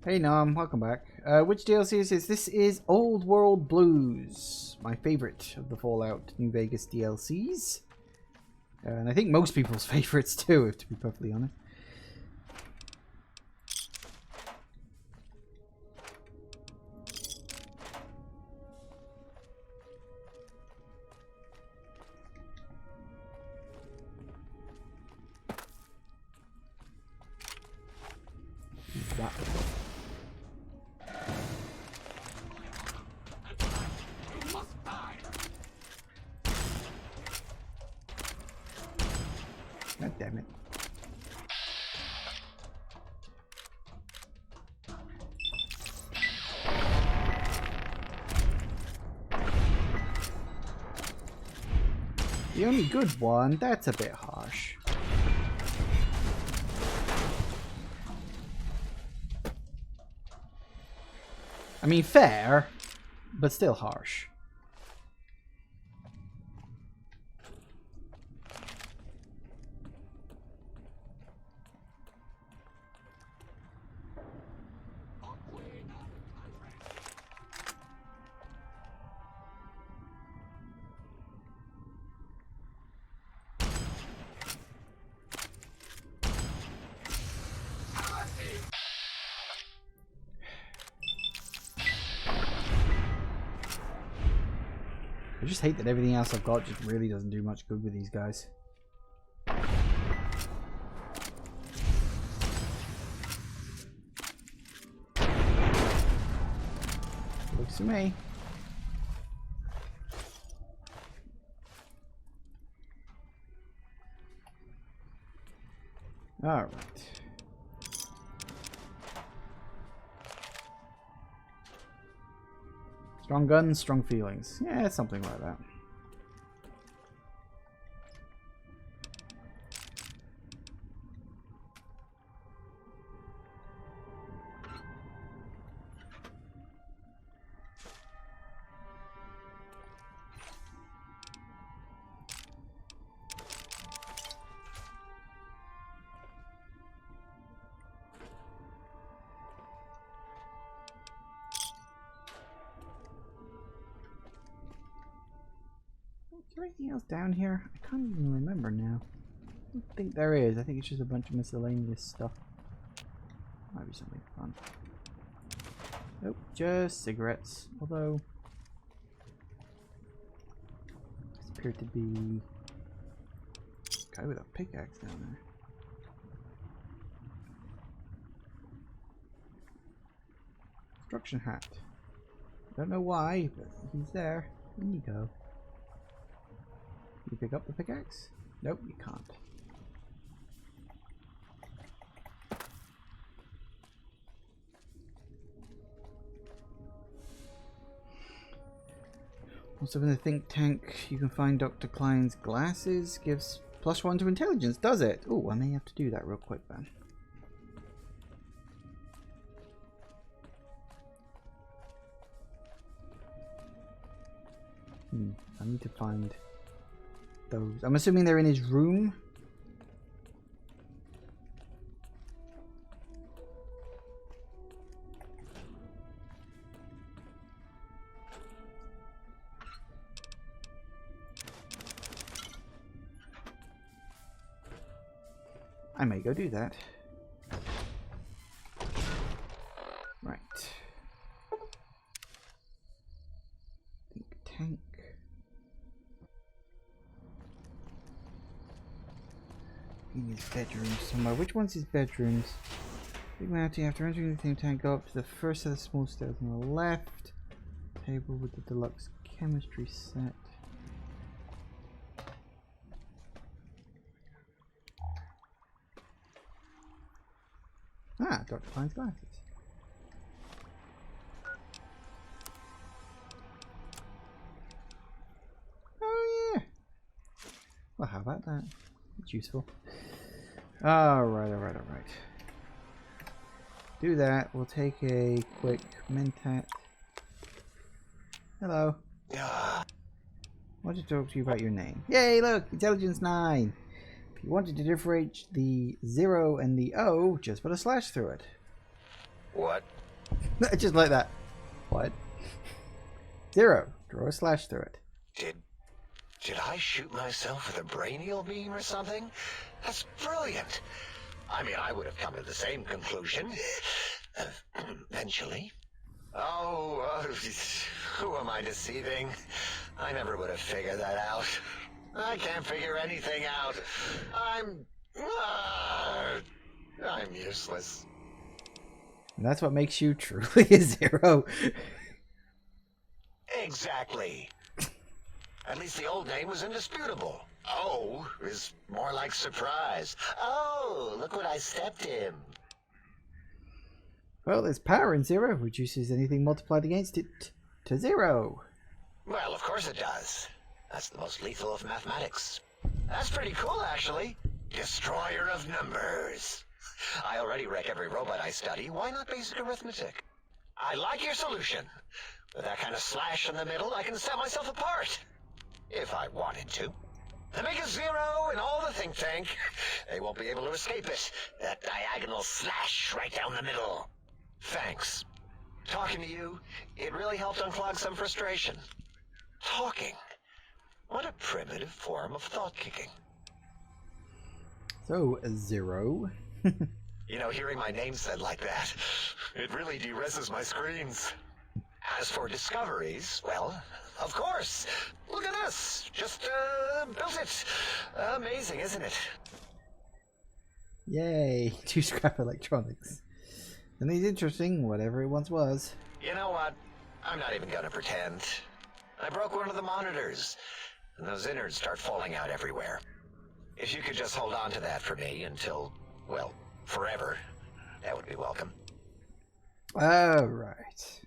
Hey Nam, welcome back. Which DLC is this? This is Old World Blues, my favorite of the Fallout New Vegas DLCs. And I think most people's favorites too, if to be perfectly honest. Wow. God damn it. The only good one? That's a bit harsh. I mean, fair, but still harsh. I just hate that everything else I've got just really doesn't do much good with these guys. Looks to me. All right. Strong guns, strong feelings. Yeah, it's something like that. Is there anything else down here? I can't even remember now. don't think there is. I think it's just a bunch of miscellaneous stuff. Might be something fun. Nope, just cigarettes. Although, this appeared to be a guy with a pickaxe down there. Construction hat. Don't know why, but he's there. In you go. You pick up the pickaxe? Nope, you can't. Also in the think tank, you can find Dr. Klein's glasses. Gives +1 to intelligence, does it? Oh, I may have to do that real quick then. I need to find those. I'm assuming they're in his room. I may go do that. Right. Think tank. In his bedroom somewhere. Which one's his bedrooms? Big mountain. After entering the think tank, go up to the first of the small stairs on the left. Table with the deluxe chemistry set. Ah, Dr. Klein's glasses. Oh yeah. Well, how about that? It's useful. Alright. Do that. We'll take a quick mentat. Hello. I wanted to talk to you about your name. Yay, look! Intelligence 9! If you wanted to differentiate the 0 and the O, just put a slash through it. What? Just like that. What? 0. Draw a slash through it. Did I shoot myself with a brainial beam or something? That's brilliant. I mean, I would have come to the same conclusion. Eventually. Oh, who am I deceiving? I never would have figured that out. I can't figure anything out. I'm useless. And that's what makes you truly a 0. Exactly. At least the old name was indisputable. O is more like surprise. Oh, look what I stepped in. Well, there's power in 0. Reduces anything multiplied against it to 0. Well, of course it does. That's the most lethal of mathematics. That's pretty cool, actually. Destroyer of numbers. I already wreck every robot I study. Why not basic arithmetic? I like your solution. With that kind of slash in the middle, I can set myself apart. If I wanted to. And make a 0 in all the think tank. They won't be able to escape it. That diagonal slash right down the middle. Thanks. Talking to you, it really helped unclog some frustration. Talking. What a primitive form of thought kicking. So, 0. You know, hearing my name said like that, it really de-reses my screens. As for discoveries, well, of course. Look at this. Just, built it. Amazing, isn't it? Yay. 2 scrap electronics. And it's interesting, whatever it once was. You know what? I'm not even gonna pretend. I broke one of the monitors, and those innards start falling out everywhere. If you could just hold on to that for me until, well, forever, that would be welcome. Alright.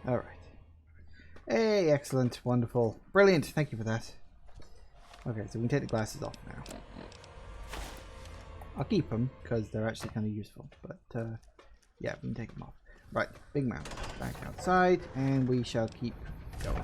Alright. Hey, excellent, wonderful, brilliant, thank you for that. Okay, so we can take the glasses off now. I'll keep them, because they're actually kind of useful, but yeah, we can take them off. Right, big mount, back outside, and we shall keep going.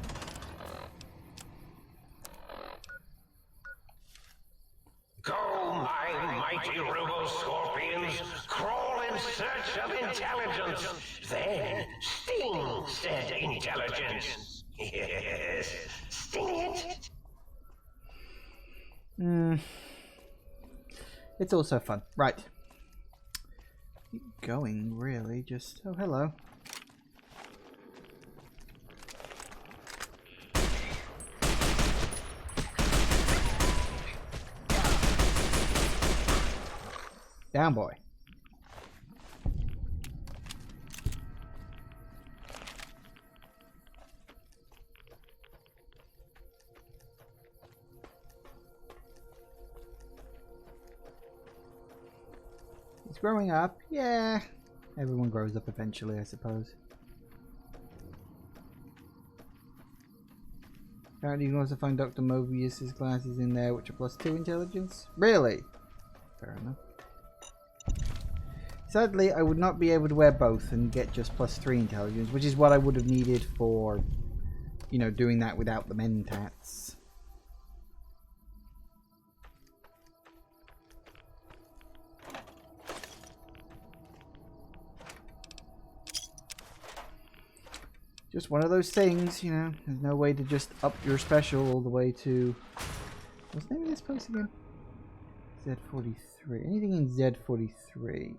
Go, my mighty robo-scorpions, crawl in search of intelligence. Then sting said intelligence. Yes, sting it. It's also fun. Right. Keep going, really. Just... Oh, hello. Down, boy. He's growing up. Yeah. Everyone grows up eventually, I suppose. Apparently you can also find Dr. Mobius's glasses in there, which are +2 intelligence. Really? Fair enough. Sadly, I would not be able to wear both and get just +3 intelligence, which is what I would have needed for, you know, doing that without the mentats. Just one of those things, you know. There's no way to just up your special all the way to... What's the name of this place again? Z43. Anything in Z43?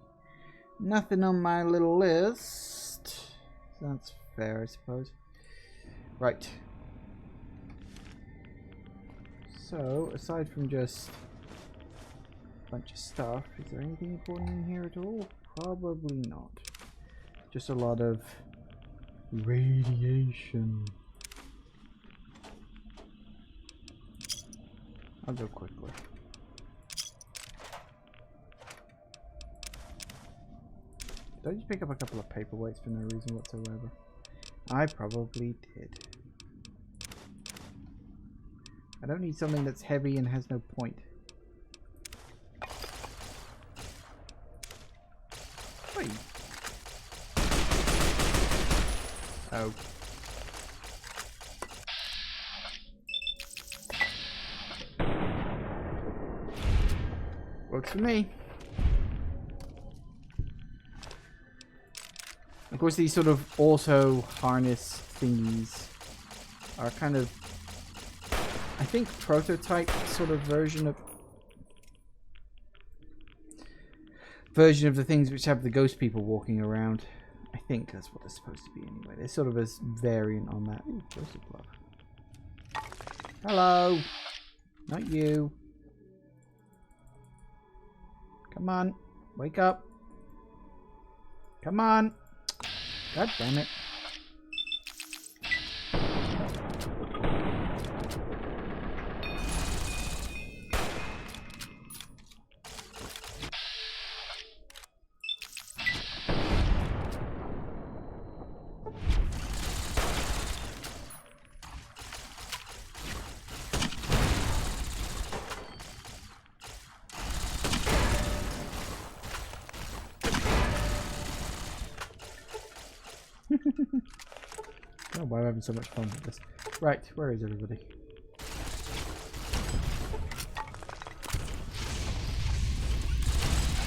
Nothing on my little list. That's fair, I suppose. Right. So, aside from just a bunch of stuff, is there anything important in here at all? Probably not. Just a lot of radiation. I'll go quickly. Did I just pick up a couple of paperweights for no reason whatsoever? I probably did. I don't need something that's heavy and has no point. Wait. Oh. Works for me. Of course, these sort of auto harness thingies are kind of, I think, prototype sort of version of the things which have the ghost people walking around. I think that's what they're supposed to be anyway. They're sort of a variant on that. Ooh, Joseph Love. Hello. Not you. Come on. Wake up. Come on. God damn it. Oh, why am I having so much fun with this? Right, where is everybody?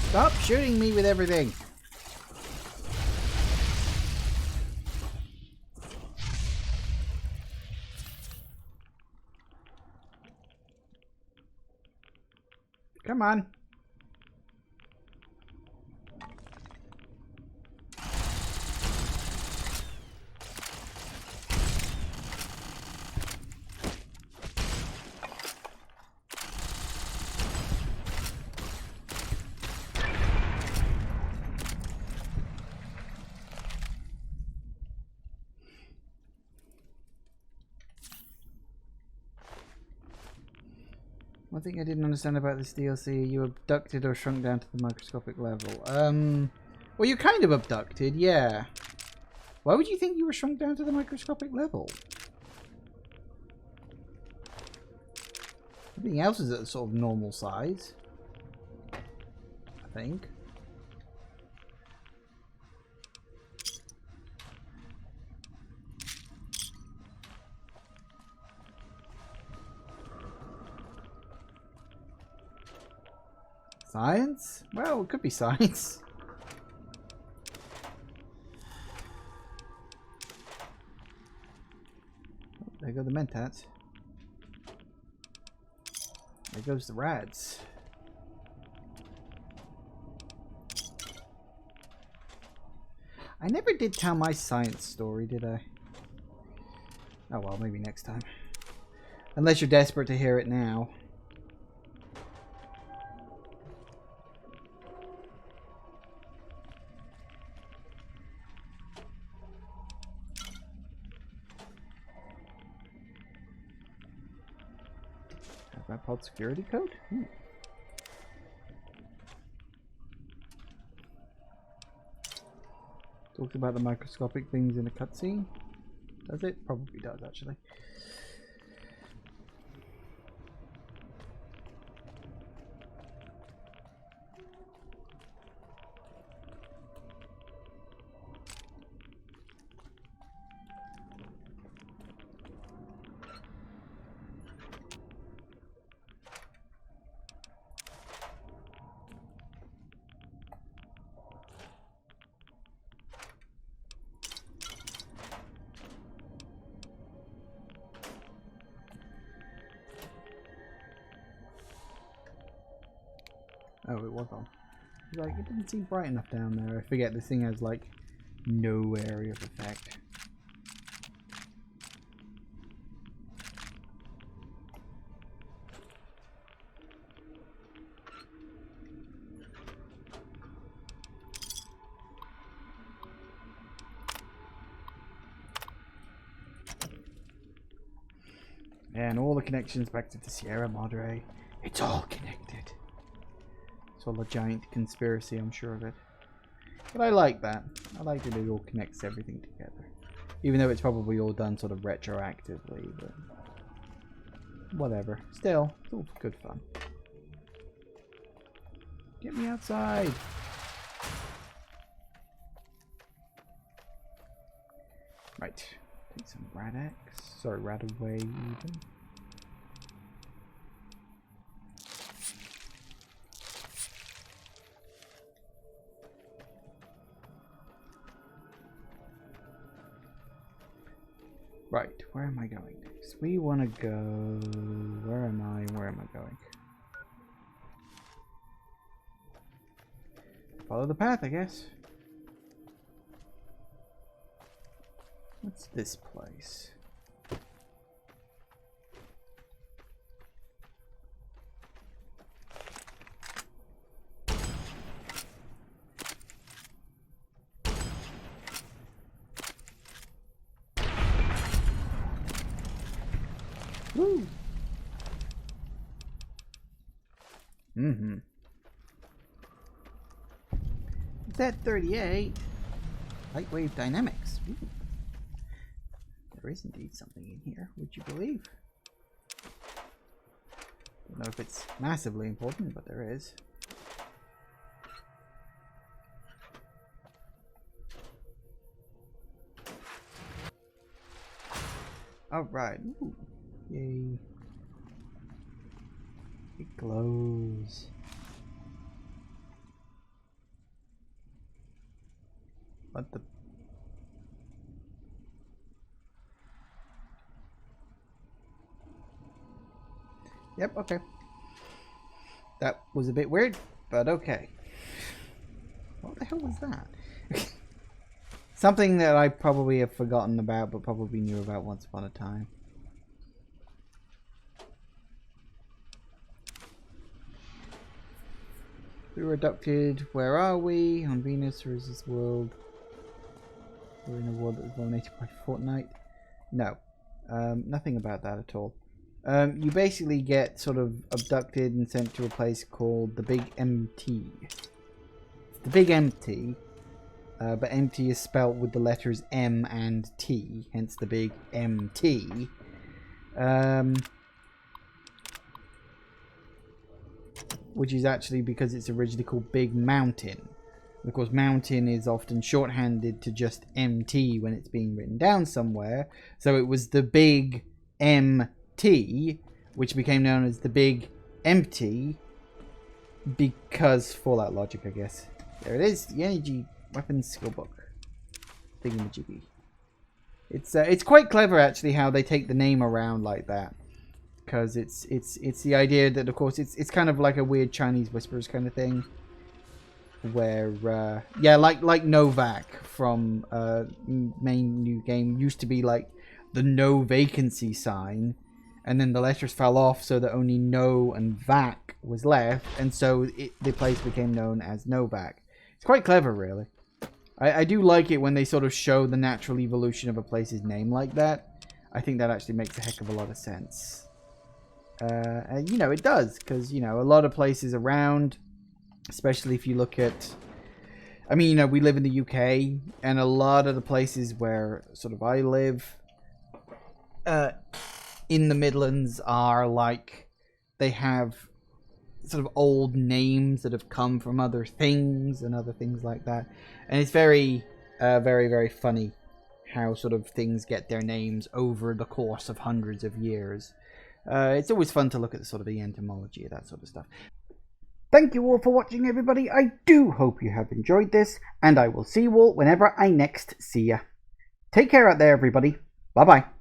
Stop shooting me with everything! Come on! One thing I didn't understand about this DLC, you abducted or shrunk down to the microscopic level. Well, you kind of abducted, yeah. Why would you think you were shrunk down to the microscopic level? Everything else is at a sort of normal size, I think. Science? Well, it could be science. there go the mentats. There goes the rads. I never did tell my science story, did I? Oh well, maybe next time. Unless you're desperate to hear it now. Have that pod security code? Ooh. Talks about the microscopic things in a cutscene. Does it? Probably does, actually. Oh, it was on. Like, it didn't seem bright enough down there. I forget this thing has, like, no area of effect. And all the connections back to the Sierra Madre. It's all connected. It's all a giant conspiracy, I'm sure of it. But I like that. I like that it all connects everything together. Even though it's probably all done sort of retroactively, but whatever. Still, it's all good fun. Get me outside! Right. Take some Rad-X. Sorry, Rad-Away even. Right, where am I going next? We want to go... Where am I going? Follow the path, I guess. What's this place? Woo! Mm-hmm. It's at 38. Light wave dynamics. Ooh. There is indeed something in here, would you believe? Don't know if it's massively important, but there is. Alright. Ooh. Yay. It glows. What the... Yep, okay. That was a bit weird, but okay. What the hell was that? Something that I probably have forgotten about, but probably knew about once upon a time. We were abducted. Where are we? On Venus, or is this world? We're in a world that was dominated by Fortnite. No. Nothing about that at all. You basically get sort of abducted and sent to a place called the Big MT. It's the Big Empty, but empty is spelt with the letters M and T, hence the Big MT. Which is actually because it's originally called Big Mountain. Of course, mountain is often shorthanded to just MT when it's being written down somewhere. So it was the Big MT, which became known as the Big Empty, because Fallout logic, I guess. There it is, the Energy Weapons Skill Book. Thingamajiggy. It's quite clever actually how they take the name around like that, because it's the idea that of course it's kind of like a weird Chinese whispers kind of thing, where yeah, like Novak from main new game used to be like the no vacancy sign, and then the letters fell off so that only no and vac was left, and so the place became known as Novak. It's quite clever, really. I do like it when they sort of show the natural evolution of a place's name like that. I think that actually makes a heck of a lot of sense. And, you know, it does, because, you know, a lot of places around, especially if you look at... I mean, you know, we live in the UK, and a lot of the places where sort of I live in the Midlands are like... They have sort of old names that have come from other things and other things like that. And it's very, very funny how sort of things get their names over the course of hundreds of years. It's always fun to look at the sort of the entomology of that sort of stuff. Thank you all for watching, everybody. I do hope you have enjoyed this, and I will see you all whenever I next see ya. Take care out there, everybody. Bye-bye.